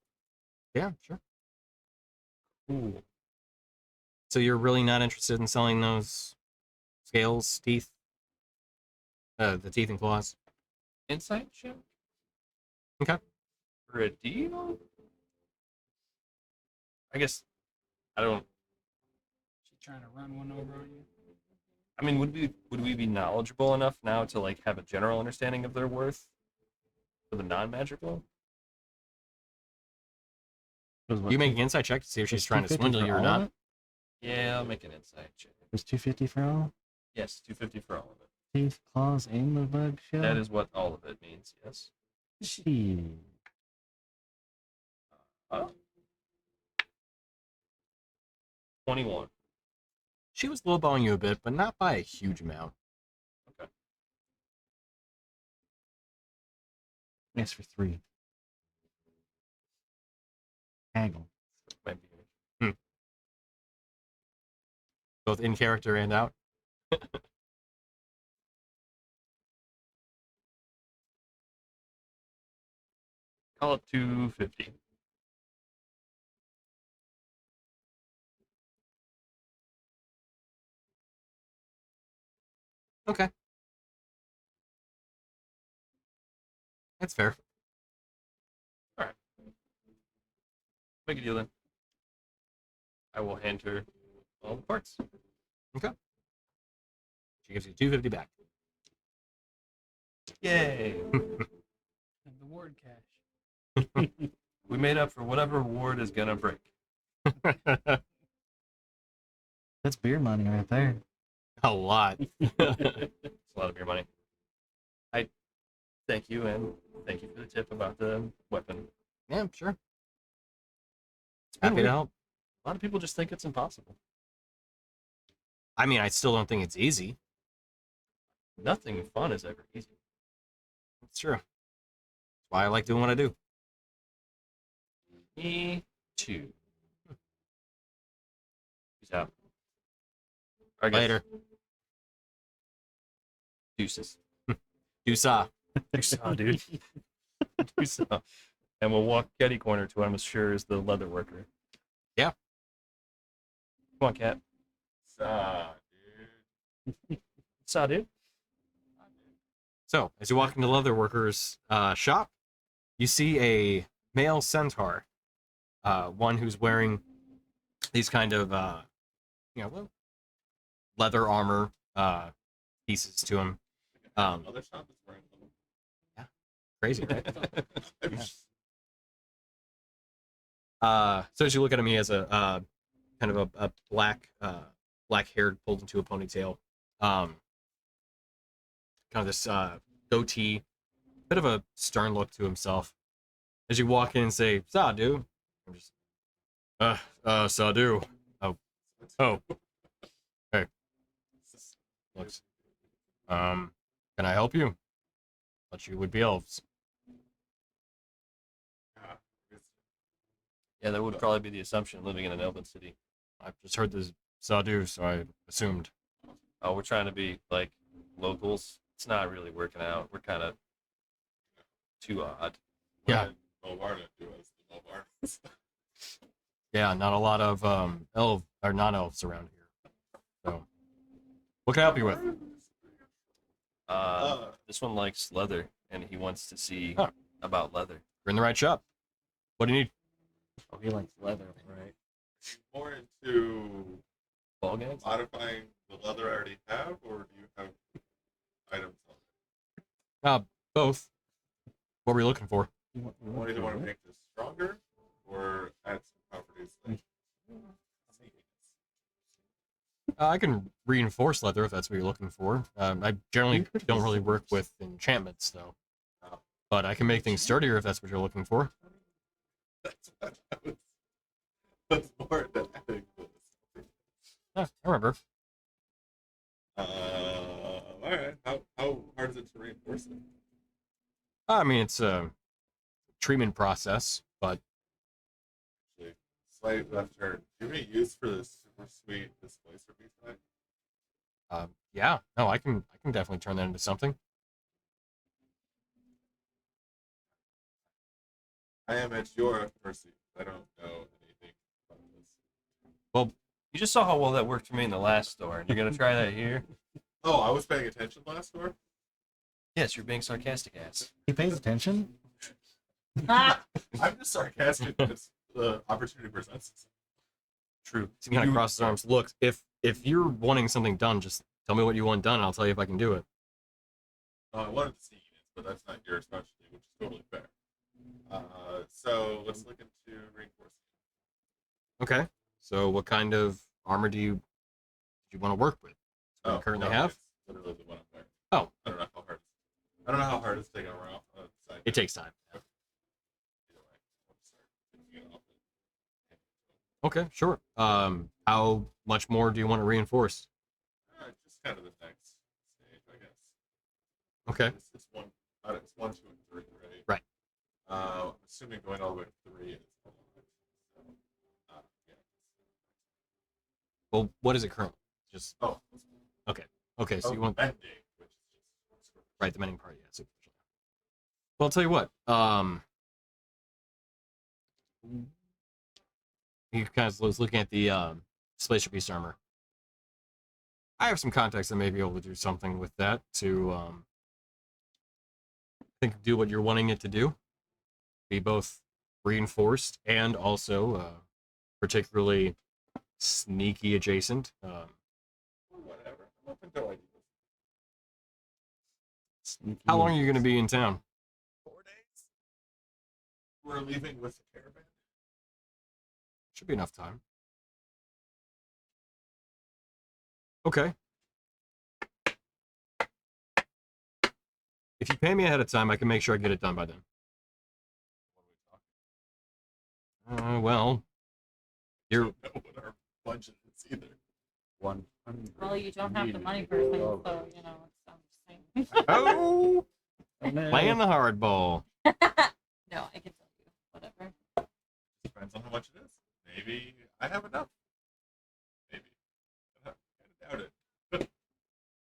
Yeah, sure. Cool. So you're really not interested in selling those scales, teeth? The teeth and claws? Insight check? Okay. For a deal? I guess I don't. She trying to run one over on you? I mean, would we be knowledgeable enough now to like have a general understanding of their worth for the non-magical? You make an insight check to see if she's trying to 250 swindle for you or all not. of it? Yeah, I'll make an insight check. There's 250 for all? Yes, 250 for all of it. Teeth, claws, and the bug shell? That is what all of it means. Yes. She. Uh, 21. She was lowballing you a bit, but not by a huge amount. Yes, for 3. Haggle. Might be. Both in character and out. Call it 250. Okay. That's fair. Make a deal then. I will hand her all the parts. Okay. She gives you 250 back. Yay! And the ward cash. We made up for whatever ward is gonna break. That's beer money right there. A lot. It's a lot of your money. I thank you, and thank you for the tip about the weapon. Yeah, sure. been Happy to weird. help. A lot of people just think it's impossible. I mean, I still don't think it's easy. Nothing fun is ever easy. It's true. That's why I like doing what I do. Me too. Peace out. All right, guys. Later. Deuces. You saw. Deuces, dude. Deuces. And we'll walk Getty Corner to what I'm sure is the leather worker. Yeah. Come on, cat. Dude. Saw, dude. So, as you walk into the leather worker's shop, you see a male centaur, one who's wearing these kind of, well, leather armor pieces to him. Other shop is wearing them. Crazy, right? So as you look at him, he has a kind of a black haired pulled into a ponytail, kind of this goatee, bit of a stern look to himself. As you walk in and say, "Sadu," I'm just, Sadu. Oh, hey. Looks, can I help you? Thought you would be elves. Yeah, that would probably be the assumption living in an elven city. I've just heard this Sadu, so I assumed. Oh, we're trying to be like locals. It's not really working out. We're kind of too odd. Yeah. Milva Varna do as the Milva Varnas. Yeah, not a lot of non-elves around here. So, what can I help you with? This one likes leather, and he wants to see Huh. about leather. You're in the right shop. What do you need? Oh, he likes leather, right? More into Ball gags? modifying the leather I already have, or do you have items on it? Both. What were you looking for? You either want to make this stronger or add some properties like sneakiness. I can reinforce leather if that's what you're looking for. I generally don't really work with enchantments, though. But I can make things sturdier if that's what you're looking for. That's what I was. That's more than adding this. Yeah, I remember. Alright. How hard is it to reinforce it? I mean, it's a treatment process, but Actually, slight left turn. Do you have any use for this super sweet displacer piece? yeah, no, I can definitely turn that into something. I am at your mercy. I don't know anything about this. Well, You just saw how well that worked for me in the last store, and you're gonna try that here? Oh, I was paying attention last door. Yes, you're being sarcastic, ass. He pays attention. I'm just sarcastic because the opportunity presents itself. True. he kind of crosses his arms. Look, if you're wanting something done, just tell me what you want done, and I'll tell you if I can do it. I wanted to see units, but that's not your specialty, which is totally fair. So let's look into reinforcing. Okay. So, what kind of armor do you want to work with? What you currently have? It's literally the one I'm wearing. Oh. I don't know how hard. I don't know how hard it's taking around. It takes time. Either way, I'll start taking it off. Okay, sure. How much more do you want to reinforce? Just kind of the next stage, I guess. Okay. It's one, 2, and 3, right? Right. I'm assuming going all the way to 3 is a lot. So, yeah. Well, what is it currently? Just Oh, okay. Okay, so you want Mending, which is just right the mending part, yeah. So, well, I'll tell you what. He kind of was looking at the Splacer Beast armor. I have some contacts that may be able to do something with that to, I think, do what you're wanting it to do. Be both reinforced and also particularly sneaky adjacent. whatever. I'm open to ideas. How long are you going to be in town? 4 days. We're leaving with the caravan. Should be enough time. Okay. If you pay me ahead of time, I can make sure I get it done by then. Well, you're Don't know what our budget is either. 100. Well, you don't have the money for things, so you know. I'm just saying. oh Oh, no. playing the hardball. No, I can tell you. Whatever. Depends on how much it is. Maybe I have enough. Maybe. I doubt it.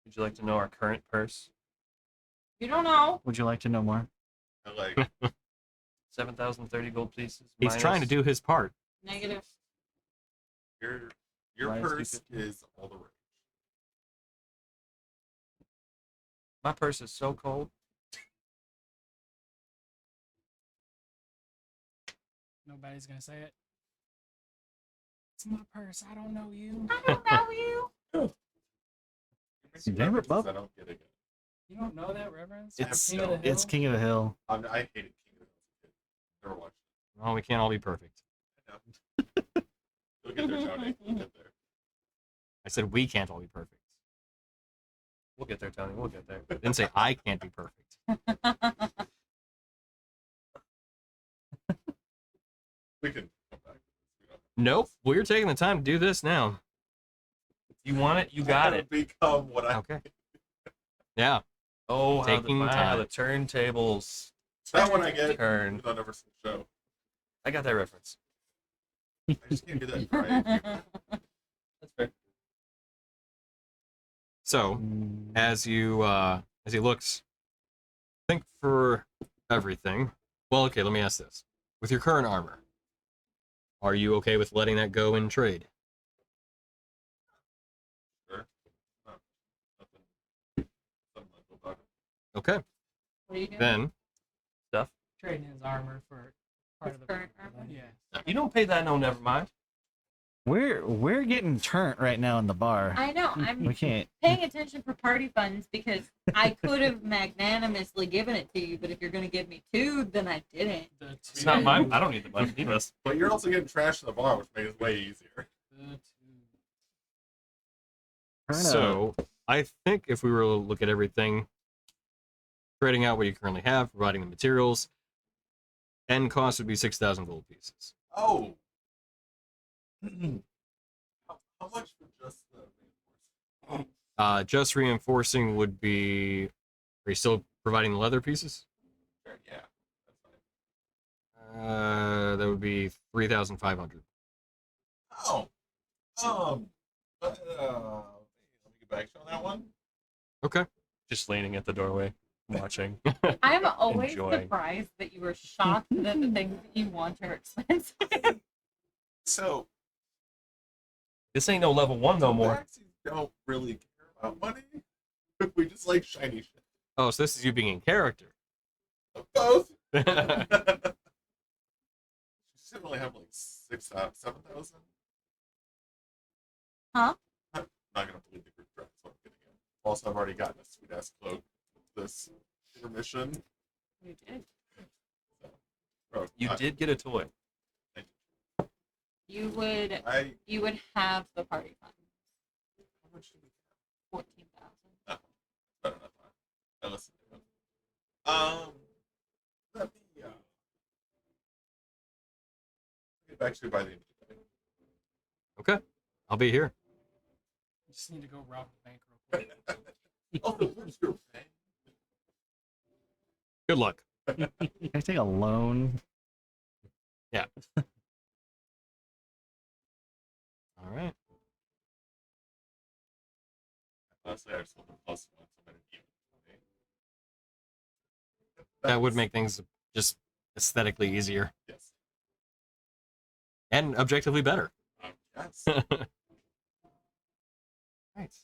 Would you like to know our current purse? You don't know. Would you like to know more? I like 7,030 gold pieces. He's trying to do his part. Negative. your Minus purse 250. is all the rage. My purse is so cold. Nobody's gonna say it. It's my purse. I don't know you. I don't know you. You're making Damn it, references Bob. I don't get again. You don't know that reverence? It's King of the it's Hill? King of the Hill. I hated King of the Hill. Never watched Well, we can't all be perfect. it. You'll get there, Tony. You'll get there. I said we can't all be perfect. We'll get there, Tony. We'll get there. I didn't say I can't be perfect. We can come back. We don't Nope. We're taking the time to do this now. If you want it, you I got gotta it. become what I. Okay. Yeah. Oh, Taking how the time. turntables That one I get. turn. It's on every single show. I got that reference. I just can't do that right. That's fair. So, as he looks, think for everything. Well, okay, let me ask this. With your current armor, are you okay with letting that go in trade? Sure. No, nothing sentimental about it. Okay. What are you doing? Then, Stuff. Trading his armor for part of the Current armor? Yeah. You don't pay that, no, never mind. We're getting turnt right now in the bar. I know. We I'm can't. paying attention for party funds because I could have magnanimously given it to you, but if you're going to give me 2, then I didn't. It's not mine. I don't need the money. He does. But you're also getting trashed in the bar, which makes it way easier. so I think if we were to look at everything, trading out what you currently have, providing the materials, end cost would be 6,000 gold pieces. Oh. how much for just the reinforcement? Just reinforcing would be. Are you still providing the leather pieces? Sure, yeah, that's fine. That would be 3,500. Oh. Let me get back to you on that one. Okay. Just leaning at the doorway, watching. I'm always Enjoying. surprised that you were shocked that the things that you want are expensive. So, This ain't no level 1 no we more. actually don't really care about money. We just like shiny shit. Oh, so this is you being in character. Both. She should only have like 7,000. Huh? I'm not gonna believe the group draft. That's what I'm getting at. Also, I've already gotten a sweet ass cloak this intermission. You did. So, bro, You did get a toy. You would have the party fund. How much do we 14,000. have? Better enough. I listened to him. Let me get back to you by the end of the day. Okay. I'll be here. You just need to go rob the bank real quick. Oh, where's your pen? Good luck. Can I take a loan? All right. Honestly, I just want the +1, so I'm gonna even. That would make things just aesthetically easier Yes. and objectively better. Yes. Right.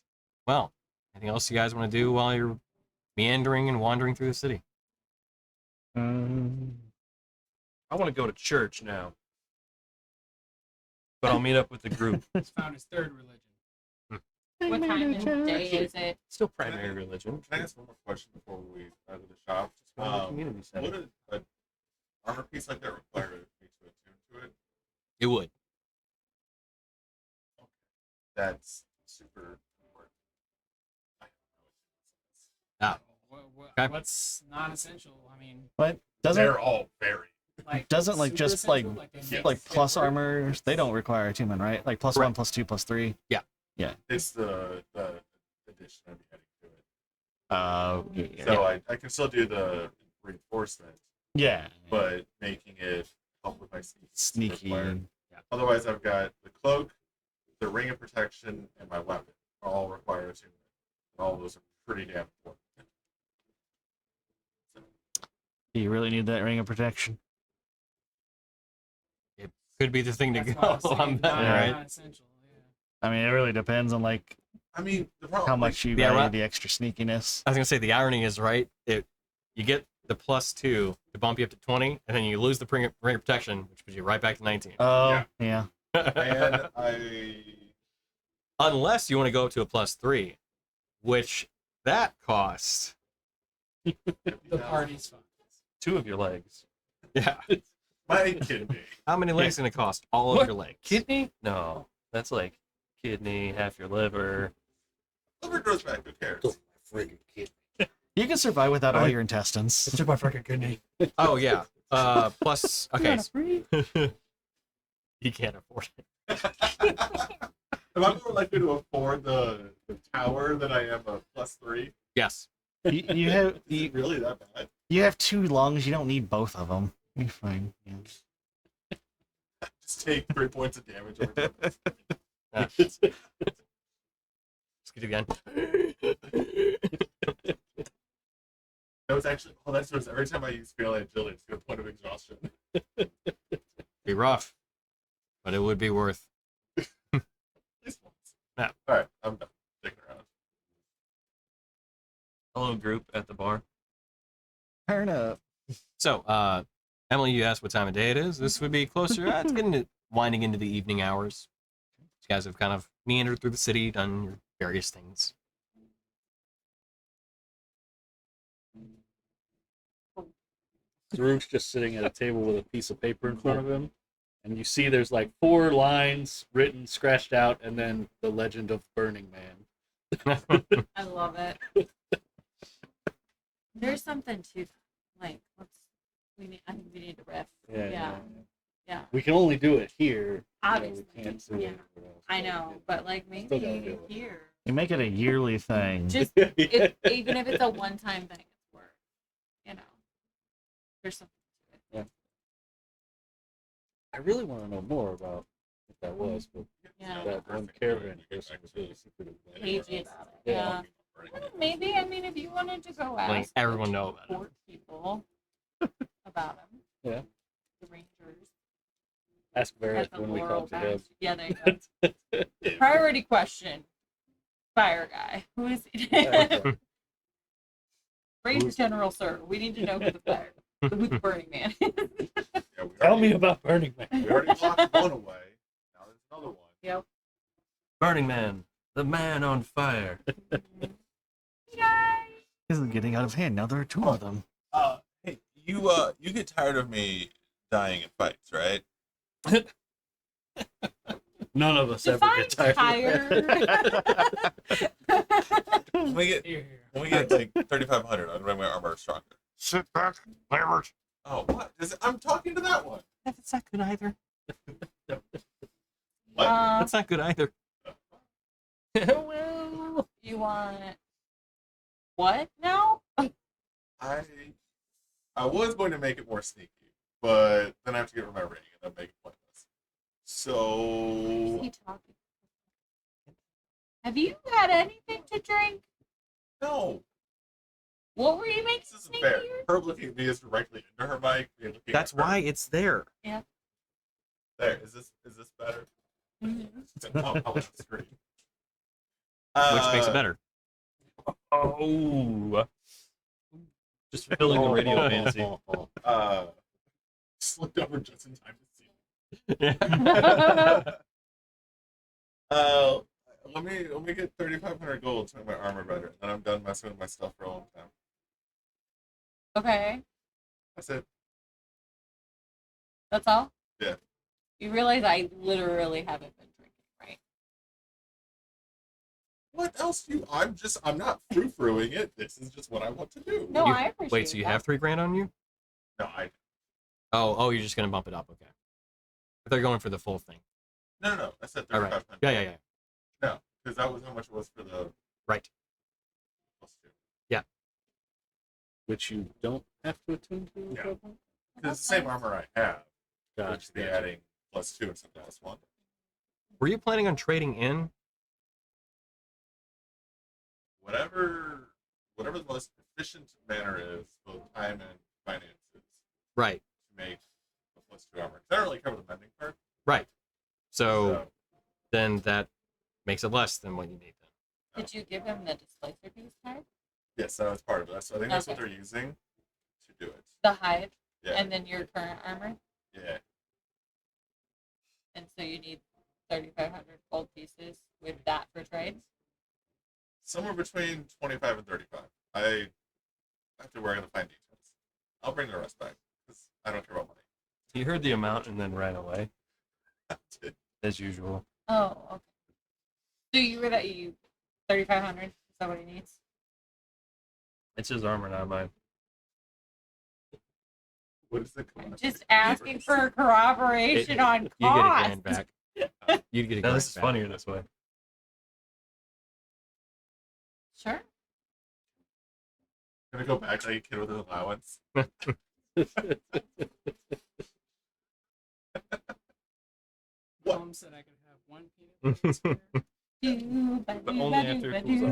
Well, anything else you guys want to do while you're meandering and wandering through the city? I want to go to church now. But I'll meet up with the group. He's found his third religion. What time of day is it? Still primary religion. Can I ask one more question before we out of the shop? Just one of the community center. Would an armor piece like that require me to attune to it? It would. That's super important. Ah. Okay. What's non-essential? I mean, But doesn't They're all very. like doesn't like super just like essential? They Yes. like make plus it work? armors, they don't require attunement, right? Like plus Correct. 1, +2, +3. It's the addition I'd be heading to it. Yeah. So I can still do the reinforcement, Yeah. but making it help with my Sneaky. required. Otherwise, I've got the cloak, the ring of protection, and my weapon all require attunement. And all of those are pretty damn important. Do you really need that ring of protection? Could be the thing to That's why I was go saying on that, non- right? non-essential, yeah. I mean, it really depends on like I mean, the problem. how much you Yeah, value right. the extra sneakiness. I was gonna say the irony is right. You get the +2 to bump you up to 20, and then you lose the ring of protection, which puts you right back to 19. Oh, yeah. And I. Unless you want to go up to a +3, which that costs. The party's fun. 2 of your legs. Yeah. My kidney. How many legs gonna cost? All of What? your legs. Kidney? No. That's like kidney, half your liver. Liver grows back. Who cares? You can survive without all your intestines. my freaking kidney. Oh yeah. Plus. Okay. You can't afford it. Am I more likely to afford the tower than I am a +3? Yes. You have Is it really that bad? you have 2 lungs. You don't need both of them. You're fine. Yeah. Just take 3 points of damage every time. Yeah. Let's get it again. That was actually. Oh, that's what every time I use fail agility, it's a good point of exhaustion. Be rough, but it would be worth. At least once. Yeah. All right, I'm done sticking around. Hello, group at the bar. Turn up. So, Emily, you asked what time of day it is. This would be closer. It's getting winding into the evening hours. You guys have kind of meandered through the city, done your various things. Zaruk's just sitting at a table with a piece of paper in front of him, and you see there's like 4 lines written, scratched out, and then the legend of Burning Man. I love it. There's something to that. Like, I think we need to riff. Yeah. We can only do it here. Obviously. We can't do Yeah. it anywhere else. I know, but like Still gotta maybe do it. here. You make it a yearly thing. Just even if it's a one-time thing, it's worth. There's something to it. I really want to know more about what that was, but Yeah. that one caravan person was really secretive. Cagey about it. Yeah. Well, maybe. I mean, if you wanted to go ask Letting everyone know about it. 4 people about him. Yeah. The Rangers. Ask Varys At the when we Laurel come to him. Patch. Yeah, there you go. Priority question. Fire guy. Who is he? Ranger General, sir. We need to know who the Burning Man is. Yeah, we Tell already- me about Burning Man. We already locked one away. Now there's another one. Yep. Burning Man. The man on fire. Yay! This is getting out of hand. Now there are 2 of them. Hey, you get tired of me dying in fights, right? None of us ever Define get tired. When we get Here. like 3,500, I'll make my armor stronger. Sit back, Lambert. Oh, what? I'm talking to that one. That's not good either. What? That's not good either. Well, you want what now? I was going to make it more sneaky, but then I have to get rid of my ring and then make it pointless. Is So he talking? Have you had anything to drink? No, What were you making? this isn't sneaky fair. here? Her looking at me is directly into her mic. Me looking That's at her. why it's there. There. Is this better? Mhm. I'll on the screen. Which makes it better. Oh, just filling the radio fancy. Just looked over just in time to see. Let me get 3,500 gold to make my armor better, and then I'm done messing with my stuff for a long time. Okay, That's it. that's all? Yeah. You realize I literally haven't been drinking, right? What else do you? I'm not frou-frouing it. This is just what I want to do. No, You- I appreciate Wait, so you that. have 3 grand on you? No, I. Oh, you're just gonna bump it up. Okay. If they're going for the full thing. No. I said All right. 3,500. Yeah. No, because that was how much it was for the Right. +2. Which you don't have to attune to. Yeah. at that point? Because it's the same armor I have. Gotcha. Just be adding +2 instead of +1. Were you planning on trading in? Whatever the most efficient manner is, both time and finances, Right. to make the +2 armor. 'Cause I don't really cover the mending part. Right. So then that makes it less than what you need then. Did you give him the displacer piece card? Yes, that's part of it. So I think that's what Okay. they're using to do it. The hide, Yeah. and then your current armor, Yeah. and so you need 3,500 gold pieces with that for trade. Somewhere between 25 and 35. I have to work on the fine details. I'll bring the rest back because I don't care about money. You heard the amount and then ran away, as usual. Oh, okay. So you were that you 3,500. Is that what he needs? It's his armor, not mine. What is the I'm just asking for corroboration on You get a cost. grand back. You get a No, grand this is back. funnier this way. Sure. Gonna go back like a kid with an allowance. What? Mom said I could have one peanut butter spare. But only after it cools off.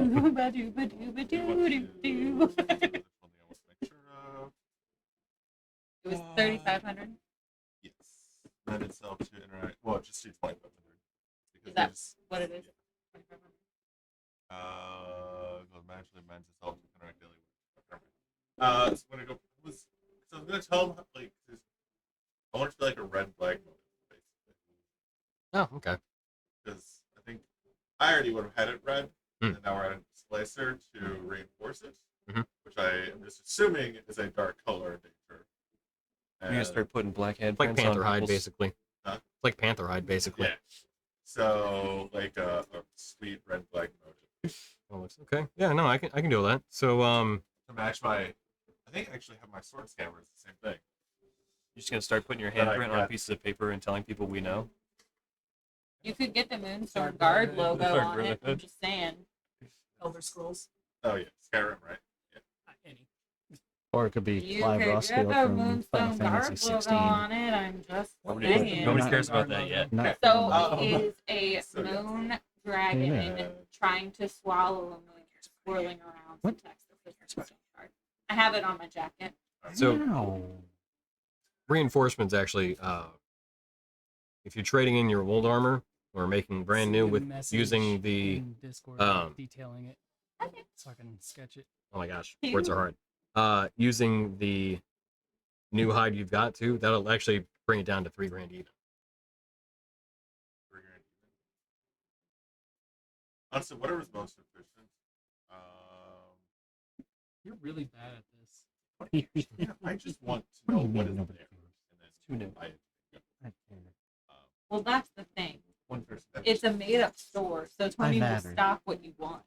It was 3,500. Yes. Lend itself to interact. Well, just do 2,500. Because Is that there's what it is? 2,500. goes magically lends itself to interact daily with. So when I go was so I'm gonna tell him like I want it to be like a red black motive, basically. Oh, okay. Because I think I already would have had it red, Hmm. and now we're adding displacer to reinforce it, Mhm. which I am just assuming is a dark color in nature. You're gonna start putting black It's like headprints panther on hide, people's- basically. Huh? It's like panther hide, basically. Yeah. So like a sweet red black motive Oh, it's okay. Yeah, no, I can do that. So to match my. I think I actually have my sword scammer. It's the same thing. You're just gonna start putting your That I handprint on got. pieces of paper and telling people we know. You could get the Moonstone Sorry, Guard brother. logo Sorry, on it. brother. I'm just saying. Elder Scrolls. Oh yeah, Skyrim, right? Any. Or it could be You Clive could get Roskilde the from Final Moonstone Fantasy Guard 16. logo on it. I'm just Nobody, saying. nobody Not- cares about that yet. Not So Oh. he is a So, yeah. moon dragon Yeah. trying to swallow a moon, swirling around some text of the Moonstone Guard. I have it on my jacket. So- Wow. reinforcements actually if you're trading in your old armor or making brand Send new a with message using the in Discord detailing it Okay. so I can sketch it. oh my gosh, words are hard. Using the new hide you've got too, that'll actually bring it down to 3 grand even. Honestly, whatever's most efficient. You're really bad at this. Yeah, I just want to know what is there, Nobody and then Too new. buy it. Well, that's the thing. One person. It's a made-up store, so Tony will mattered. stock what you want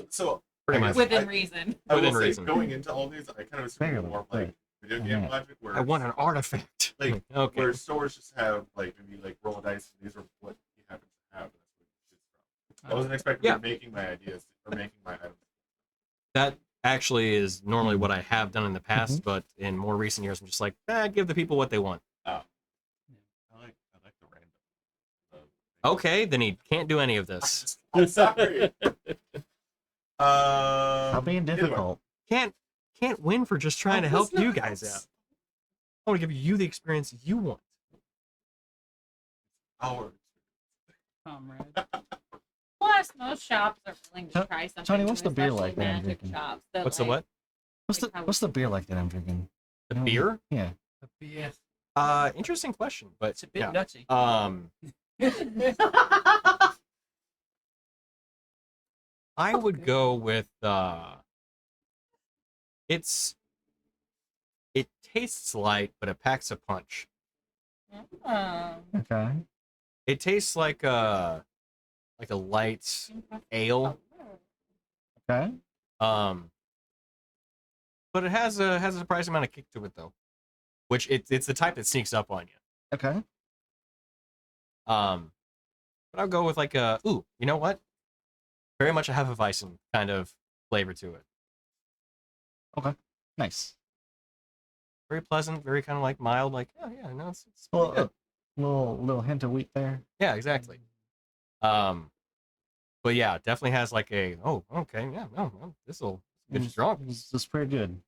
So Pretty I much. guess within I- reason. I will Within say, reason. going into all these, I kind of assume Fairly, more like video game Yeah. logic, where I want an artifact. Like, okay. where stores just have like maybe like roll a dice. And these are what you happen to have. And that's what you choose from. I wasn't expecting Yeah. to be making my ideas or making my items. That actually is normally what I have done in the past, but in more recent years, I'm just like, give the people what they want. I like the random. Okay, then he can't do any of this. I'm sorry. Stop being anyway. difficult. Can't win for just trying to help you guys out. I want to give you the experience you want. Our Comrade. Plus, most shops are willing to try something. Tony, what's new, the beer especially like that I'm magic drinking? shops that, What's the like, what? What's the beer like that I'm drinking? The beer? Yeah. The BS. Interesting question, but It's a bit yeah. nutty. I would go with it tastes light, but it packs a punch. Okay. It tastes like a light ale. Okay. But it has a surprising amount of kick to it though. Which it's the type that sneaks up on you. Okay. But I'll go with like you know what? Very much a Hefeweizen kind of flavor to it. Nice. Very pleasant, very kind of like mild, like no, it's Well, pretty good. little hint of wheat there. Yeah, exactly. But yeah, definitely has like a okay, yeah, no, this'll get you drunk. This is pretty good.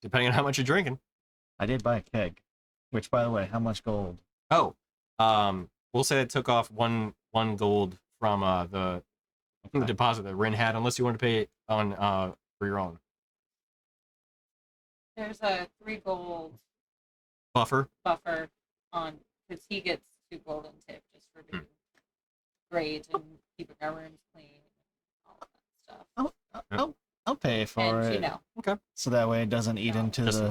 Depending on how much you're drinking. I did buy a keg, which, by the way, how much gold? Oh, we'll say it took off one gold from the deposit that Rin had, unless you want to pay it on for your own There's a 3 gold buffer. buffer on because he gets 2 gold in tip just for doing grades and keeping our rooms clean and all of that stuff. I'll pay for And it. you know, So that way it doesn't eat into Just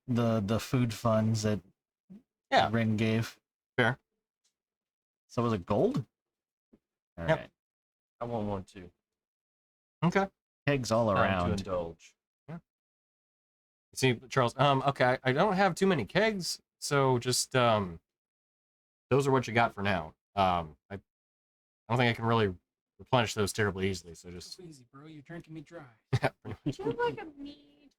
the food funds that Yeah. Rin gave. Fair. So was it gold? All Yep. right. I won't want to. Okay. Kegs all Time to around. indulge. See, Charles. Okay, I don't have too many kegs, so just those are what you got for now. I don't think I can really replenish those terribly easily. So just Easy, bro. You're drinking me dry. yeah, pretty do you have like a mead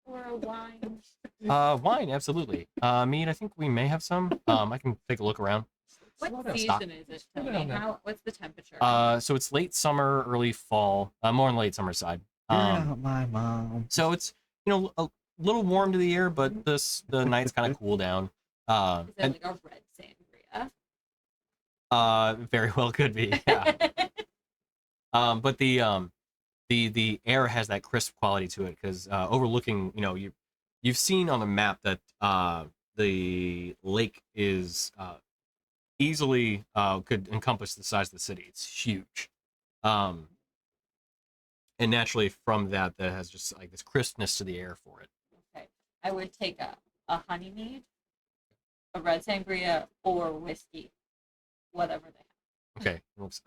or a wine? much. Wine, absolutely. Mead, I think we may have some. I can take a look around. What Stop. season is it? Slow Tony? down now. What's the temperature? So it's late summer, early fall. More on the late summer side. You're not my mom. So it's a little warm to the air, but the nights kind of cool down. is it And like a red sangria? very well could be. Yeah. But the air has that crisp quality to it because overlooking, you've seen on the map that the lake is easily could encompass the size of the city. It's huge. And naturally from that has just like this crispness to the air for it. Okay, I would take a honey mead, a red sangria, or whiskey, whatever they have. Okay. Oops.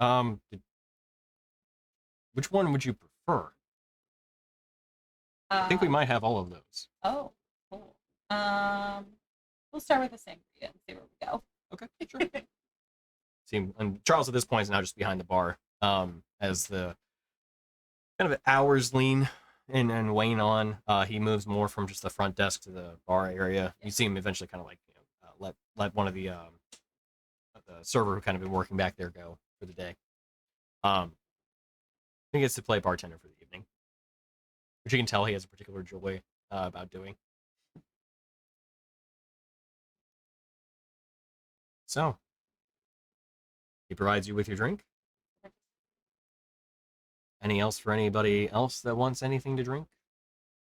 Which one would you prefer? I think we might have all of those. Oh, cool. We'll start with the sangria and see where we go. Okay, sure. See, and Charles at this point is now just behind the bar, as the kind of hours lean and wane on. He moves more from just the front desk to the bar area. You see him eventually kind of like let one of the server who kind of been working back there go for the day. He gets to play bartender for the evening, which you can tell he has a particular joy about doing. So, he provides you with your drink. Any else for anybody else that wants anything to drink?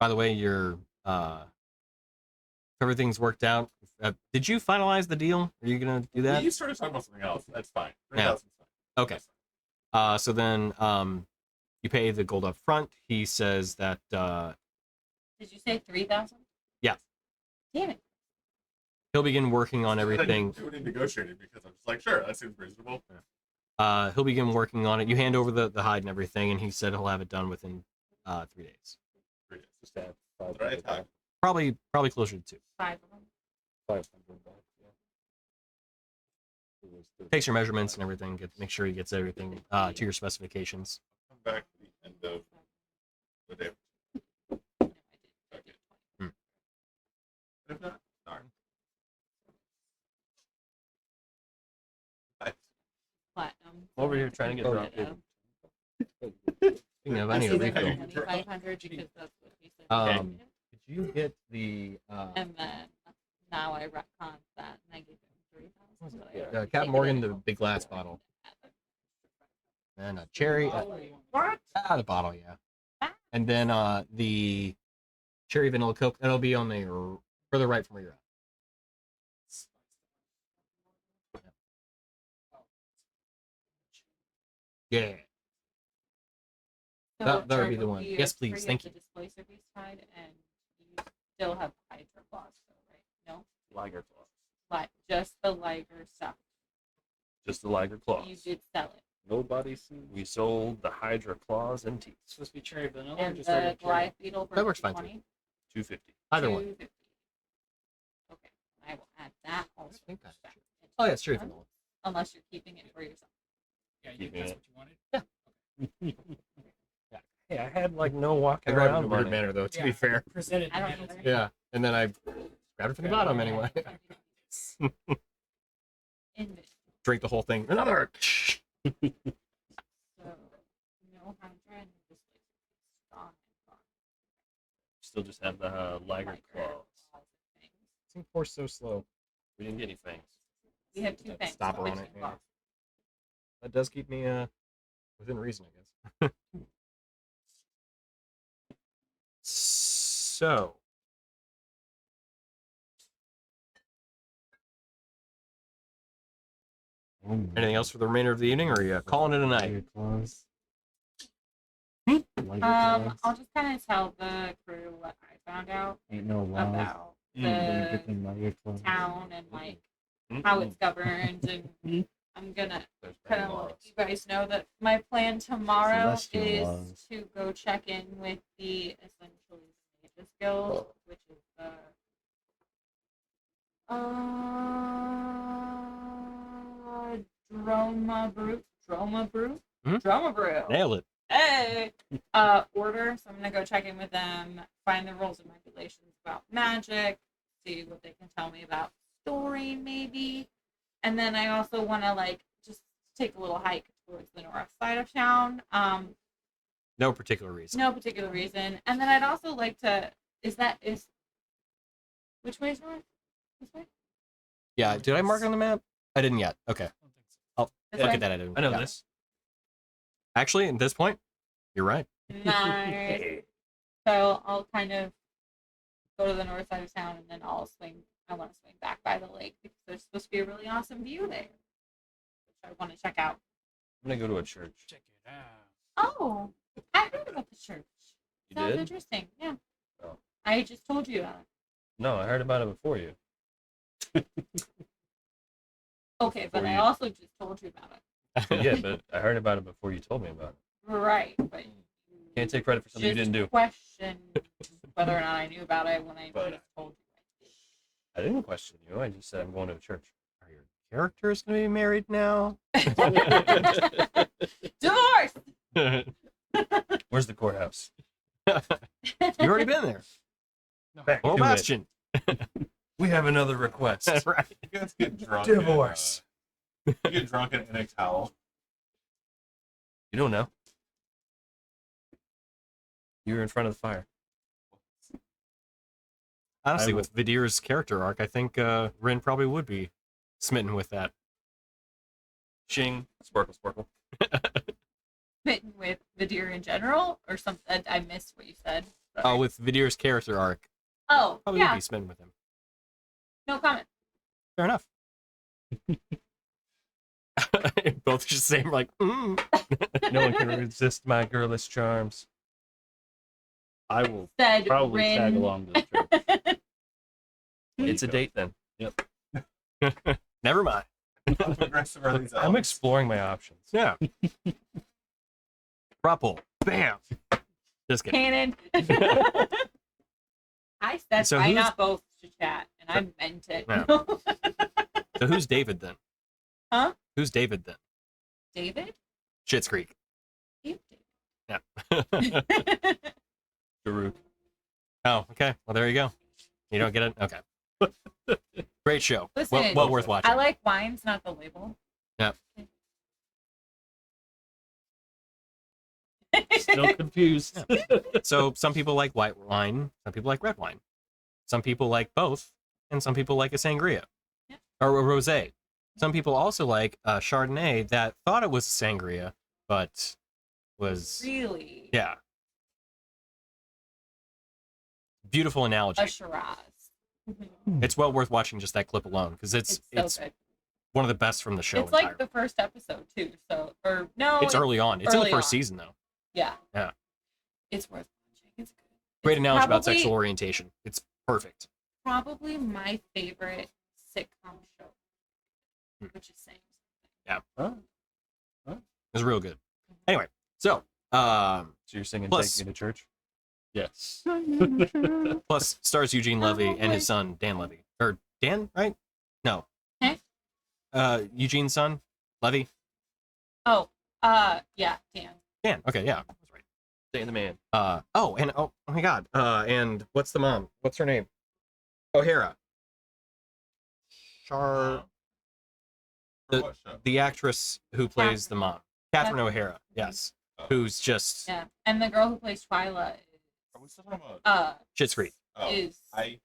By the way, your if everything's worked out, did you finalize the deal? Are you gonna do that? You started talking about something else. That's fine. Yeah. 3,000's fine. Okay. That's fine. So then, you pay the gold up front. He says that Did you say 3,000? Yeah. Damn it. he'll begin working on I everything. didn't do any negotiating because I'm just like, sure, that seems reasonable. He'll begin working on it. You hand over the hide and everything, and he said he'll have it done within 3 days. 3 days. Just add That's right, time. Probably closer to 2. 5 of them. 500 back. Yeah. Takes your measurements and everything. Make sure he gets everything to your specifications. Come back to the end of the day. No, I didn't. I did 20. And if not, over here trying to get drunk. Speaking of, I need a refill. 2,500 because that's what he said. Did you get the And then now I retconned that and I gave him 3,000. So Captain Morgan, the big glass bottle, and a cherry? What? The bottle, yeah. And then the cherry vanilla Coke. That'll be on the further right from where you're at. Yeah. So That would are be the one. we Yes, free please. of Thank the you. Displacer beast tide, and you still have Hydra claws, so right? No, Liger claws. like just the Liger stuff. Just the Liger claws. You did sell it, Nobody sees. We sold the Hydra claws and teeth. It's supposed to be cherry vanilla or and just the regular cherry? Goliath beetle for That works fine, 220. 250. Either one. 250. Okay, I will add that also. think that's back true. into Oh yeah, it's cherry the- vanilla. Unless you're keeping it for yourself. Yeah, Keeping that's it. what you wanted. Hey, I had like no walking I grabbed it in around a weird money. manner though, to be Yeah. fair. Presented. I don't the either. medals. Yeah, and then I grabbed it from the bottom anyway. In it. Drink the whole thing. Another. So no Hydra and just like strong and fun. Still just have the Liger claws. and things. This course so slow. We didn't get any fangs. We have two That things. stopper which on is it, yeah. claws. That does keep me within reason, I guess. So. Anything else for the remainder of the evening, or are you calling it a night? I'll just kind of tell the crew what I found out Ain't no laws. about Get the them out of your clothes. town and like how it's governed, and I'm gonna There's kind bad of laws. let you guys know that my plan tomorrow Celestial is laws. to go check in with the essentially Magus Guild, which is the Droma Brute. Mhm. Droma Brew. Nailed it. Hey! Order. So I'm gonna go check in with them, find the rules and regulations about magic, see what they can tell me about story, maybe. And then I also want to like just take a little hike towards the north side of town. No particular reason. No particular reason. And then I'd also like to. Is which way is north? This way. Yeah, did I mark it on the map? I didn't yet. Okay. I don't think so. I'll This look way? at that. I didn't. I know yeah. this. Actually, at this point, you're right. Nice. So I'll kind of go to the north side of town, and then I'll swing. I want to swing back by the lake because there's supposed to be a really awesome view there, which I want to check out. I'm gonna go to a church. Check it out. Oh, I heard about the church. You Sounds did? interesting. Yeah. Oh. I just told you about it. No, I heard about it before you. Okay, but Before I you- also just told you about it. Yeah, but I heard about it before you told me about it. Right, but you Can't take credit for something you just didn't do. question whether or not I knew about it when I But- just told you. I didn't question you. I just said I'm going to a church. Are your characters going to be married now? Divorce. Where's the courthouse? You've already been there. Back Oh, to it. Bastion. We have another request. Right. You guys get drunk. Divorce. You get drunk in a towel. You don't know. You were in front of the fire. Honestly, I with Vidir's character arc, I think Rin probably would be smitten with that. Shing. Sparkle, sparkle. Bitten with Vidir in general, or something. I missed what you said. Oh, Sorry. with Vidir's character arc, Oh, probably yeah. would be smitten with him. No comment. Fair enough. Both just saying like, No one can resist my girlish charms. I will Said probably Rin. tag along to the church. It's a date then. never mind. How progressive are these I'm elves? exploring my options. Yeah. Prop hole. Bam. Just kidding. Canon. I said So why who's- not both to chat, and I meant it. Yeah. So who's David then? Huh? Who's David then? David? Schitt's Creek. David. Yeah. Daruk. Oh, okay. Well, there you go. You don't get it? Okay. Great show. Listen, well worth watching. I like wines, not the label. Yeah. Still confused. So some people like white wine, some people like red wine, some people like both, and some people like a sangria or a rosé. Some people also like a Chardonnay that thought it was a sangria, but was Really? yeah. Beautiful analogy. A Shiraz. It's well worth watching just that clip alone because It's it's so good. one of the best from the show. It's like entirely. the first episode too. So or no, It's early on. It's in the early first on. season though. Yeah. Yeah. It's worth watching. It's good. Great It's analogy about probably- sexual orientation. It's perfect. Probably my favorite sitcom show, which is saying something. It's real good. Anyway, so So you're singing Plus- "Take Me to Church." Yes. plus stars Eugene Levy and his son Dan Levy. Or Dan, right? No. Huh? Eugene's son, Levy. Oh, yeah, Dan. Dan. Okay, yeah, that's right. Dan the man. Oh my God. And what's the mom? What's her name? O'Hara. For what show? The actress who plays the mom, Catherine O'Hara. Yes, who's just Yeah, and the girl who plays Twyla Are we still talking about? Schitt's Creek. Oh, is I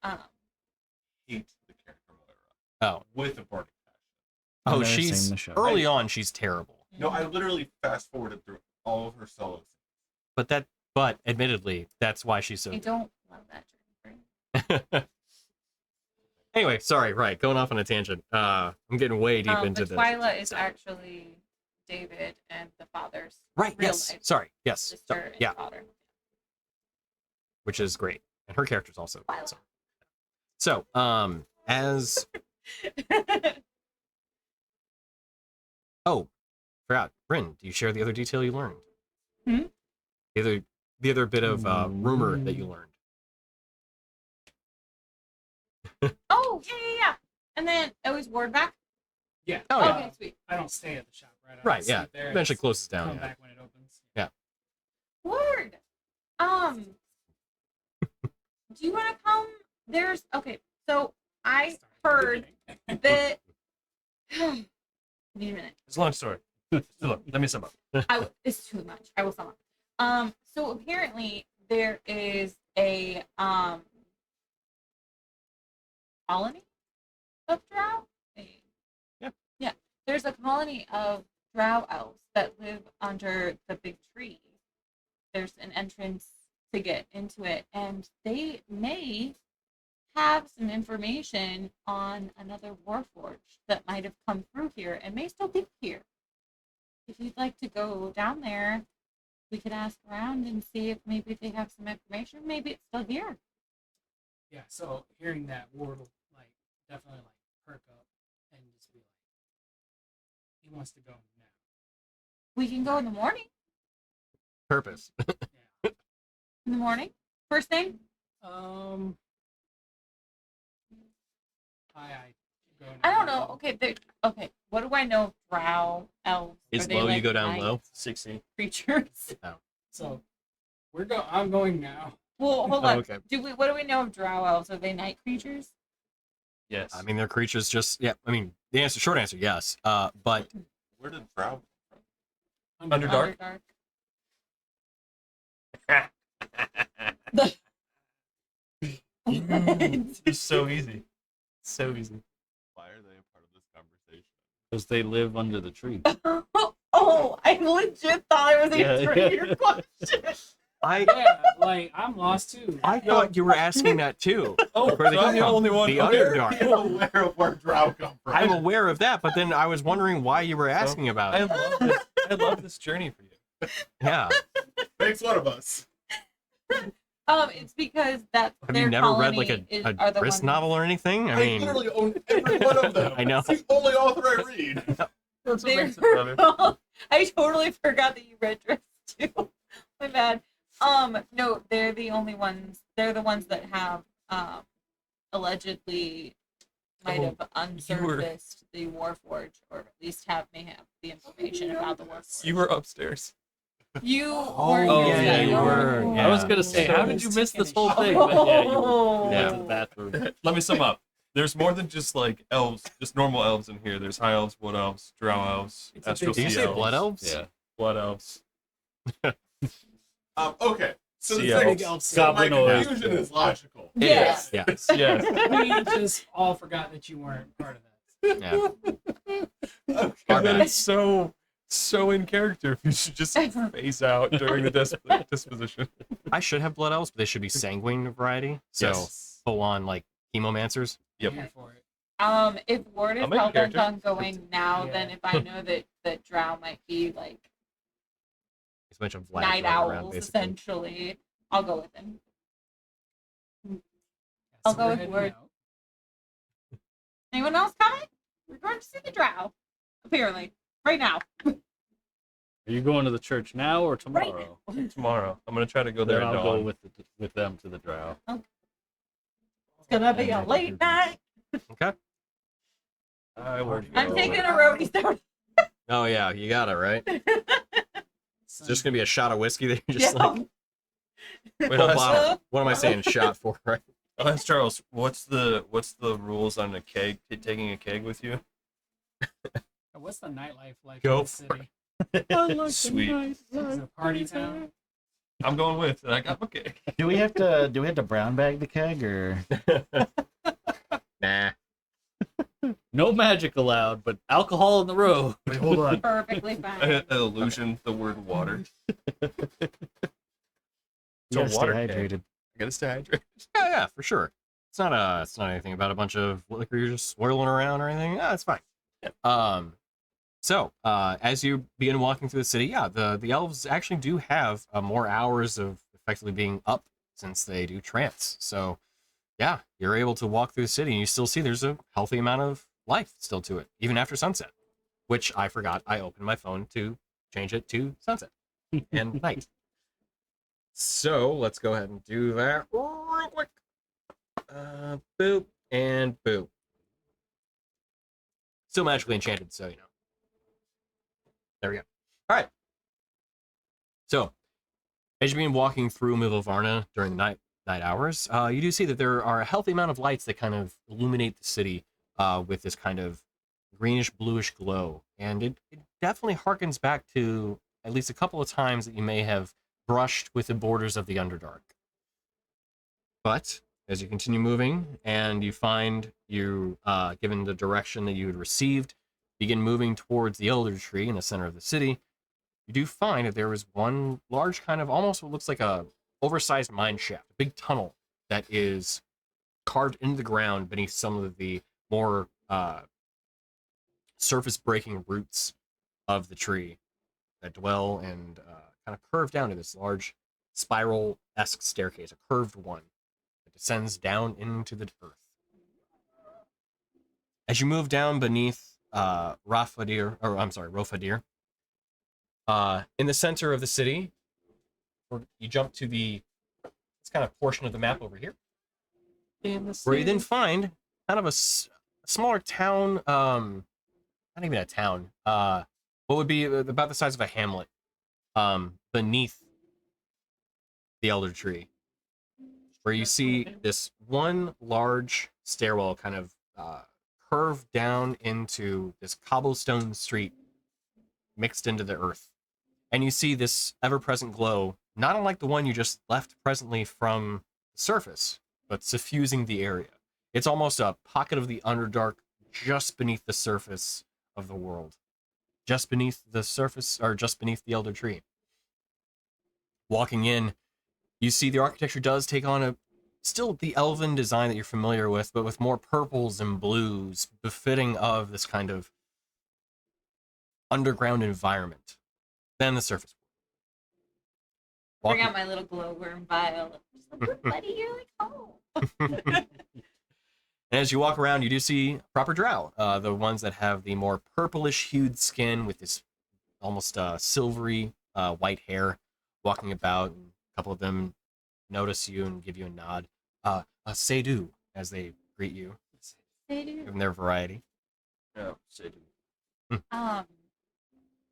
hate the character Moira Oh, with a burning passion. oh, never she's seen the show. early on. She's terrible, No, I literally fast forwarded through all of her solo scenes. but admittedly, that's why she's so. I good. don't love that journey. Anyway, sorry. Right, going off on a tangent. I'm getting way deep into but this. Twyla is actually David and the father's Right. real Yes. life Sorry. Yes. sister and Yeah. father. Which is great, and her character's also. Twyla. So, as forgot, Bryn, do you share the other detail you learned? Hmm? The other bit of rumor that you learned. Oh, yeah. And then it was ward back. Yeah. Oh, yeah. Okay, sweet. I don't stay at the shop, right? I Right. just Yeah. sit there and Eventually just closes down. Come Yeah. back when it opens. Word. Do you want to come? There's okay. So I heard that. Give me a minute. It's a long story. Look, let me sum up. It's too much. I will sum up. So apparently there is a colony of drow. Yeah. There's a colony of drow elves that live under the big tree. There's an entrance to get into it, and they may have some information on another warforged that might have come through here and may still be here. If you'd like to go down there, we could ask around and see if maybe they have some information. Maybe it's still here. Yeah. So hearing that word will like definitely like perk up and just be like, he wants to go now. We can go in the morning. Purpose. In the morning, first thing. I go. I don't now. know. Okay. What do I know of drow elves? Is Are they low, you like go down night low. 60. creatures. So I'm going now. Well, hold Oh, on. okay. What do we know of drow elves? Are they night creatures? Yes. I mean, they're creatures. Just yeah. I mean, the short answer, yes. But Where did Drow come from? Underdark? It's so easy. So easy. Why are they a part of this conversation? Because they live under the tree. Oh, I legit thought I was answering your question. Yeah, like I'm lost too. I thought you were asking that too. Oh, Where they so come I'm the from. only one The aware, Underdark. aware of where Drow come from. I'm aware of that, but then I was wondering why you were asking about I it. love this. I love this journey for you. Yeah. Makes one of us. It's because that's Have their you never read colony like are a the Riss ones- novel or anything? I I mean, literally own every one of them. I know. It's the only author I read. That's what They're- makes it better. I totally forgot that you read Driss too. My bad. No, they're the only ones. They're the ones that have allegedly might have unsurfaced the Warforged, or at least may have the information about the Warforged. You were upstairs. You Oh, yeah, you were, I was yeah. gonna say, how did you miss this whole thing? Oh. But yeah, you Oh. went to the bathroom. Let me sum up. There's more than just like elves, just normal elves in here. There's high elves, wood elves, drow elves, It's a astral big Did you sea say blood elves? Yeah, blood elves. Okay. So the Sea thing, elves. so my Goblinoids. confusion is logical. It Yeah. is, yeah. Yes. We just all forgot that you weren't part of that. Yeah. Okay. Our bad. That's so in character if you should just phase out during the disposition. I should have blood elves, but they should be sanguine variety. So Yes. full on like hemomancers. Yep. Here for it. If Ward is I'll make a hell bent character. on going now, Yeah. then if I know that Drow might be like It's a bunch of Vlads night running around, owls, basically. essentially, I'll go with him. So I'll go we're with heading Word. out. Anyone else coming? We're going to see the Drow. Apparently, right now. Are you going to the church now or Right tomorrow? now. Tomorrow. I'm gonna try to go there Then at I'll go dawn. with them to the drow. It's gonna be a late night. Okay. I will I'm go. taking a roadie soda. Oh yeah, you got it right. It's just gonna be a shot of whiskey that you're just Yeah. like Wait, full no, that's, bottle. What am I saying? Shot for right? oh, that's Charles. What's the rules on a keg? Taking a keg with you? What's the nightlife like Go in the city? Sweet. Is it a party town? I'm going with. I got my keg. Do we have to brown bag the keg or? Nah. No magic allowed, but alcohol in the road. Wait, hold on. Perfectly fine. An illusion. The word water. You So gotta stay water keg. hydrated. I gotta stay hydrated. Yeah, for sure. It's not anything about a bunch of liquor you're just swirling around or anything. Yeah, it's fine. So as you begin walking through the city, yeah, the elves actually do have more hours of effectively being up since they do trance. So yeah, you're able to walk through the city and you still see there's a healthy amount of life still to it, even after sunset, which I forgot. I opened my phone to change it to sunset and night. So let's go ahead and do that real quick. Boop and boop. Still magically enchanted, so you know. There we go. All right. So, as you've been walking through Milva Varna during the night hours, you do see that there are a healthy amount of lights that kind of illuminate the city with this kind of greenish bluish glow, and it definitely harkens back to at least a couple of times that you may have brushed with the borders of the Underdark. But as you continue moving and you find you, given the direction that you had received, begin moving towards the Elder Tree in the center of the city, you do find that there is one large kind of almost what looks like a oversized mine shaft, a big tunnel that is carved into the ground beneath some of the more surface-breaking roots of the tree that dwell and kind of curve down to this large spiral-esque staircase, a curved one that descends down into the earth. As you move down beneath Rofadir, in the center of the city, you jump to this kind of portion of the map over here, where you then find kind of a smaller town, not even a town, what would be about the size of a hamlet, beneath the Elder Tree, where you see this one large stairwell kind of curve down into this cobblestone street mixed into the earth. And you see this ever-present glow, not unlike the one you just left presently from the surface, but suffusing the area. It's almost a pocket of the Underdark just beneath the surface of the world. Just beneath the surface, or just beneath the Elder Tree. Walking in, you see the architecture does take on still the elven design that you're familiar with, but with more purples and blues, befitting of this kind of underground environment than the surface. Bring out my little glowworm vial. Just like, "Look, buddy, you're like home." And as you walk around, you do see proper drow, the ones that have the more purplish hued skin with this almost silvery white hair, walking about. And a couple of them notice you and give you a nod. Say-do, as they greet you, They do. given their variety. Yeah, say do.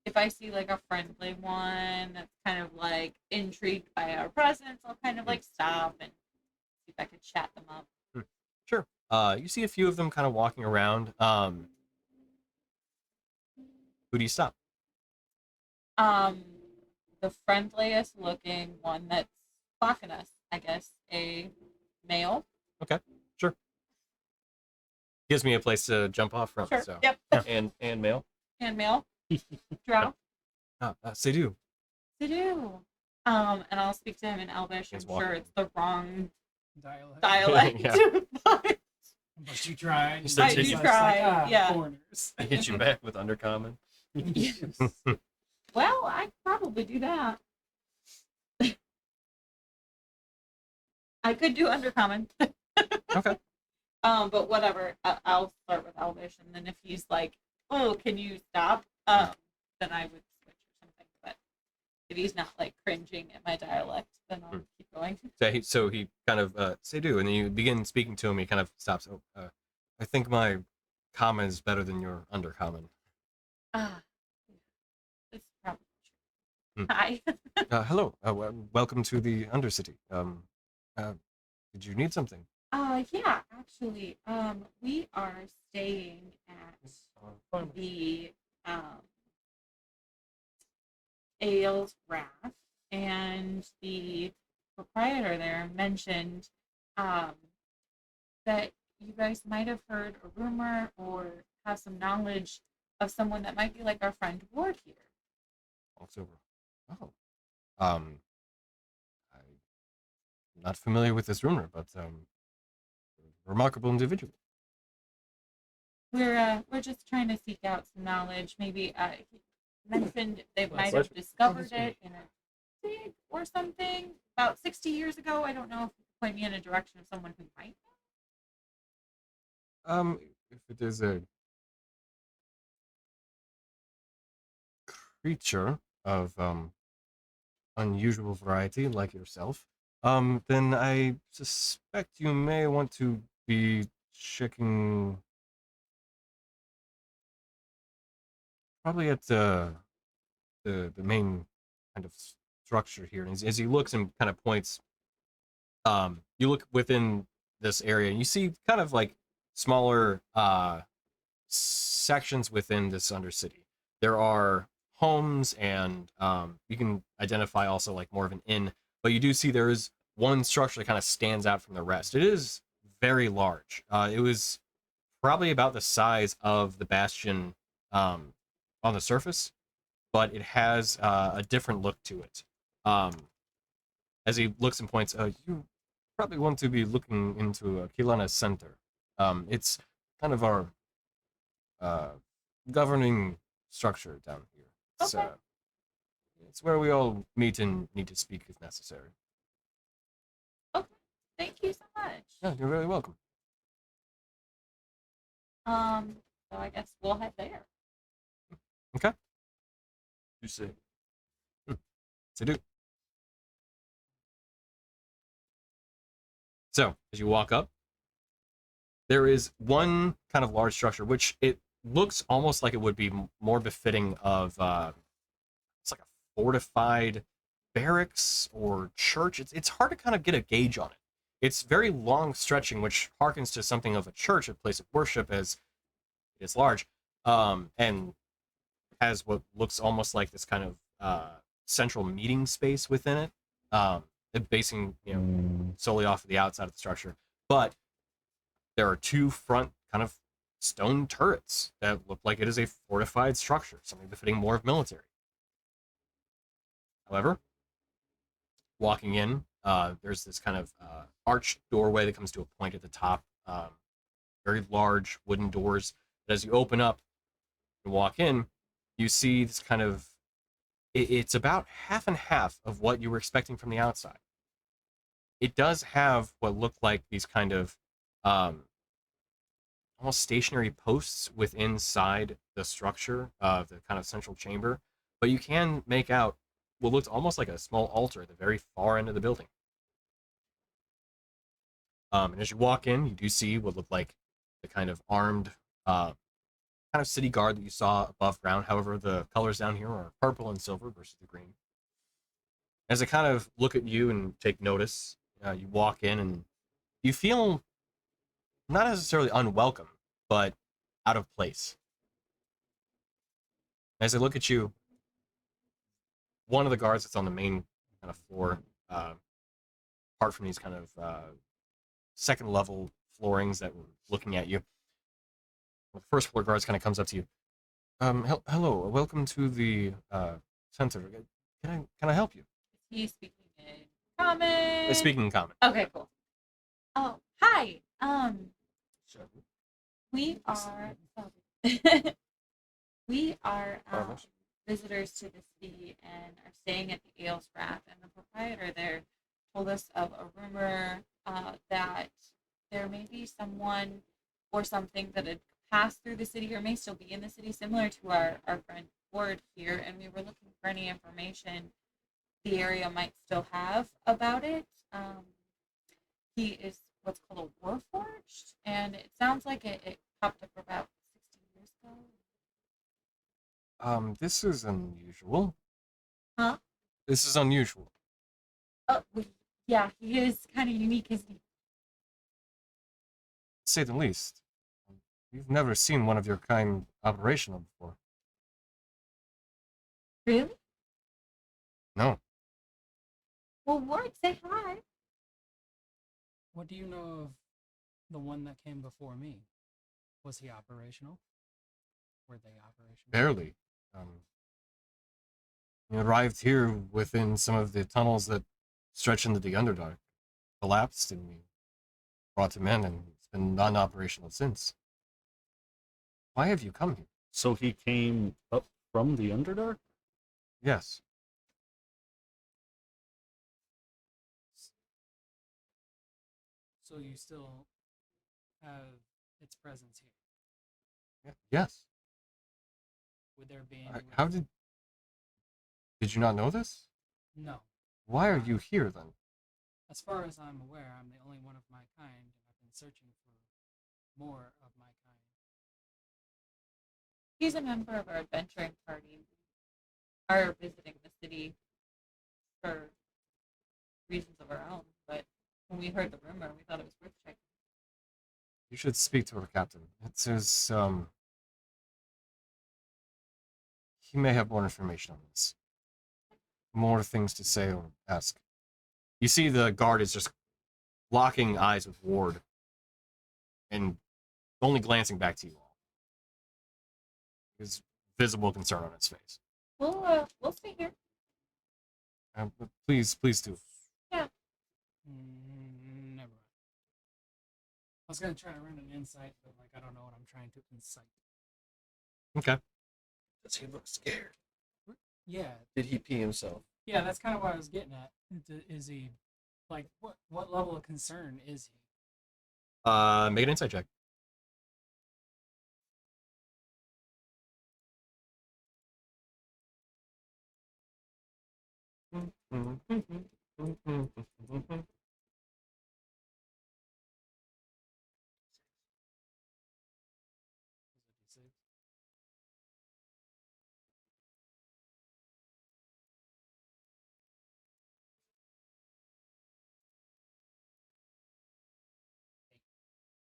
If I see like a friendly one that's kind of like intrigued by our presence, I'll kind of like stop and see if I could chat them up. Sure. You see a few of them kind of walking around. Who do you stop? the friendliest looking one that's blocking us, I guess, a male. Gives me a place to jump off from. Sure. So. Yep. And male. And male. Drow. Say do. To do. And I'll speak to him in Elvish. He's I'm walking. sure it's the wrong Dialect. dialect. Yeah. But But you try. and I it's do just try, yeah. Foreigners. I hit you back with undercommon. well, I could probably do that. I could do undercommon. Okay. But whatever. I'll start with Elvish, and then if he's like, "Oh, can you stop?" Then I would switch or something. But if he's not like cringing at my dialect, then I'll keep going. So he kind of say do, and then you begin speaking to him. He kind of stops. Oh, I think my common is better than your undercommon. It's probably Hmm. true. Hi. Hello. Welcome to the Undercity. Did you need something? Yeah, actually, we are staying at the Ale's Wrath, and the proprietor there mentioned that you guys might have heard a rumor or have some knowledge of someone that might be like our friend Ward here. Walks over. Oh. I'm not familiar with this rumor, but remarkable individual. We're just trying to seek out some knowledge. Maybe he mentioned they Well, might pleasure. have discovered it in a dig or something about 60 years ago. I don't know if you could point me in a direction of someone who might know. If it is a creature of unusual variety like yourself, then I suspect you may want to be checking probably at the main kind of structure here. And as he looks and kind of points, you look within this area and you see kind of like smaller sections within this undercity. There are homes and you can identify also like more of an inn, but you do see there is one structure that kind of stands out from the rest. It is very large. It was probably about the size of the bastion on the surface, but it has a different look to it. As he looks and points, you probably want to be looking into Kilana Center. It's kind of our governing structure down here. It's, Okay. It's where we all meet and need to speak if necessary. Thank you so much. Yeah, you're very welcome. So I guess we'll head there. You see. So do. So, as you walk up, there is one kind of large structure, which it looks almost like it would be more befitting of, it's like a fortified barracks or church. It's hard to kind of get a gauge on it. It's very long stretching, which harkens to something of a church, a place of worship, as it is large, and has what looks almost like this kind of central meeting space within it, basing solely off of the outside of the structure. But there are two front kind of stone turrets that look like it is a fortified structure, something befitting more of military. However, walking in, there's this kind of arched doorway that comes to a point at the top, very large wooden doors. But as you open up and walk in, you see this kind of, it's about half and half of what you were expecting from the outside. It does have what look like these kind of almost stationary posts within inside the structure of the kind of central chamber, but you can make out what looks almost like a small altar at the very far end of the building. And as you walk in, you do see what looked like the kind of armed kind of city guard that you saw above ground. However, the colors down here are purple and silver versus the green. As they kind of look at you and take notice, you walk in and you feel not necessarily unwelcome, but out of place. As they look at you, one of the guards that's on the main kind of floor, apart from these kind of second level floorings that were looking at you. The first floor guards kind of comes up to you. Hello, welcome to the center. Can I help you? He's speaking in common. Speaking in common. Okay, cool. Oh, hi. Sure. We are we are Farmers. visitors to the city and are staying at the Ales Rath, and the proprietor there told us of a rumor that there may be someone or something that had passed through the city or may still be in the city, similar to our friend Ward here, and we were looking for any information the area might still have about it. He is what's called a warforged, and it sounds like it popped up about 60 years ago. This is unusual. Huh? This is unusual. Oh, yeah, he is kind of unique, isn't he? To say the least. We've never seen one of your kind operational before. Really? No. Well, Ward, say hi. What do you know of the one that came before me? Was he operational? Were they operational? Barely. We arrived here within some of the tunnels that stretch into the Underdark. Collapsed, and we brought him in, and it's been non-operational since. Why have you come here? So he came up from the Underdark? Yes. So you still have its presence here. Yes. Would there be any How did you not know this? No. Why are you here then? As far as I'm aware, I'm the only one of my kind, and I've been searching for more of my kind. He's a member of our adventuring party. Are visiting the city for reasons of our own, but when we heard the rumor, we thought it was worth checking. You should speak to our captain. It says, he may have more information on this. More things to say or ask. You see the guard is just locking eyes with Ward and only glancing back to you all. There's visible concern on his face. We'll stay here. But please do. Never mind. I was gonna try to run an insight, but I don't know what I'm trying to incite. Okay. Does he look scared? Yeah, Did he pee himself? yeah, that's kind of what I was getting at. Is he what level of concern is he? Make an insight check.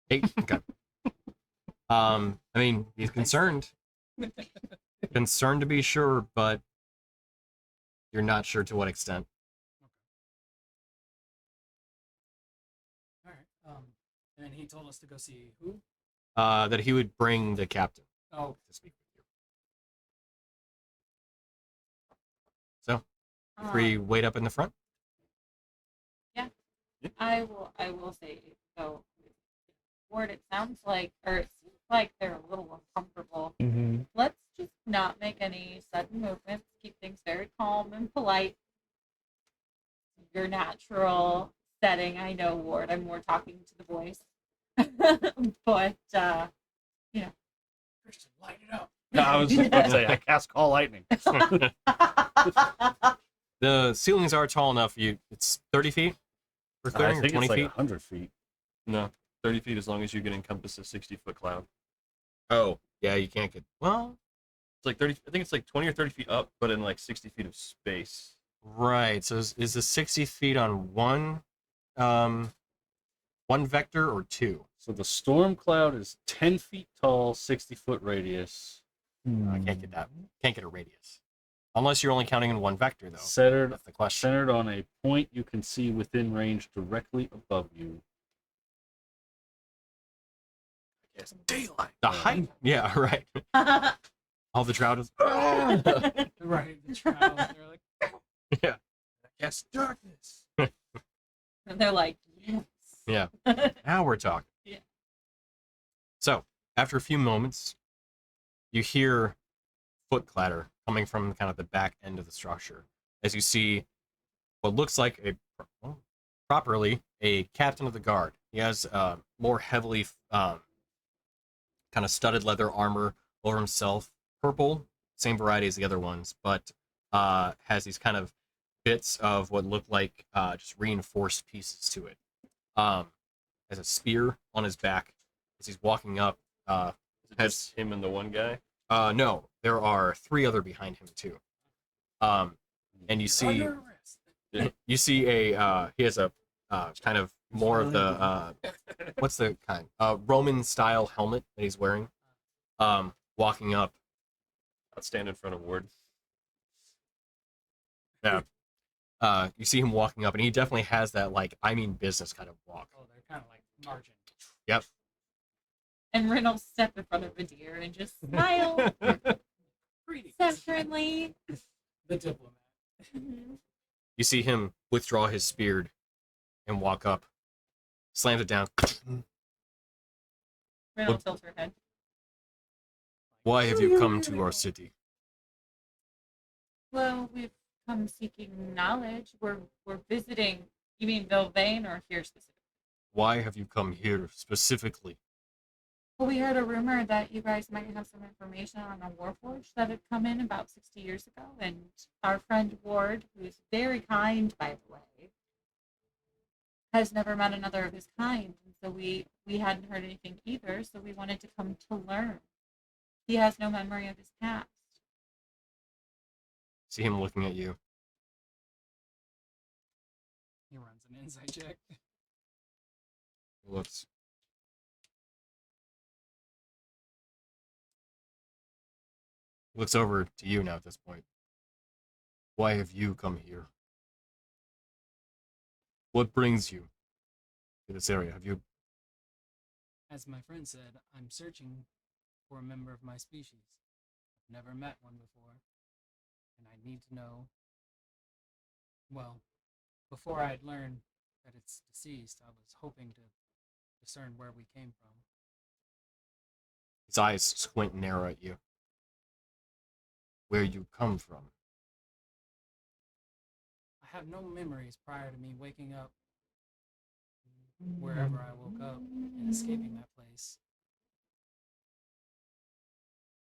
Eight. Okay. I mean, he's concerned. Concerned to be sure, but you're not sure to what extent. All right. And then he told us to go see who? That he would bring the captain Oh, to speak with you. So, if we wait up in the front. I will say so. Ward, it sounds like, or it seems like they're a little uncomfortable. Mm-hmm. Let's just not make any sudden movements. Keep things very calm and polite. Your natural setting, I know, Ward. I'm more talking to the voice, but Christian, light it up. No, I was just about to say, I cast Call Lightning. The ceilings are tall enough. It's 30 feet for I clearing, or think 20 it's like feet. 100 feet. No, 30 feet as long as you can encompass a 60-foot cloud. Oh, yeah, you can't get. Well, It's like 30. I think it's like 20 or 30 feet up, but in like 60 feet of space. right. So is the 60 feet on one vector or two? So the storm cloud is 10 feet tall, 60-foot radius. I can't get that. Can't get a radius. Unless you're only counting in one vector, though. Centered, That's the question. centered on a point you can see within range directly above you. Yes, daylight. The height. Yeah, right. All the trout is. Right, the trout. They're like, Yeah. Yes, darkness. And they're like, yes. Yeah. Now we're talking. Yeah. So, after a few moments, you hear foot clatter coming from kind of the back end of the structure as you see what looks like properly a captain of the guard. He has more heavily kind of studded leather armor over himself, purple, same variety as the other ones, but has these kind of bits of what look like just reinforced pieces to it. Has a spear on his back as he's walking up. Is it just him and the one guy? No, there are 3 other behind him too. And you see, a he has a kind of more of the what's the kind Roman style helmet that he's wearing. Walking up. I'll stand in front of Ward. Yeah. You see him walking up, and he definitely has that like I mean business kind of walk. oh, they're kind of like margin. Yep. And Rin will step in front of a deer and just smile Greetings. so friendly. The diplomat. You see him withdraw his spear and walk up, slams it down. Rin will tilt her head. Why have you come to our city? Well, we've come seeking knowledge. We're visiting. You mean Vilvain or here specifically? Why have you come here specifically? Well, we heard a rumor that you guys might have some information on a warforged that had come in about 60 years ago, and our friend Ward, who is very kind, by the way, has never met another of his kind, and so we hadn't heard anything either, so we wanted to come to learn. He has no memory of his past. See him looking at you. He runs an insight check. He looks. Looks over to you now at this point. Why have you come here? What brings you to this area? Have you? As my friend said, I'm searching for a member of my species. I've never met one before, and I need to know. Well, before I'd learned that it's deceased, I was hoping to discern where we came from. His eyes squint and narrow at you. Where you come from? I have no memories prior to me waking up wherever I woke up and escaping that place.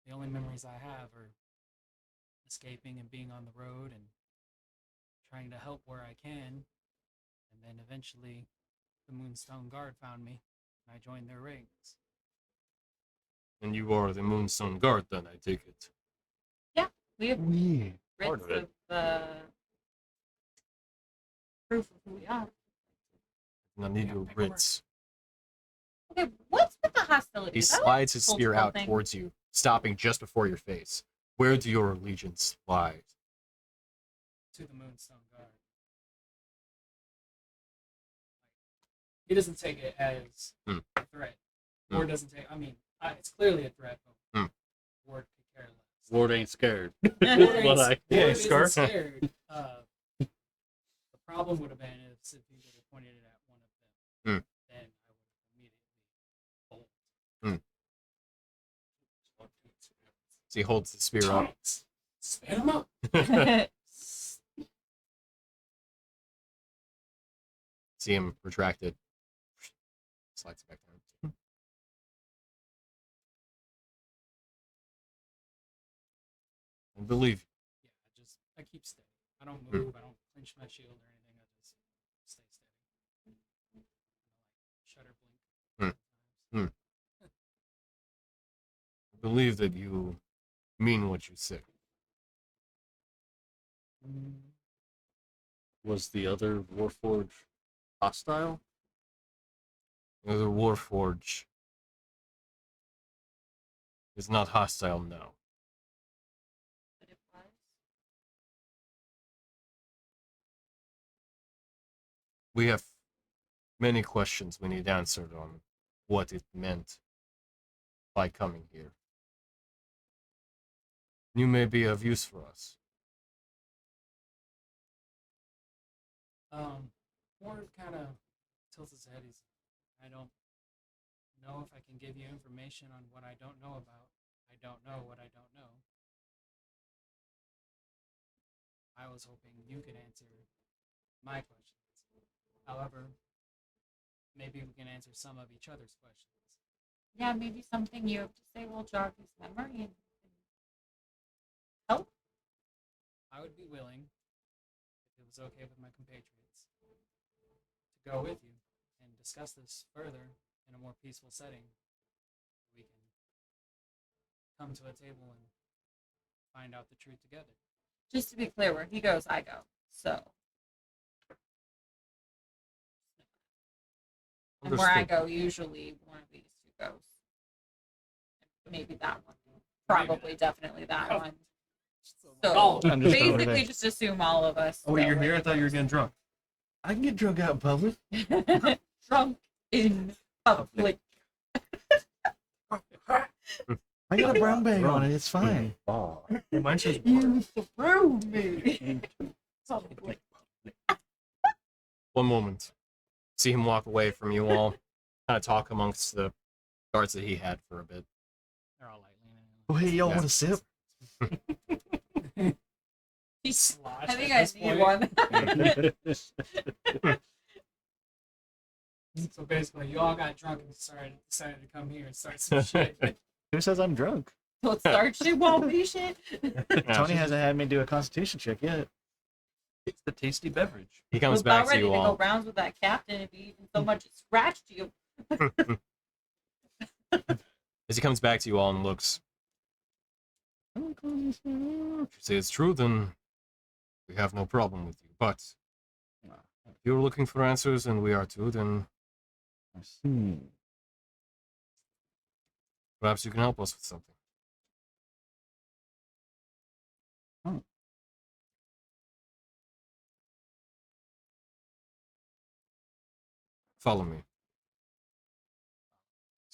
The only memories I have are escaping and being on the road and trying to help where I can. And then eventually the Moonstone Guard found me and I joined their ranks. And you are the Moonstone Guard, then, I take it. We have Part writs of it. of proof of who we are. And I need Yeah, your paperwork. writs. Okay, what's with the hostility? He Is that like slides his cold spear out thing? towards you, stopping just before your face. Where do your allegiance lie? To the Moonstone Guard. He doesn't take it as Hmm. a threat. Hmm. Ward doesn't take. I mean, it's clearly a threat, but Hmm. Ward could care less. Ward ain't scared. Ward What I- ain't- Yeah, Ward Scar. isn't scared. The problem would have been if he would have pointed it at one of them. Then I would have immediately bolted. So he holds the spear up. Spit him up. See him retracted. Slides it back down. I believe Yeah, I keep steady. I don't move. I don't clench my shield or anything. I just stay steady. Shutter blink. Hmm. I believe that you mean what you say. Was the other Warforge hostile? The Warforge is not hostile now. But it was. We have many questions we need answered on what it meant by coming here. You may be of use for us. Ward kind of tilts his head. I don't know if I can give you information on what I don't know about. I don't know what I don't know. I was hoping you could answer my questions. However, maybe we can answer some of each other's questions. Yeah, maybe something you have to say will jog his memory and help. I would be willing, if it was okay with my compatriots, to go with you and discuss this further in a more peaceful setting. We can come to a table and find out the truth together. Just to be clear, where he goes, I go. So. And where I Understood. go, usually one of these two goes. Maybe that one. Probably, definitely that one. So I'm just over basically, there. just assume all of us. Oh, wait, go you're where here? I he thought you were goes. getting drunk. I can get drunk out in public. Drunk in public. I got a brown bag on it. It's fine. Mine says You threw me. Public. One moment. See him walk away from you all. Kind of talk amongst the guards that he had for a bit. They're all like leaning Oh, hey, y'all Yeah. want a sip? He's- sloshed I think at I this need point. one. So basically, you all got drunk and decided to come here and start some shit. Who says I'm drunk? Don't start shit, won't be shit. Tony hasn't had me do a constitution check yet. It's the tasty beverage. He I comes was back about to ready you to go all. rounds with that captain if he even so much as scratched you. As he comes back to you all and looks, if you say it's true, then we have no problem with you. But if you're looking for answers and we are too, then perhaps you can help us with something. Follow me. You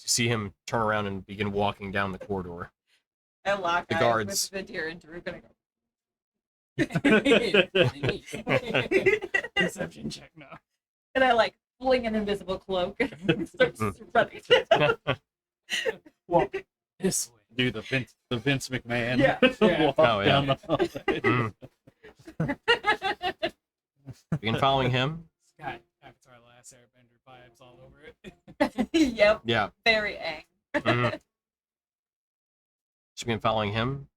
see him turn around and begin walking down the corridor. I lock The eyes guards. with Vidir and Drew gonna go. Perception check now. And I like fling an invisible cloak and start running. Walk this way. Do the Vince McMahon. Yeah. Walk Oh, yeah. down the hallway. Mm. Begin following him. Got Avatar: The Last Airbender vibes all over it. Yep, Yeah. very ang. Mhm. Just begin following him,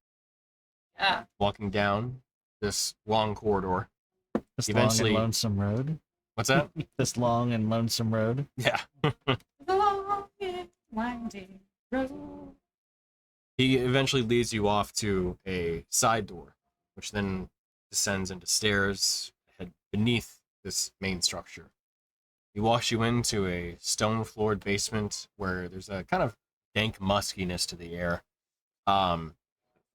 Yeah. walking down this long corridor. This Eventually- long and lonesome road. What's that? This long and lonesome road. Yeah. The long and winding road. He eventually leads you off to a side door, which then descends into stairs head beneath this main structure. He walks you into a stone-floored basement where there's a kind of dank muskiness to the air. One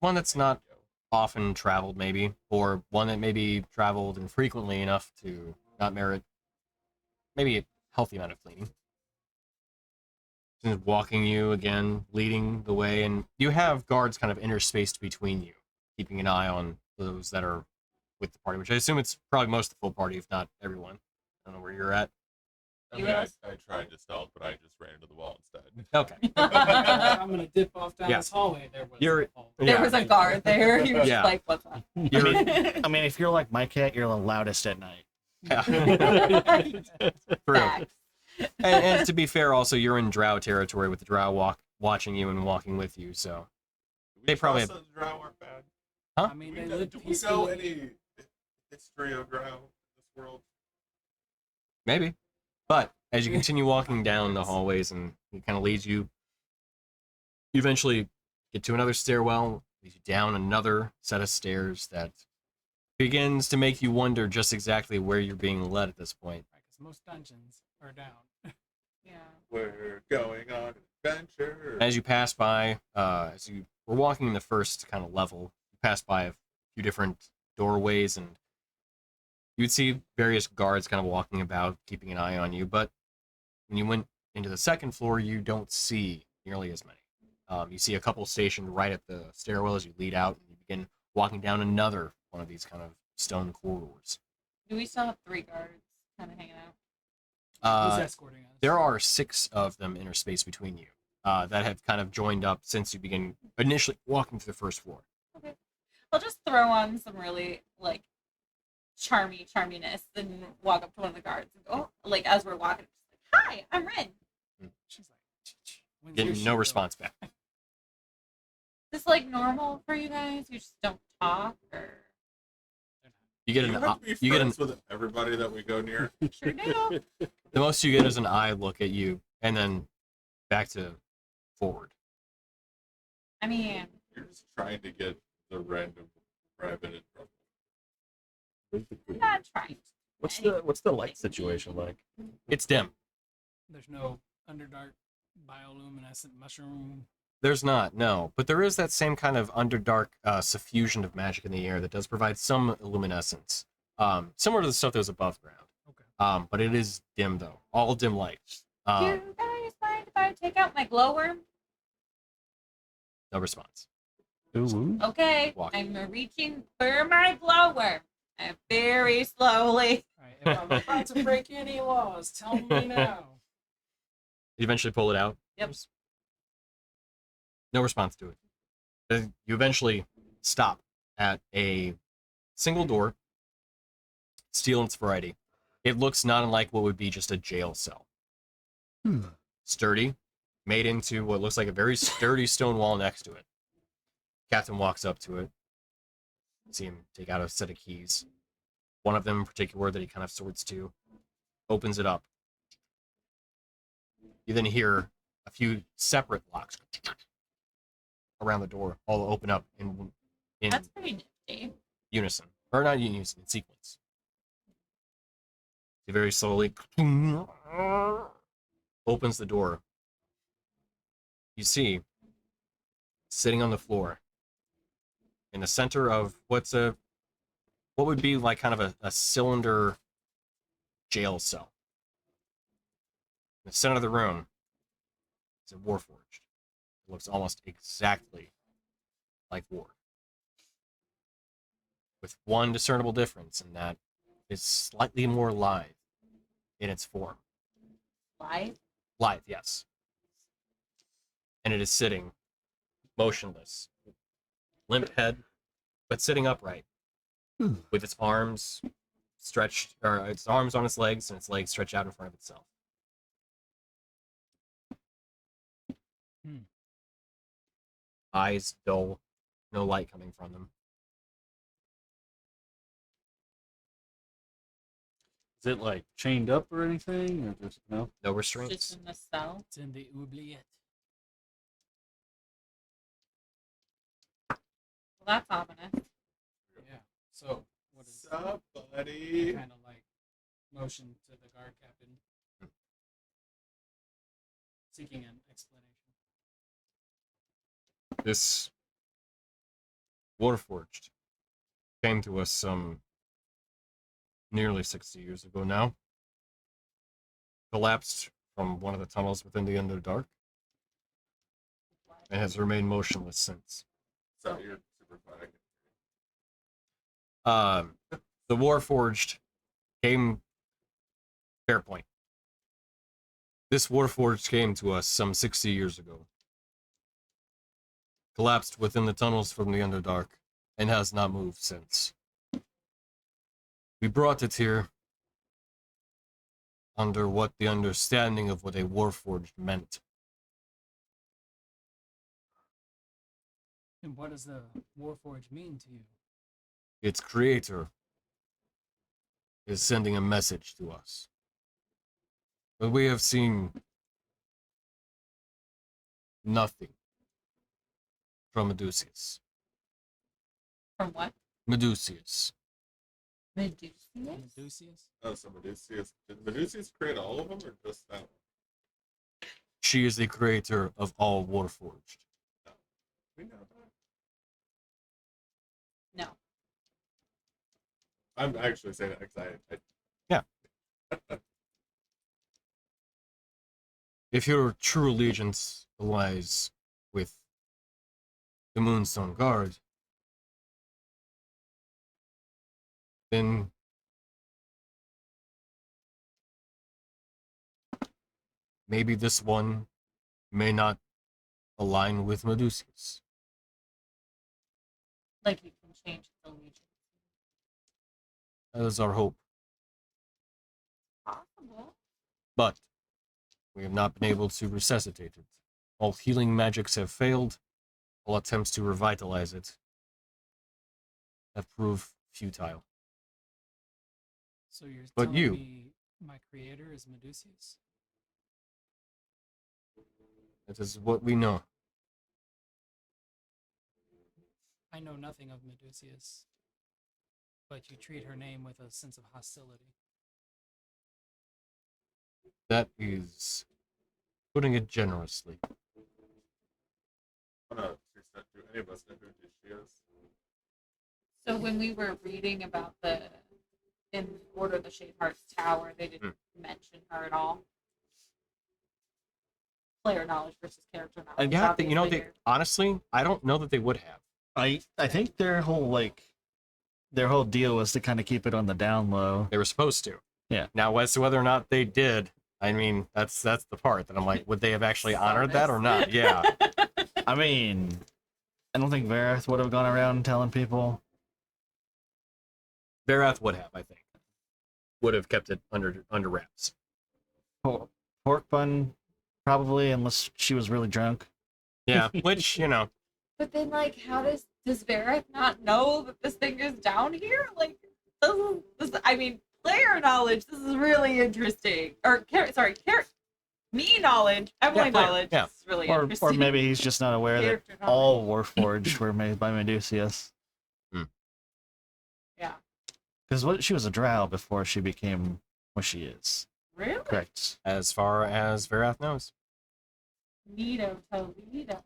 that's not often traveled, maybe, or one that maybe traveled infrequently enough to not merit maybe a healthy amount of cleaning. Just walking you again, leading the way, and you have guards kind of interspaced between you, keeping an eye on those that are with the party, which I assume it's probably most of the full party, if not everyone. I don't know where you're at. I mean, I tried to stealth, but I just ran into the wall instead. Okay. I'm gonna dip off down Yeah. this hallway. There was You're- a hallway. There Yeah. was a guard there. He was Yeah. just like, what's up? You're, I mean, if you're like my cat, you're the loudest at night. yeah. True. Facts. And to be fair, also you're in Drow territory with the Drow watching you and walking with you. So Do They probably trust that the Drow aren't bad? I mean, Do they we know, live do we know peacefully. any history of Drow in this world? maybe, but as you continue walking down the hallways and he kind of leads you, you eventually get to another stairwell, leads you down another set of stairs that begins to make you wonder just exactly where you're being led at this point. Right, 'cause most dungeons are down. Yeah. We're going on an adventure. As you pass by, as you were walking in the first kind of level, you pass by a few different doorways, and You'd see various guards kind of walking about, keeping an eye on you, but when you went into the second floor, you don't see nearly as many. You see a couple stationed right at the stairwell as you lead out, and you begin walking down another one of these kind of stone corridors. Do we still have 3 guards kind of hanging out? Who's escorting us? There are 6 of them interspace between you that have kind of joined up since you begin initially walking to the first floor. Okay. I'll just throw on some really, like, charminess and walk up to one of the guards and go, like, as we're walking, just like, hi, I'm Rin. She's like, when's Getting your no shit, though?" response back. Is this, like, normal for you guys? You just don't talk, or? You get you an have to be you get friends with everybody that we go near. Sure do. the most you get is an eye look at you, and then back to forward. I mean, You're just trying to get the random rabbit in trouble. I'm not trying. What's the light situation like? It's dim. There's no underdark bioluminescent mushroom. There's not, no, but there is that same kind of underdark suffusion of magic in the air that does provide some luminescence, similar to the stuff that was above ground. Okay. But it is dim though, all dim light. Do you guys mind if I take out my glowworm? No response. Ooh. Okay, Walk. I'm reaching for my glowworm. Very slowly. All right. If I'm about to break any laws, tell me now. You eventually pull it out. Yep. No response to it. Then you eventually stop at a single door, steel in its variety. It looks not unlike what would be just a jail cell. Sturdy, made into what looks like a very sturdy stone wall next to it. Captain walks up to it. See him take out a set of keys. One of them in particular that he kind of sorts to. Opens it up. You then hear a few separate locks around the door, all open up in That's pretty nifty. unison. Or not in unison, in sequence. He very slowly opens the door. You see, sitting on the floor, in the center of what would be like kind of a cylinder jail cell. In the center of the room is a warforged. It looks almost exactly like Ward. With one discernible difference in that it's slightly more lithe in its form. Live? Lithe, yes. And it is sitting motionless, limp head, but sitting upright, with its arms stretched, or its arms on its legs, and its legs stretched out in front of itself. Eyes dull, no light coming from them. Is it like chained up or anything, or just no? No Just restraints. in the cell. It's in the oubliette. Well, that's ominous. Yeah. So what is Sup, buddy? kind of like motion to the guard captain, seeking an explanation. This Warforged came to us some nearly 60 years ago now. Collapsed from one of the tunnels within the Underdark and has remained motionless since. So you're super quiet. The Warforged came. Fair point. This Warforged came to us some 60 years ago. Collapsed within the tunnels from the Underdark and has not moved since. We brought it here under what the understanding of what a Warforged meant. And what does the Warforge mean to you? Its creator is sending a message to us. But we have seen nothing from Medusius. From what? Medusius. Medusius? Medusius? Oh, so Medusius. Did Medusius create all of them or just that one? She is the creator of all Warforged. We know that. No. I'm actually saying that because I If your true allegiance lies with the Moonstone Guard, then maybe this one may not align with Medusius. Like you can change the allegiance. That is our hope. Possible. But we have not been able to resuscitate it. All healing magics have failed. All attempts to revitalize it have proved futile. So you're But telling you- me my creator is Medusius? That is what we know. I know nothing of Medusius, but you treat her name with a sense of hostility. That is putting it generously. don't know. Do any of us know who she is? So when we were reading about the in Order of the Shade Heart's Tower, they didn't mention her at all. Player knowledge versus character knowledge. Yeah, obviously, they here. honestly, I don't know that they would have. I think their whole deal was to kind of keep it on the down low. They were supposed to. Yeah. Now, as to whether or not they did, I mean, that's the part that I'm like, would they have actually honored that or not? Yeah. I mean, I don't think Vareth would have gone around telling people. Varath would have, I think. Would have kept it under wraps. Pork bun, probably, unless she was really drunk. Yeah, which, But then, like, how does Vareth not know that this thing is down here? Like, I mean, player knowledge. This is really interesting. Or me knowledge, Emily player, knowledge. yeah. This is really Or interesting. maybe he's just not aware that Character knowledge. all Warforged were made by Medusius. Yeah. Because she was a drow before she became what she is. Really? correct. As far as Varath knows. Neato Toledo.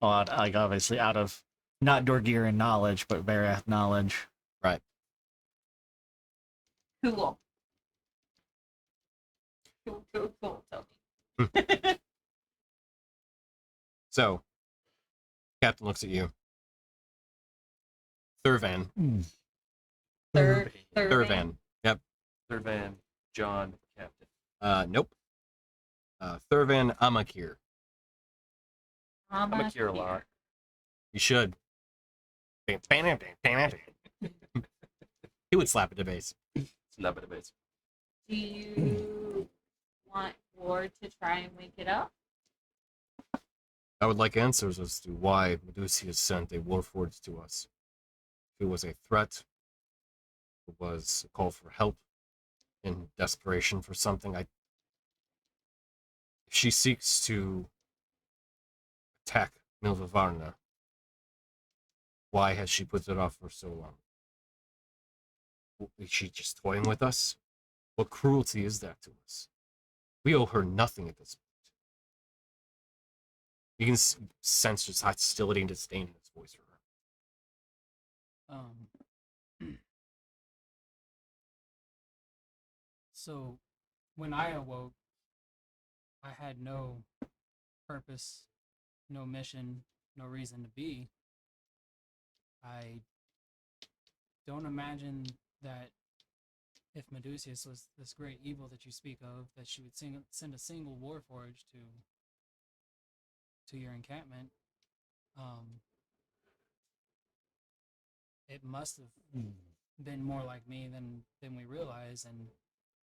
Oh, like obviously out of not Dorgiran knowledge, but Varath knowledge. Right. Cool. Cool. Tell me. So, Captain looks at you. Thurvan. Thurvan. Yep. Thurvan, John, Captain. Nope. Thurvan Amakir. I'm a cure a lot. You should. He would slap at the base. It's not a base. Do you want Ward to try and wake it up? I would like answers as to why Medusius sent a warforged to us. If it was a threat, if it was a call for help, in desperation for something, if she seeks to attack Milva Varna, why has she put it off for so long? Is she just toying with us? What cruelty is that to us? We owe her nothing at this point. You can sense just hostility and disdain in his voice for her. So when I awoke, I had no purpose, no mission, no reason to be. I don't imagine that if Medusius was this great evil that you speak of, that she would send a single warforged to your encampment. It must have been more like me than we realize, and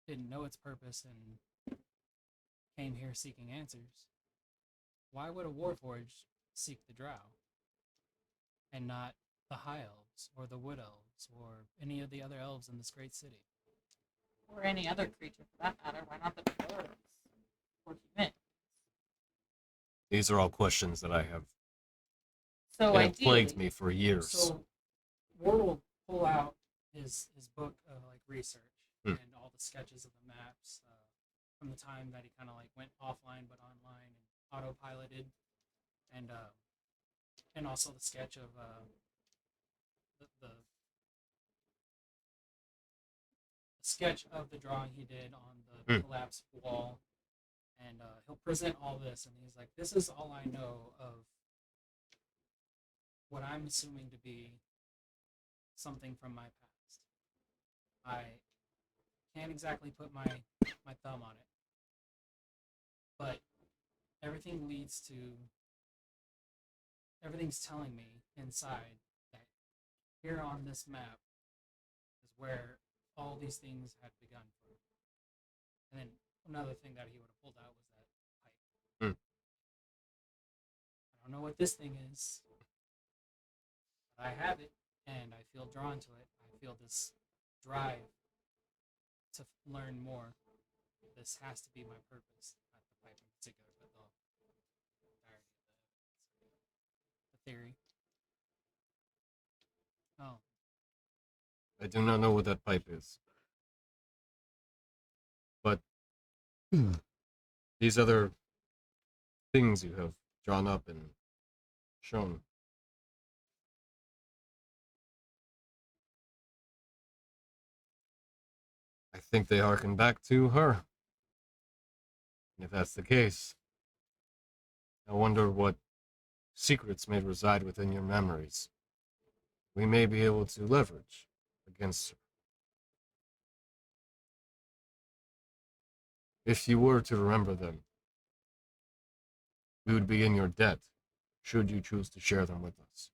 didn't know its purpose and came here seeking answers. Why would a warforged seek the drow and not the high elves or the wood elves or any of the other elves in this great city? Or any other creature for that matter. Why not the dwarves? Or humans? These are all questions that I have So that have ideally, plagued me for years. So Ward will pull out his book of like research and all the sketches of the maps from the time that he kind of like went offline but online and autopiloted, and also the sketch of the sketch of the drawing he did on the collapsed wall, and he'll present all this, and he's like, "This is all I know of what I'm assuming to be something from my past. I can't exactly put my thumb on it, but everything's telling me inside that here on this map is where all these things had begun from." And then another thing that he would have pulled out was that pipe. I don't know what this thing is, but I have it, and I feel drawn to it. I feel this drive to learn more. This has to be my purpose, not the pipe in particular, but the entirety of the theory. Oh, I do not know what that pipe is. But these other things you have drawn up and shown. I think they harken back to her. And if that's the case, I wonder what secrets may reside within your memories. We may be able to leverage against her. If you were to remember them, we would be in your debt, should you choose to share them with us.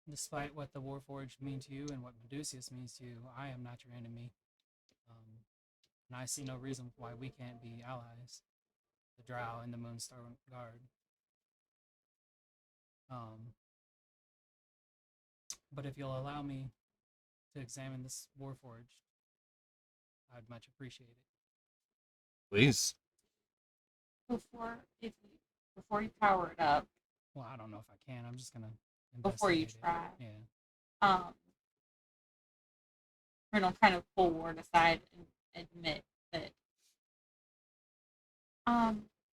Despite what the Warforged mean to you and what Medusius means to you, I am not your enemy. And I see no reason why we can't be allies. The Drow and the Moonstone Guard. But if you'll allow me to examine this Warforged, I'd much appreciate it. Please. Before you power it up, Well, I don't know if I can. I'm just gonna before you investigate try, it. Yeah. Colonel kind of pull Ward aside and admit that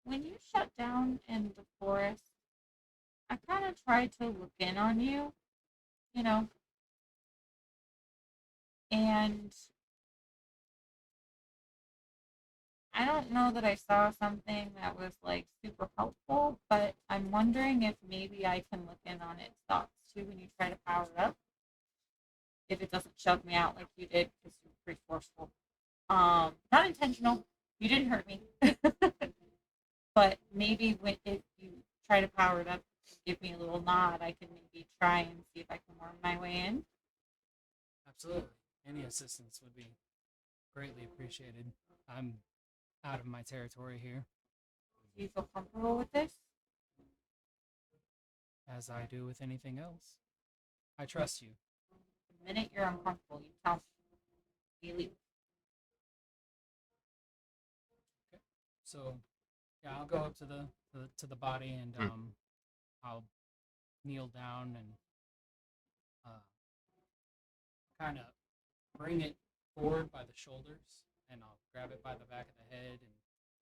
when you shut down in the forest, I kind of tried to look in on you, and I don't know that I saw something that was like super helpful, but I'm wondering if maybe I can look in on its thoughts too when you try to power it up. If it doesn't shove me out like you did, because you're pretty forceful. Not intentional. You didn't hurt me. But maybe if you try to power it up and give me a little nod, I can maybe try and see if I can worm my way in. Absolutely. Any assistance would be greatly appreciated. I'm out of my territory here, Do you feel comfortable with this? as I do with anything else. I trust you. The minute you're uncomfortable, you tell me. You leave. So, yeah, I'll go up to the body, and I'll kneel down and kind of bring it forward by the shoulders, and I'll grab it by the back of the head and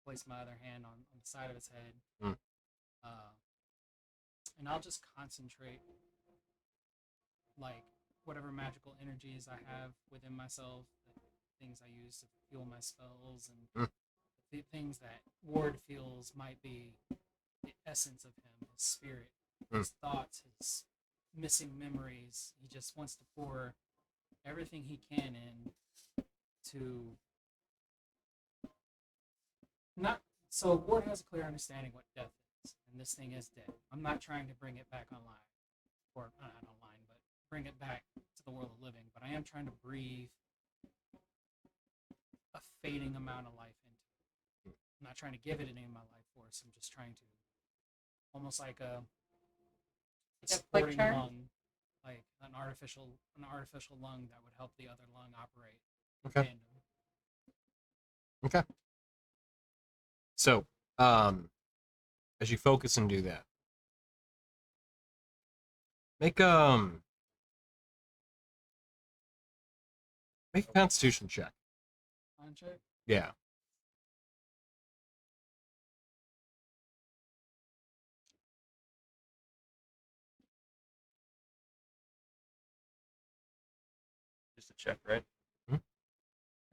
place my other hand on the side of its head. And I'll just concentrate, like, whatever magical energies I have within myself, the things I use to fuel my spells, and the things that Ward feels might be the essence of him, his spirit, his thoughts, his missing memories. He just wants to pour everything he can in to not. So Ward has a clear understanding what death is, and this thing is dead. I'm not trying to bring it back online, or not online, but bring it back to the world of living. But I am trying to breathe a fading amount of life into it. I'm not trying to give it any of my life force. I'm just trying to, almost like a supporting quick turn? lung, like an artificial lung that would help the other lung operate. Okay. Tandem. Okay. So, as you focus and do that, make a Constitution check. On check. Yeah. check, right?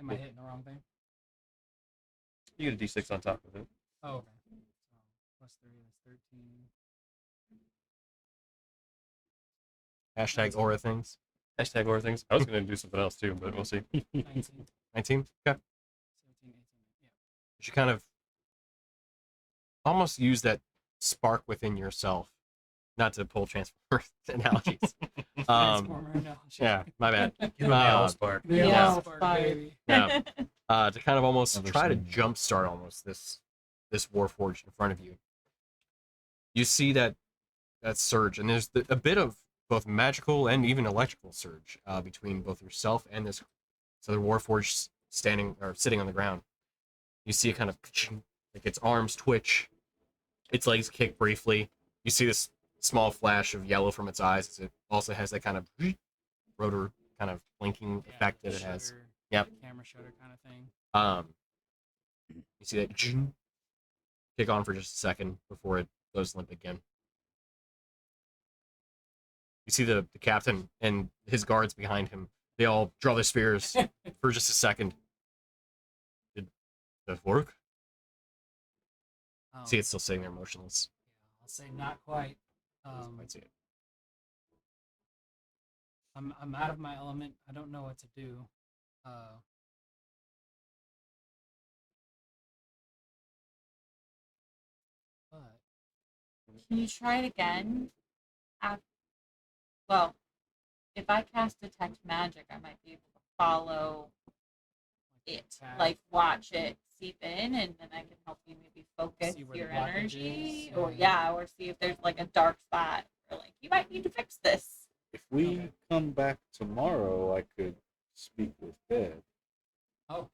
Am I hitting the wrong thing? You get a d6 on top of it. Oh, okay. So plus 3 is 13. Hashtag aura things. Hashtag or things. I was going to do something else too, but we'll see. 19, 19. Okay. 17, 18. Yeah. You should kind of almost use that spark within yourself, not to pull Transformer analogies. Transformer analogy. Yeah, my bad. Spark. The Yeah. All Spark, baby. Yeah. To kind of almost Never try to seen that. jumpstart almost this Warforged in front of you. You see that surge, and there's a bit of both magical and even electrical surge between both yourself and this other Warforged standing or sitting on the ground. You see it kind of like its arms twitch, its legs kick briefly. You see this small flash of yellow from its eyes as it also has that kind of rotor kind of blinking Yeah, effect the that it has. shutter, Yep. Camera shutter kind of thing. You see that kick on for just a second before it goes limp again. You see the captain and his guards behind him. They all draw their spears for just a second. Did that work? See, it's still sitting there motionless. Yeah, I'll say not quite. Might see it. I'm out of my element. I don't know what to do. But Can you try it again? Well, if I cast Detect Magic, I might be able to follow it. path. Like, watch it seep in, and then I can help you maybe focus See where the your blockage energy. is, Or, yeah. or see if there's, like, a dark spot. Or, like, you might need to fix this. If we Okay. come back tomorrow, I could speak with Deb. Oh,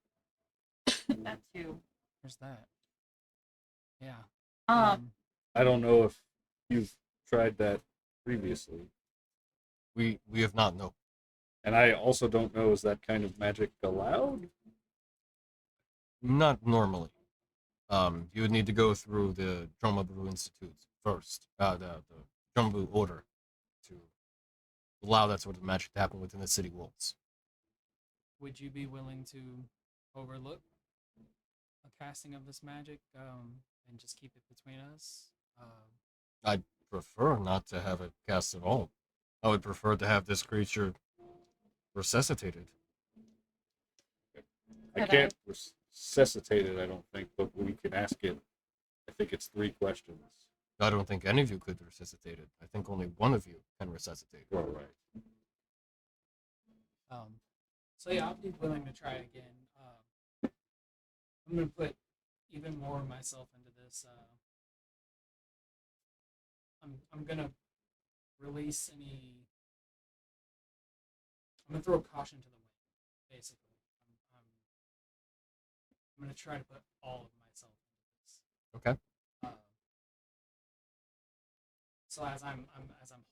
That, too. there's that. Yeah. I don't know if you've tried that previously. We have not, no. And I also don't know, is that kind of magic allowed? Not normally. You would need to go through the Dromabu Institute first, the Dromabu Order, to allow that sort of magic to happen within the city walls. Would you be willing to overlook a casting of this magic and just keep it between us? I'd prefer not to have it cast at all. I would prefer to have this creature resuscitated. I Could can't resuscitate it, I don't think, but we can ask it. I think it's 3 questions. I don't think any of you could resuscitate it. I think only one of you can resuscitate it. All right. So yeah, I'll be willing to try again. I'm gonna put even more of myself into this. I'm gonna release any. I'm gonna throw caution to the wind, basically. I'm gonna try to put all of myself into this. Okay. So as I'm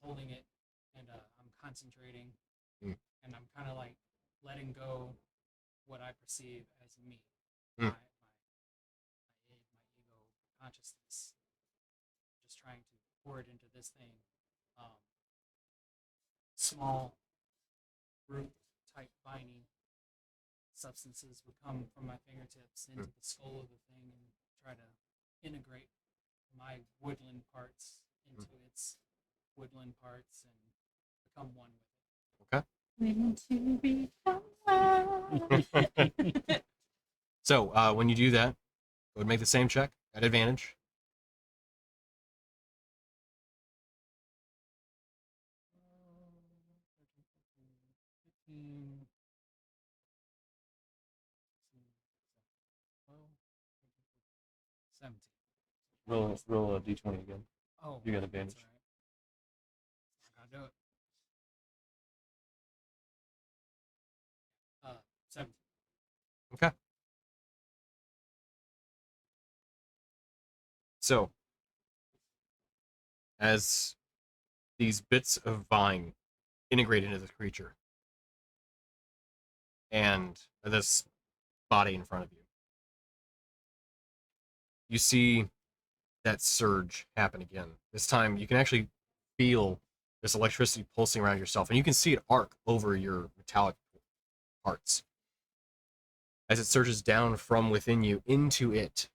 holding it and I'm concentrating and I'm kind of like letting go what I perceive as me, my ego consciousness, just trying to pour it into this thing. Small root type viney substances would come from my fingertips into the skull of the thing and try to integrate my woodland parts into its woodland parts and become one with it. When to become one. So, when you do that, go and make the same check at advantage. Roll a d20 again. Oh, You got that's advantage. all right. I gotta do it. 17. Okay. So, as these bits of vine integrate into the creature and this body in front of you, you see that surge happen again. This time, you can actually feel this electricity pulsing around yourself, and you can see it arc over your metallic hearts. As it surges down from within you into it,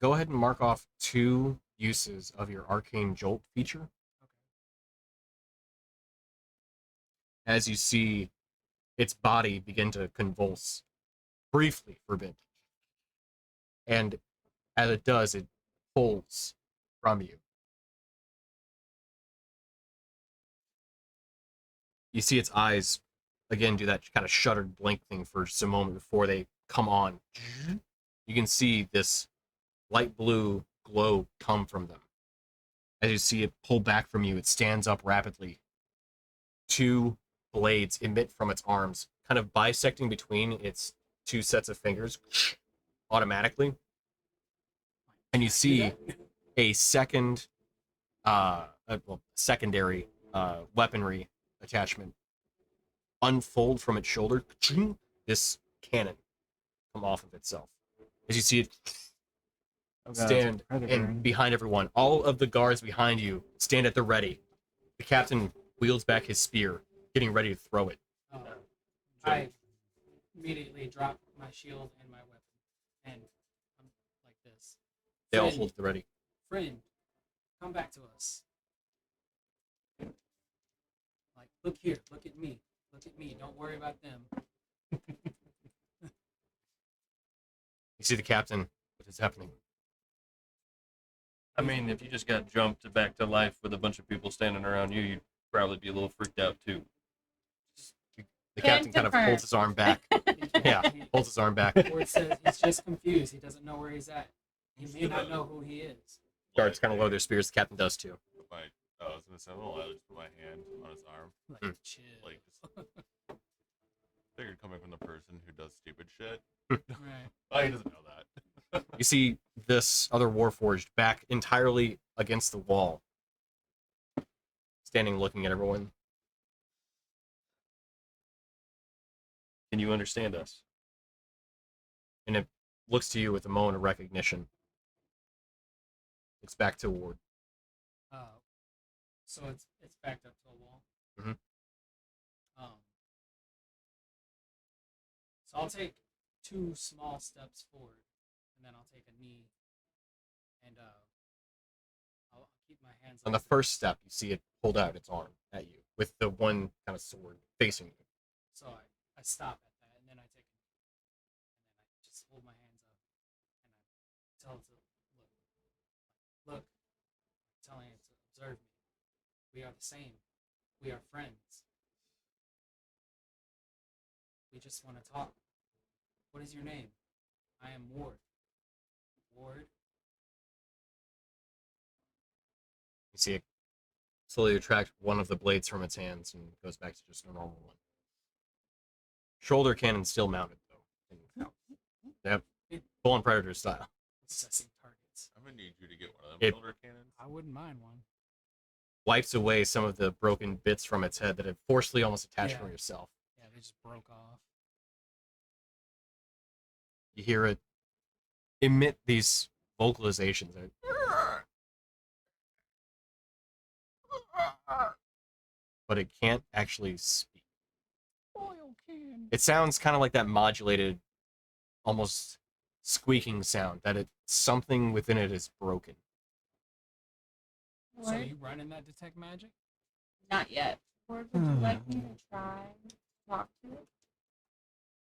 go ahead and mark off 2 uses of your Arcane Jolt feature. As you see its body begin to convulse briefly for a bit. And as it does, it pulls from you. You see its eyes again do that kind of shuttered blink thing for just a moment before they come on. You can see this light blue glow come from them. As you see it pull back from you, it stands up rapidly. 2 blades emit from its arms, kind of bisecting between its 2 sets of fingers automatically. And you see a secondary weaponry attachment unfold from its shoulder. This cannon come off of itself. As you see it stand and behind everyone, all of the guards behind you stand at the ready. The captain wields back his spear, getting ready to throw it. I immediately drop my shield and my weapon, and I'm like this. They all Friend, hold at the ready. friend, come back to us. Like, look here, look at me, don't worry about them. You see the captain. What is happening? I mean, if you just got jumped back to life with a bunch of people standing around you, you'd probably be a little freaked out too. The captain kind of holds his arm back. Yeah, holds his arm back. Or it says he's just confused. He doesn't know where he's at. He may not know who he is. Guards kind of lower their spears. The captain does too. I was gonna say, well, I just put my hand on his arm. Like, chill. Like, figured coming from the person who does stupid shit. Right. Oh, he doesn't know that. You see this other Warforged back entirely against the wall, standing looking at everyone. Can you understand us? And it looks to you with a moment of recognition. Looks back to Ward. So it's backed up to a wall. Mhm. So I'll take 2 small steps forward, and then I'll take a knee, and I'll keep my hands On the up. first step, you see it hold out its arm at you with the one kind of sword facing you. So I stop at that, and then I take a knee, and then I just hold my hands up, and I tell it to look, I'm telling it to observe me. We are the same. We are friends. We just want to talk. What is your name? I am Ward. Ward? You see it slowly retract one of the blades from its hands and goes back to just a normal one. Shoulder cannon still mounted, though. Yep. Full-on Predator style. Assessing targets. I'm gonna need you to get one of It- them shoulder cannons. I wouldn't mind one. Wipes away some of the broken bits from its head that had forcefully almost attached Yeah. from yourself. Yeah, they just broke off. You hear it emit these vocalizations. But it can't actually speak. It sounds kind of like that modulated, almost squeaking sound, that something within it is broken. So Ward? you running that detect magic? Not yet. Ward, would you like me to try to talk to it?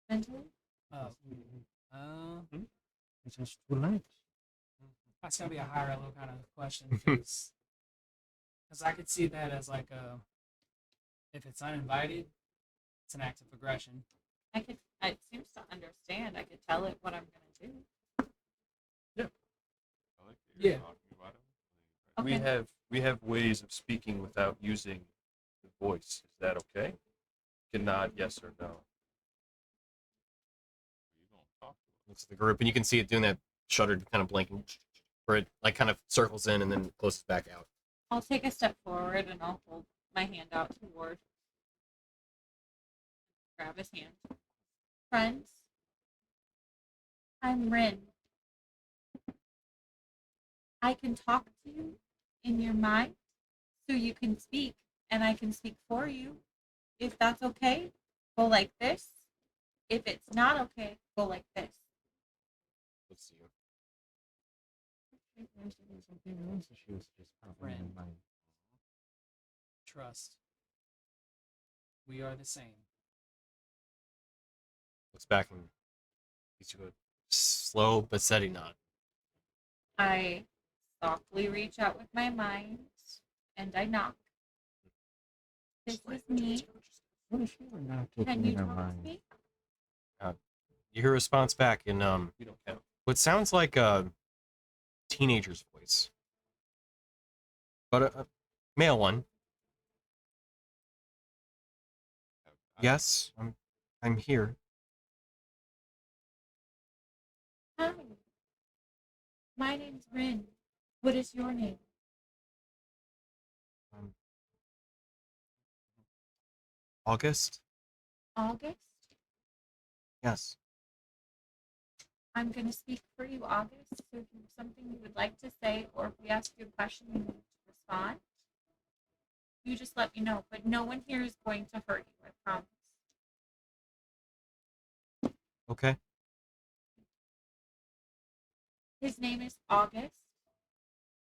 Mentally? Oh. It's just too late. That's gonna be a higher level kind of question because I could see that as like if it's uninvited, it's an act of aggression. It seems to understand. I could tell it what I'm gonna do. I like that you're Yeah. talking about it. Okay. We have ways of speaking without using the voice. Is that okay? You can nod yes or no. You gonna talk to him. Looks at the group, and you can see it doing that shuttered kind of blinking, where it like kind of circles in and then closes back out. I'll take a step forward and I'll hold my hand out to Ward. Grab his hand. Friends, I'm Rin. I can talk to you in your mind so you can speak, and I can speak for you If that's okay, go like this. If it's not okay, go like this. Let's see. Friend. Trust. We are the same. Looks back and gives you a slow but steady nod. I softly reach out with my mind and I knock. This is me. What if you were not Can taking you in her talk to mind? me? You hear a response back in You don't count. what sounds like a teenager's voice, but a male one. Yes, I'm here. Hi. My name's Rin. What is your name? Um, August. August? Yes. I'm going to speak for you, August. So if you have something you would like to say, or if we ask you a question you need to respond, you just let me know. But no one here is going to hurt you, I promise. Okay. His name is August.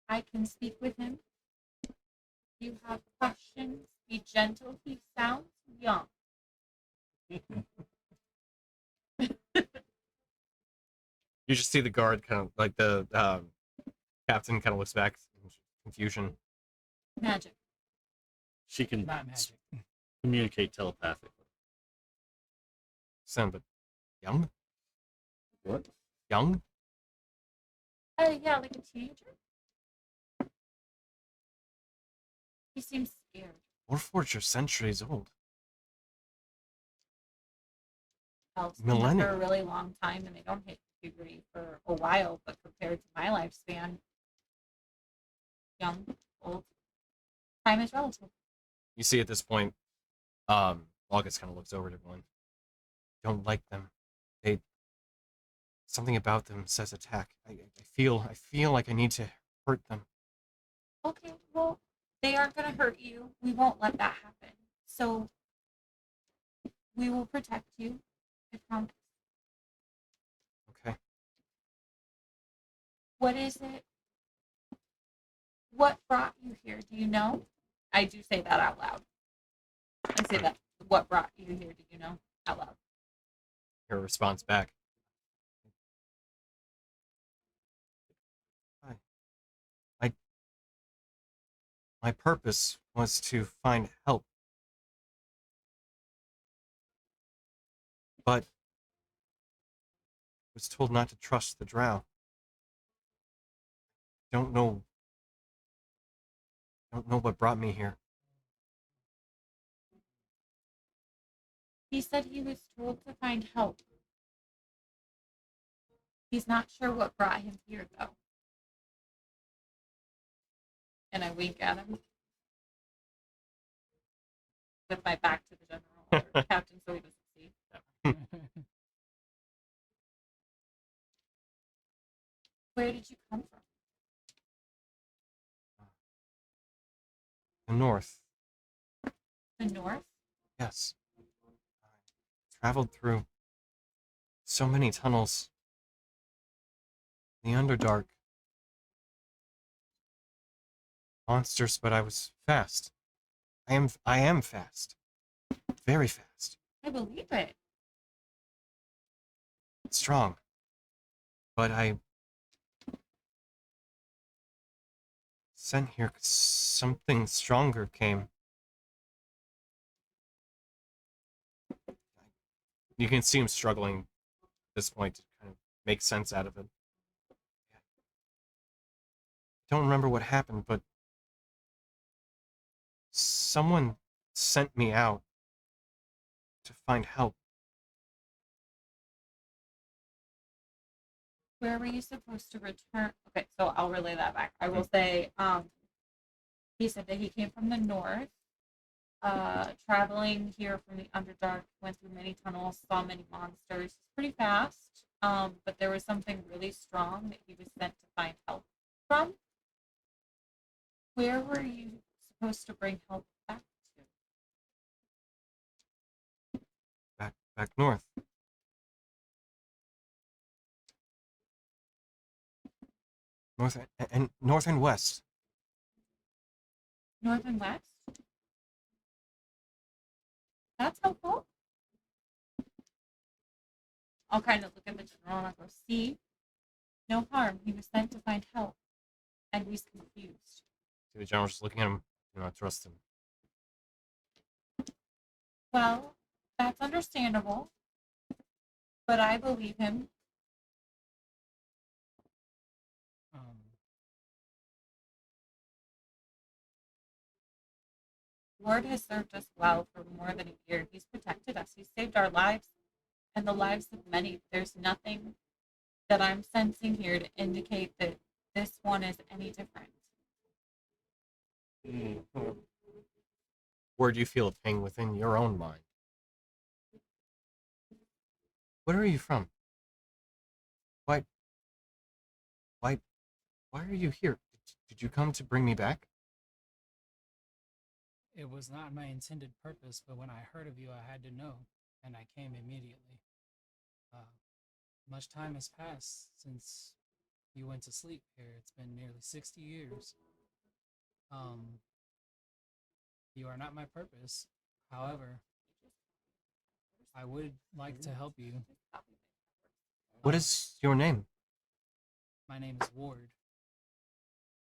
I can speak with him. If you have questions, be gentle. He sounds young. You just see the guard kind of like the captain kind of looks back in confusion. Magic. She can Not magic. communicate telepathically. Sound but young? What? Young? Yeah, like a teenager. He seems scared. Warforged are centuries old. Elves been here for a Millennium. really long time, and they don't hit puberty for a while. But compared to my lifespan, young, old, time is relative. You see at this point, August kind of looks over to everyone. Don't like them. They something about them says attack. I feel like I need to hurt them. Okay, well, they aren't going to hurt you. We won't let that happen. So we will protect you. I promise. Okay. What is it? What brought you here? Do you know? I do say that out loud. I say that. What brought you here? Do you know? Out loud. Her response back. My purpose was to find help. But was told not to trust the drow. Don't know what brought me here. He said he was told to find help. He's not sure what brought him here, though. And I wink at him with my back to the general or captain, so he doesn't see. Where did you come from? The north. The north? Yes. I traveled through so many tunnels. The Underdark. Monsters, but I was fast. I am fast. Very fast. I believe it. Strong. But I sent here 'cause something stronger came. You can see him struggling at this point to kind of make sense out of it. I don't remember what happened, but someone sent me out to find help. Where were you supposed to return? Okay, so I'll relay that back. I will say, he said that he came from the north, traveling here from the Underdark, went through many tunnels, saw many monsters. He's pretty fast, but there was something really strong that he was sent to find help from. Where were you supposed to bring help back to? Back north. North and west. North and west? That's helpful. I'll kind of look at the general and I'll go, see? No harm. He was sent to find help. And he's confused. See, the general's just looking at him. Do not trust him. Well, that's understandable. But I believe him. Ward has served us well for more than a year. He's protected us. He's saved our lives and the lives of many. There's nothing that I'm sensing here to indicate that this one is any different. Where do you feel a ping within your own mind? Where are you from? Why are you here? Did you come to bring me back? It was not my intended purpose, but when I heard of you, I had to know, and I came immediately. Much time has passed since you went to sleep here. It's been nearly 60 years. You are not my purpose. However, I would like to help you. What is your name? My name is Ward.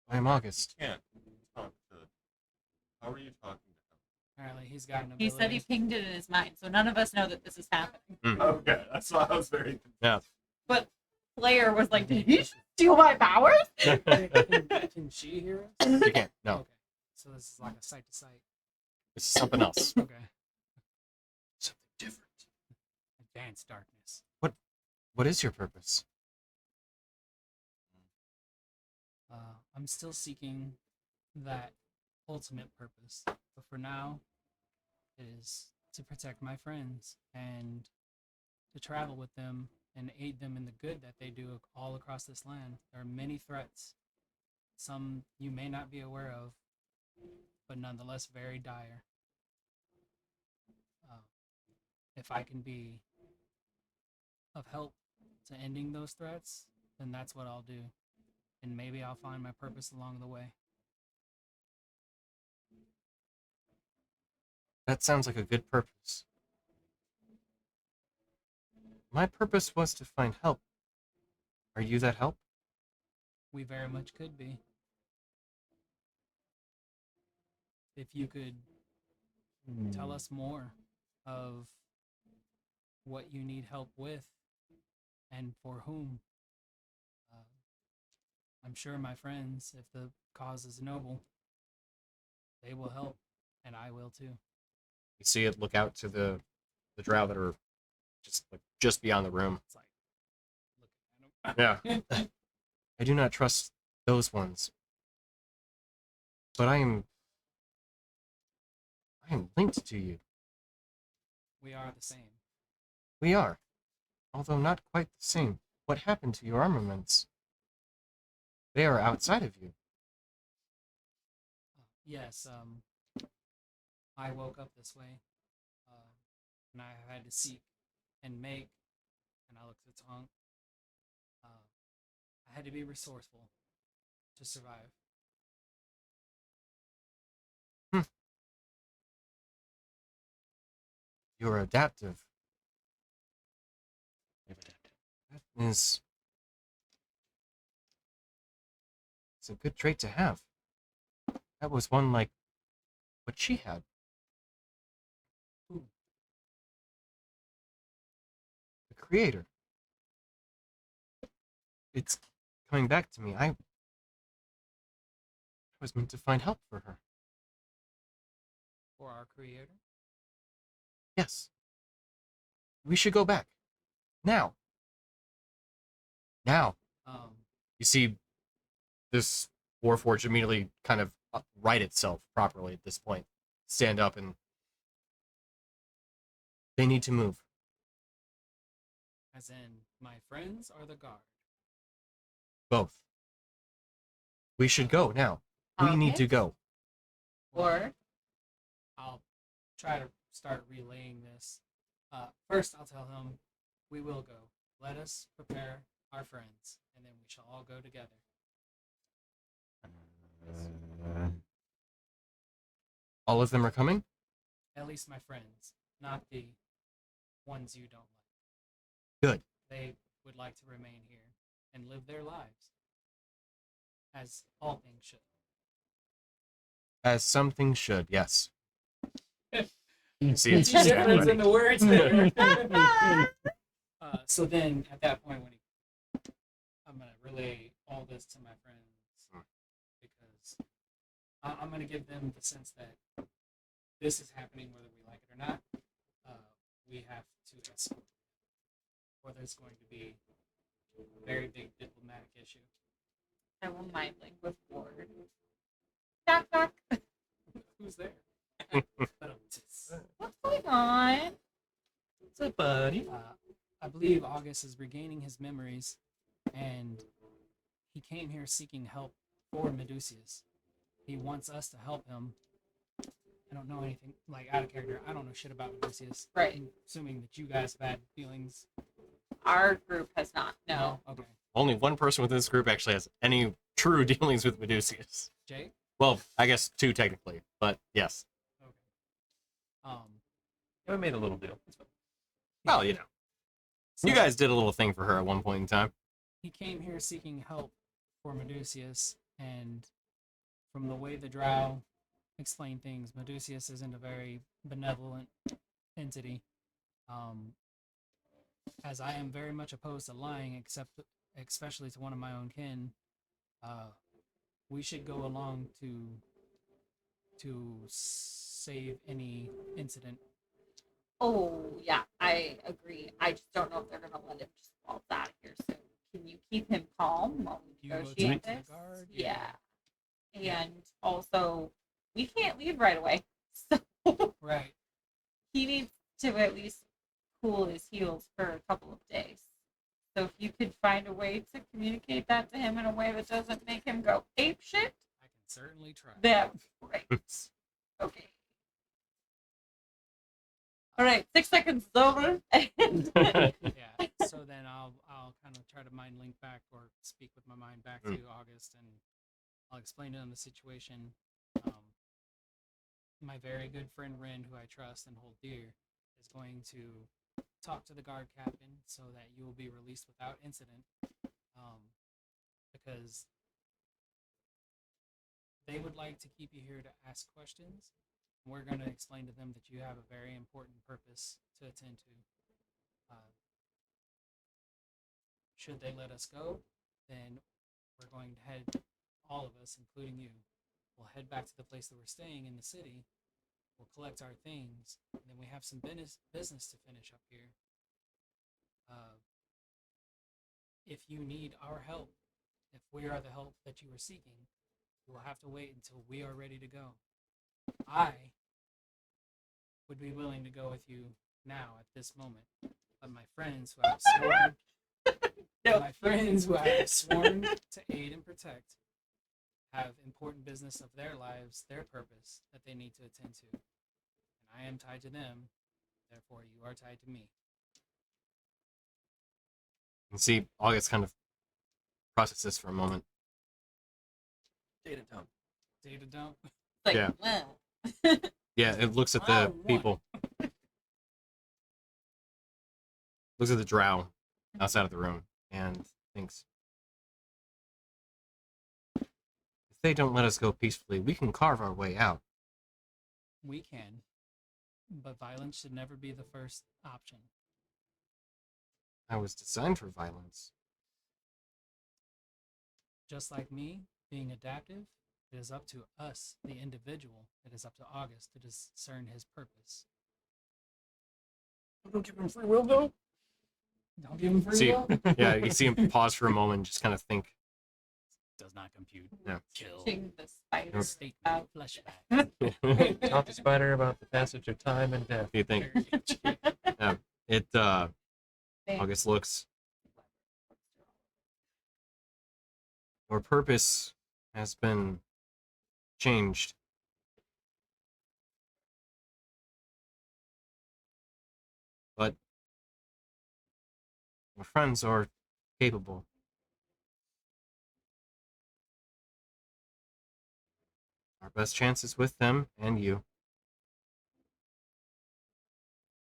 I am August. You can't talk to. How are you talking to him? Apparently, he's got an ability. He said he pinged it in his mind, so none of us know that this is happening. Okay, that's why I was very. Yeah. But Player was like, did he steal my powers? Can she hear us? You can't. No. Okay. So this is like a sight to sight. This is something else. Okay. Something different. Advanced darkness. What is your purpose? I'm still seeking that ultimate purpose, but for now, it is to protect my friends and to travel with them and aid them in the good that they do all across this land. There are many threats, some you may not be aware of, but nonetheless very dire. If I can be of help to ending those threats, then that's what I'll do. And maybe I'll find my purpose along the way. That sounds like a good purpose. My purpose was to find help. Are you that help? We very much could be. If you could tell us more of what you need help with and for whom. I'm sure my friends, if the cause is noble, they will help, and I will too. You see it look out to the drow that are just beyond the room. It's like, look at them. Yeah. I do not trust those ones. But I am linked to you. We are the same. We are. Although not quite the same. What happened to your armaments? They are outside of you. Yes, I woke up this way, and I had to seek and make, and I looked at Tonk. I had to be resourceful to survive. You're adaptive. That is... It's a good trait to have. That was one like what she had. Who? The creator. It's coming back to me. I was meant to find help for her. For our creator? Yes. We should go back. Now. Now. You see this Warforged immediately kind of right itself properly at this point. Stand up and... They need to move. As in, my friends or the guard? Both. We should go now. We need to go. Or I'll try to start relaying this First, I'll tell him we will go. Let us prepare our friends, and then we shall all go together. All of them are coming? At least my friends, not the ones you don't like. Good. They would like to remain here and live their lives, as all things should. As something should, yes. See, Difference in the words there. So then, at that point, I'm gonna relay all this to my friends because I'm gonna give them the sense that this is happening whether we like it or not. We have to escort, or there's going to be a very big diplomatic issue. I will mind link with Ward. Knock knock. Who's there? What's going on? What's up, buddy? I believe August is regaining his memories, and he came here seeking help for Medusius. He wants us to help him. I don't know anything, like, out of character. I don't know shit about Medusius. Right. I'm assuming that you guys have had feelings. Our group has not. No. Okay. Only one person within this group actually has any true dealings with Medusius. Jake? Well, I guess two technically, but yes. Okay. Yeah, we made a little deal. It's fine. Well, you know. You guys did a little thing for her at one point in time. He came here seeking help for Medusius, and from the way the Drow explain things, Medusius isn't a very benevolent entity. As I am very much opposed to lying, especially to one of my own kin, we should go along to save any incident. Oh yeah, I agree. I just don't know if they're gonna let him just waltz out of here soon. Can you keep him calm while we You go negotiate to the this? guard? Yeah. And also, we can't leave right away, so Right. he needs to at least cool his heels for a couple of days. So if you could find a way to communicate that to him in a way that doesn't make him go ape shit, I can certainly try. that'd be great. Okay. All right, 6 seconds is over. Yeah. So then I'll kind of try to mind link back or speak with my mind back to August, and I'll explain to him the situation. My very good friend Ren, who I trust and hold dear, is going to talk to the guard captain so that you will be released without incident. Because they would like to keep you here to ask questions. We're going to explain to them that you have a very important purpose to attend to. Should they let us go, then we're going to head, all of us, including you, we'll head back to the place that we're staying in the city. We'll collect our things, and then we have some business to finish up here. If you need our help, if we are the help that you are seeking, you will have to wait until we are ready to go. I would be willing to go with you now at this moment, but my friends who I have sworn, my friends who I have sworn to aid and protect, have important business of their lives, their purpose that they need to attend to, and I am tied to them. Therefore, you are tied to me. And see, August kind of process this for a moment. Data dump. Data dump. Like, Yeah. well. Yeah, it looks at the people. Looks at the drow outside of the room and thinks, if they don't let us go peacefully, we can carve our way out. We can, but violence should never be the first option. I was designed for violence. Just like me, being adaptive, it is up to us, the individual. It is up to August to discern his purpose. Don't give him free will, though. Don't give him free See, will. yeah, you see him pause for a moment and just kind of think. Does not compute. Yeah. Kill. Ching the spider Statement. out. Fleshback. Taught the spider about the passage of time and death. You think it? August looks. Your purpose has been changed. but our friends are capable. Our best chance is with them and you.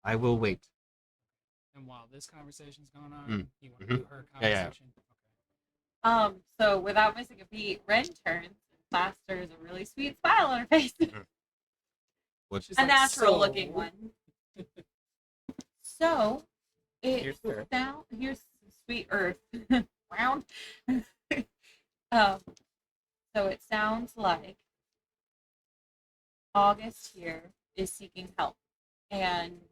I will wait. And while this conversation's going on, Mm. you want to Mhm. do her Yeah, yeah. conversation? So without missing a beat, Ren turns and plasters a really sweet smile on her face. What? She's A like, natural "So?" looking one. So Here's there. here's sweet earth. Round. um, so it sounds like August here is seeking help. And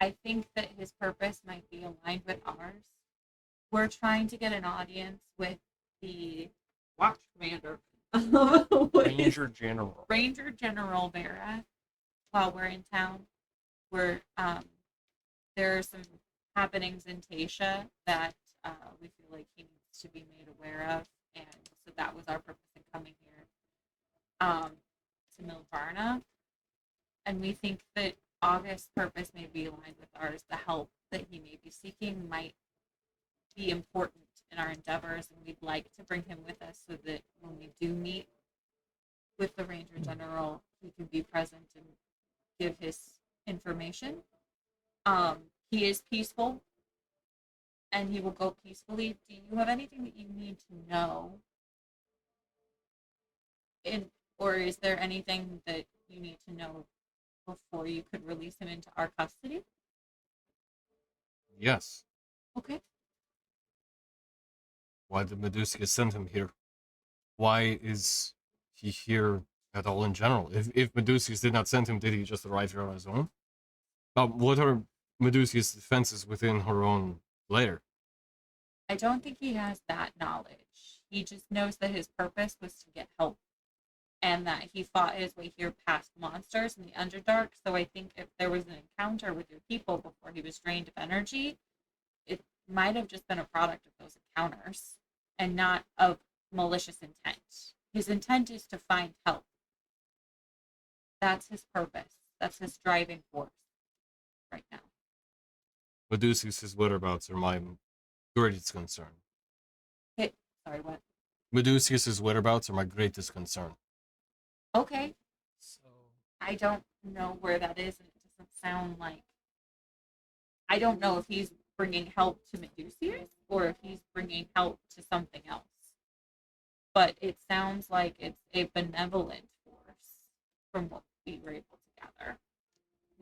I think that his purpose might be aligned with ours. We're trying to get an audience with the watch commander. Ranger General. Ranger General Vera while we're in town. We're there are some happenings in Taetia that we feel like he needs to be made aware of, and so that was our purpose in coming here to Milva Varna. And we think that August's purpose may be aligned with ours. The help that he may be seeking might be important in our endeavors, and we'd like to bring him with us so that when we do meet with the Ranger General, he can be present and give his information. He is peaceful, and he will go peacefully. Do you have anything that you need to know? Or is there anything that you need to know before you could release him into our custody? Yes. Okay. Why did Medusa send him here? Why is he here at all in general? If Medusa did not send him, did he just arrive here on his own? What are Medusa's defenses within her own lair? I don't think he has that knowledge. He just knows that his purpose was to get help and that he fought his way here past monsters in the Underdark. So I think if there was an encounter with your people before he was drained of energy, it might have just been a product of those encounters and not of malicious intent. His intent is to find help. That's his purpose. That's his driving force right now. Medusa's whereabouts are my greatest concern. Sorry, what? Medusa's whereabouts are my greatest concern. Okay. So I don't know where that is, and it doesn't sound like. I don't know if he's bringing help to Medusius or if he's bringing help to something else. But it sounds like it's a benevolent force from what we were able to gather.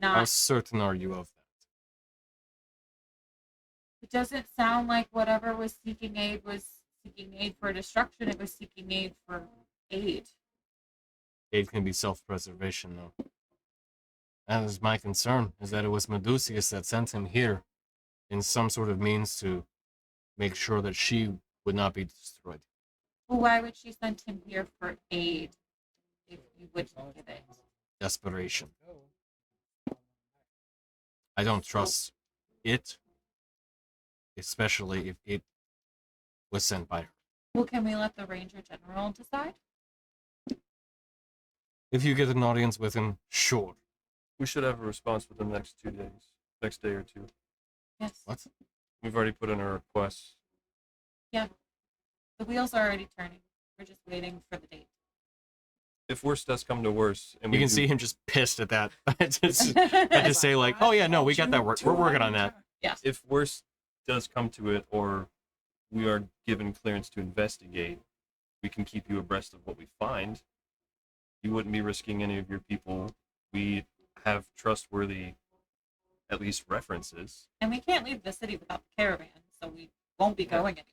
How Not. certain are you of that? It doesn't sound like whatever was seeking aid for destruction. It was seeking aid for aid. Aid can be self-preservation, though. That is my concern, is that it was Medusius that sent him here in some sort of means to make sure that she would not be destroyed. Well, why would she send him here for aid if you wouldn't give it? Desperation. I don't trust it, especially if it was sent by her. Well, can we let the Ranger General decide? If you get an audience with him, sure. We should have a response within the next 2 days. Next day or two. Yes. What? We've already put in our requests. The wheels are already turning. We're just waiting for the date. If worse does come to worse, and You we can do- see him just pissed at that. I just say like, oh yeah, no, we got that. We're working on that. Yes. if worse does come to it, or we are given clearance to investigate, we can keep you abreast of what we find. You wouldn't be risking any of your people. We have trustworthy, at least references. And we can't leave the city without the caravan, so we won't be going anywhere.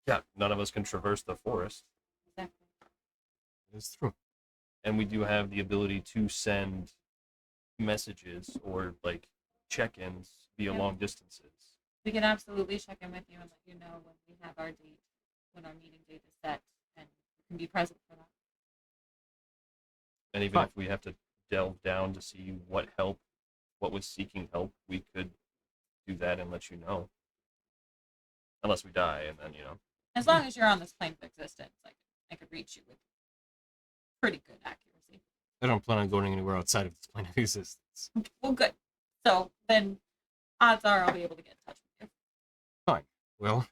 Yeah, none of us can traverse the forest. Exactly. It's true. And we do have the ability to send messages or like check-ins via Yeah. long distances. We can absolutely check in with you and let you know when we have our date, when our meeting date is set, and you can be present for that. And even Fine. if we have to delve down to see what was seeking help, we could do that and let you know. Unless we die, and then, As long as you're on this plane of existence, I could reach you with pretty good accuracy. I don't plan on going anywhere outside of this plane of existence. Well, good. So then, odds are I'll be able to get in touch with you. Fine. Well,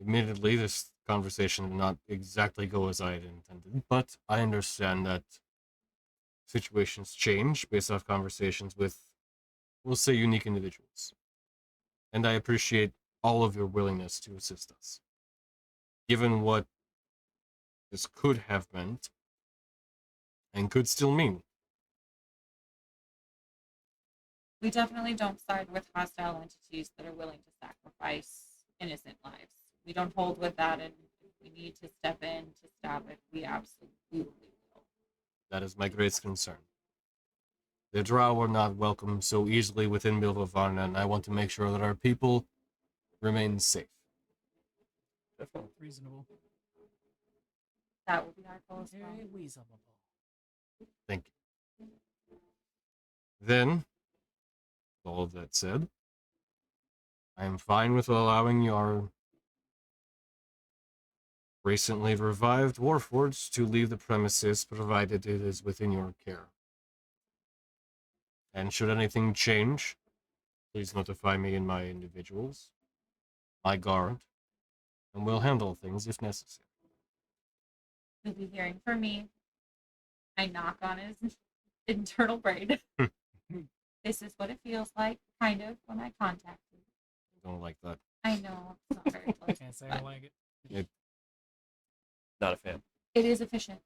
admittedly, this conversation did not exactly go as I had intended, but I understand that situations change based off conversations with, we'll say, unique individuals. And I appreciate all of your willingness to assist us. Given what this could have meant, and could still mean. We definitely don't side with hostile entities that are willing to sacrifice innocent lives. We don't hold with that, and if we need to step in to stop it, we absolutely will. That is my greatest concern. The Drow are not welcome so easily within Milva Varna, and I want to make sure that our people remain safe. Definitely. Reasonable. That will be our goal as well. Very reasonable. Thank you. Then, with all of that said, I am fine with allowing your recently revived Warforged to leave the premises, provided it is within your care. And should anything change, please notify me and my individuals, my guard, and we'll handle things if necessary. You'll be hearing from me. I knock on his internal brain. This is what it feels like, kind of, when I contact you. I don't like that. I know, it's not very I close. can't say I like it. Not a fan. It is efficient.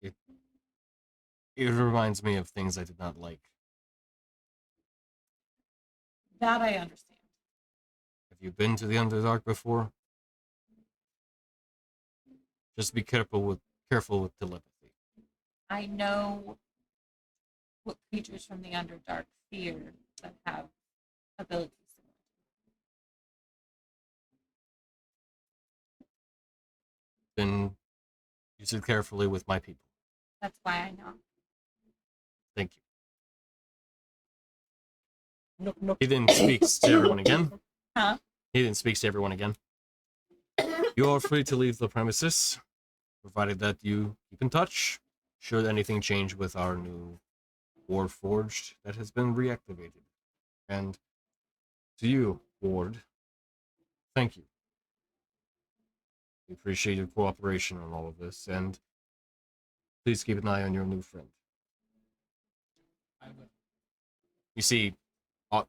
It reminds me of things I did not like. That I understand. Have you been to the Underdark before? Just be careful with telepathy. I know what creatures from the Underdark fear that have abilities similar to Then use it carefully with my people. That's why I know. Thank you. He then speaks to everyone again. Huh? He then speaks to everyone again. You are free to leave the premises, provided that you keep in touch. Should anything change with our new Warforged that has been reactivated. And to you, Ward, thank you. We appreciate your cooperation on all of this, and please keep an eye on your new friend. I will. You see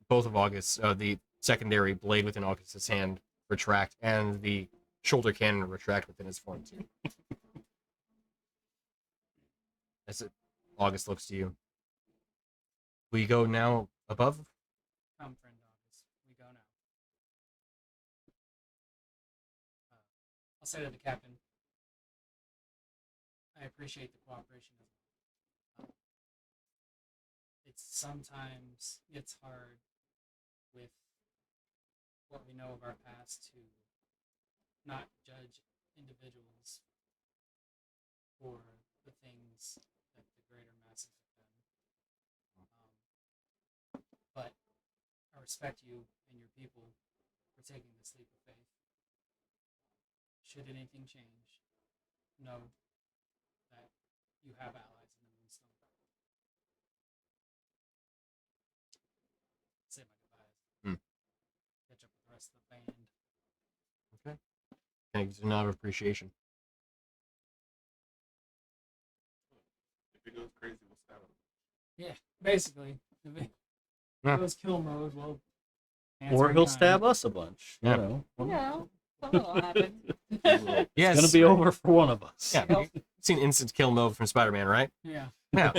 both of August's, the secondary blade within August's hand retract, and the shoulder cannon retract within his form too. As August looks to you. We go now above? Come, friend August. We go now. I'll say to the captain, I appreciate the cooperation. It's sometimes it's hard with what we know of our past to not judge individuals for the things that the greater masses have done. But I respect you and your people for taking this leap of faith. Should anything change, know that you have allies in the Moonstone Guard. Say my goodbyes. Catch up with the rest of the band. Okay. Thanks, a nod of appreciation. If it goes crazy, we'll stab him. Yeah, basically. If it Yeah. goes kill mode, well. Or he'll stab us a bunch. Yeah. You know. Yeah, something will happen. Yes. It's gonna be over for one of us. Yeah, you've seen instant kill mode from Spider-Man, right? Yeah. Yeah.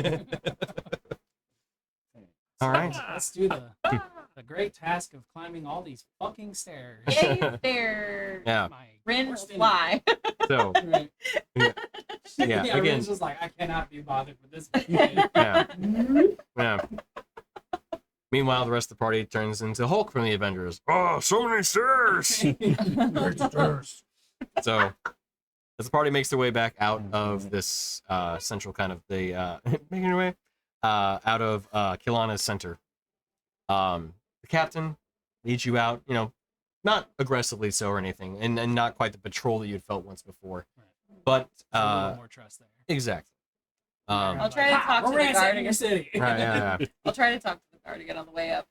All right. Let's do the great task of climbing all these fucking stairs. Yay, there. Yeah. My Rin will worst enemy. fly. So, Right. yeah, again, Rin's just like, I cannot be bothered with this. yeah. Yeah. Meanwhile, the rest of the party turns into Hulk from the Avengers. Oh, so many stairs! So, as the party makes their way back out of this central kind of the making their way out of Kilana's center, the captain leads you out. You know, not aggressively so or anything, and not quite the patrol that you'd felt once before. But It's a little more trust there. exactly. I'll try to talk to the guard in again. your city. Yeah. I'll try to talk to the guard again on the way up.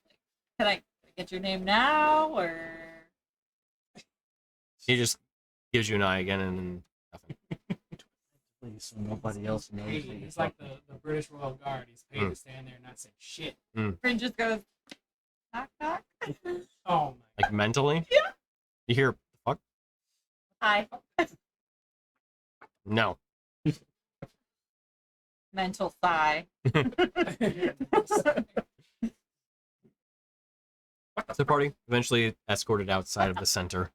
Like, can I get your name now, or He just gives you an eye again, and then nothing. Please, so nobody else knows. Hey, that you're he's like fucking- the British Royal Guard. He's paid to stand there and not say shit. Fringe just goes knock knock? Oh my. Like mentally. Yeah. You hear fuck? Hi. No. Mental sigh. The party eventually escorted outside of the center.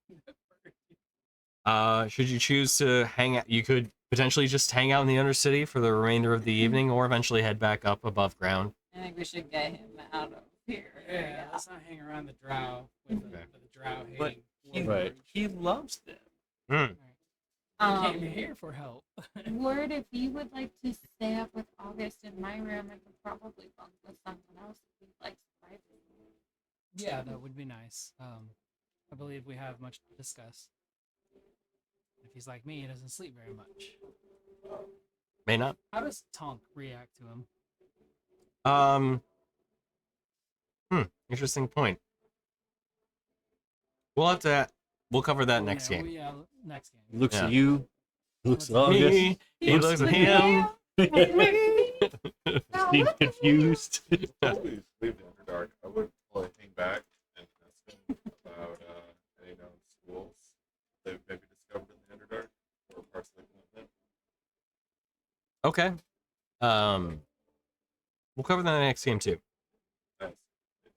Should you choose to hang out, you could potentially just hang out in the Undercity for the remainder of the evening, or eventually head back up above ground. I think we should get him out of here. Yeah, let's not hang around the drow with the drow But hating. Right. He loves them. We came here for help. Word, if you would like to stay up with August in my room, I could probably bunk with someone else if you'd like privacy. Yeah, that would be nice. I believe we have much to discuss. If he's like me, he doesn't sleep very much. May not. How does Tonk react to him? Interesting point. We'll cover that next game. Yeah, next game. He looks Yeah. at you. Looks at August. Me, he looks at him. He's confused. Always leave the Underdark. I would probably hang back and ask him about any known schools they've maybe discovered in the Underdark or parts of the continent. Okay. We'll cover that in the next game too. Nice.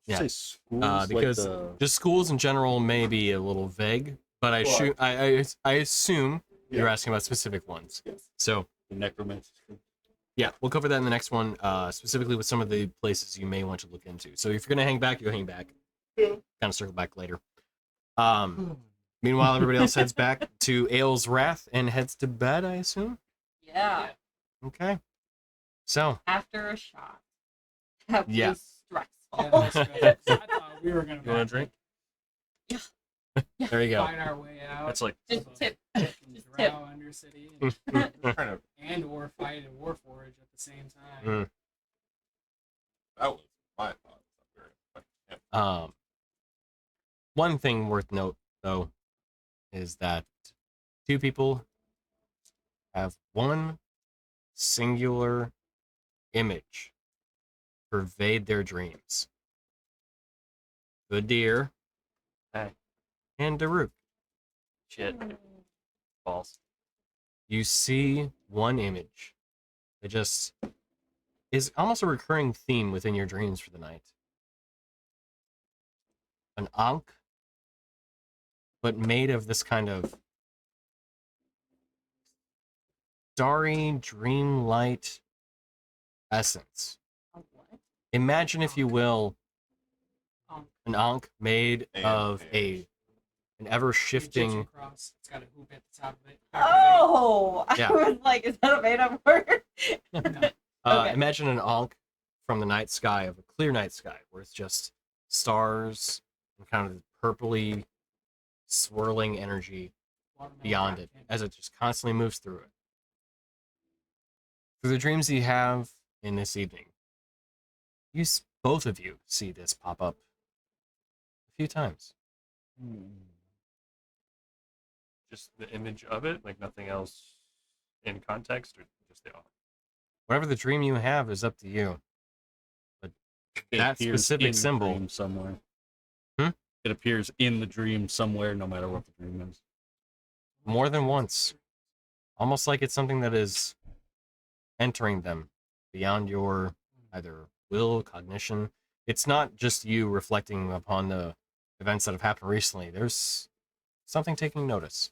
Yeah. Say schools, Because like the... just schools in general may be a little vague, but Well, I assume you're Yeah. asking about specific ones. Yes. So the necromancy. yeah, we'll cover that in the next one, specifically with some of the places you may want to look into. So if you're gonna hang back, you'll hang back. Yeah. Kind of circle back later. Meanwhile, everybody else heads back to Ale's Wrath and heads to bed, I assume. Yeah, Okay. So after a shot. That Yeah. was stressful. Yeah, that's good. I thought we were gonna. You want a drink? there you go. Find our way out. That's like Just tip. fucking just tip. drow Undercity I'm trying to. and or fight a Warforged at the same time. That was my thoughts. Very funny. One thing worth note though is that two people have one singular image pervade their dreams. Goodyear Hey. and Daruk. shit. Balls. You see one image that just is almost a recurring theme within your dreams for the night. An Ankh, but made of this kind of starry, dreamlight essence. Oh, what? Imagine, if you will, an Ankh made And of a- an ever shifting. Egyptian cross. It's got a hoop at the top of it. Oh, Yeah. I was like, is that a made up word? Okay. Imagine an Ankh from the night sky, of a clear night sky, where it's just stars and kind of purpley swirling energy Watermelon beyond rock it candy. as it just constantly moves through it. Through the dreams you have in this evening, both of you see this pop up a few times. Just the image of it, like nothing else in context, or just the art. Whatever the dream you have is up to you. It That appears specific in the symbol. dream somewhere. Hmm? It appears in the dream somewhere, no matter what the dream is. More than once. Almost like it's something that is entering them beyond your either will, cognition. It's not just you reflecting upon the events that have happened recently. There's something taking notice.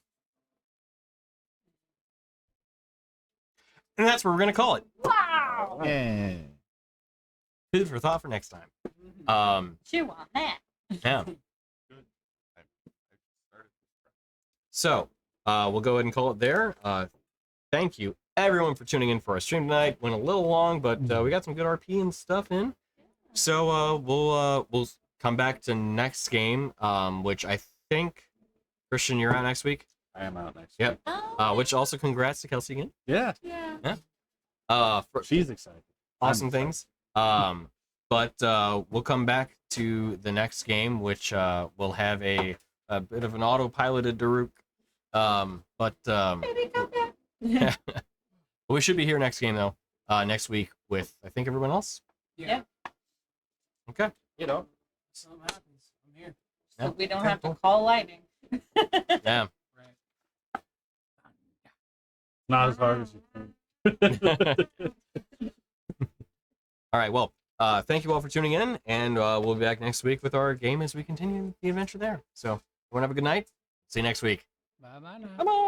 And that's what we're going to call it. Wow. Yeah. Food for thought for next time. Chew on that. Yeah. Good. I started. So, we'll go ahead and call it there. Thank you, everyone, for tuning in for our stream tonight. Went a little long, but we got some good RP and stuff in. So, we'll come back to next game, which I think, Christian, you're out next week. I am out next Yep. week. Oh, Which also congrats to Kelsey again. Yeah. yeah. For She's excited. awesome I'm things. But we'll come back to the next game, which will have a bit of an autopiloted Daruk. Baby, come back. We should be here next game though. Next week with I think everyone else. Yeah. Okay. You know. Something happens. I'm here. So Yeah. we don't Okay, have to cool. call lightning. Yeah. Right. Not as hard as you think. All right. Well, thank you all for tuning in, and we'll be back next week with our game as we continue the adventure there. So everyone have a good night. See you next week. Bye bye now. Bye bye.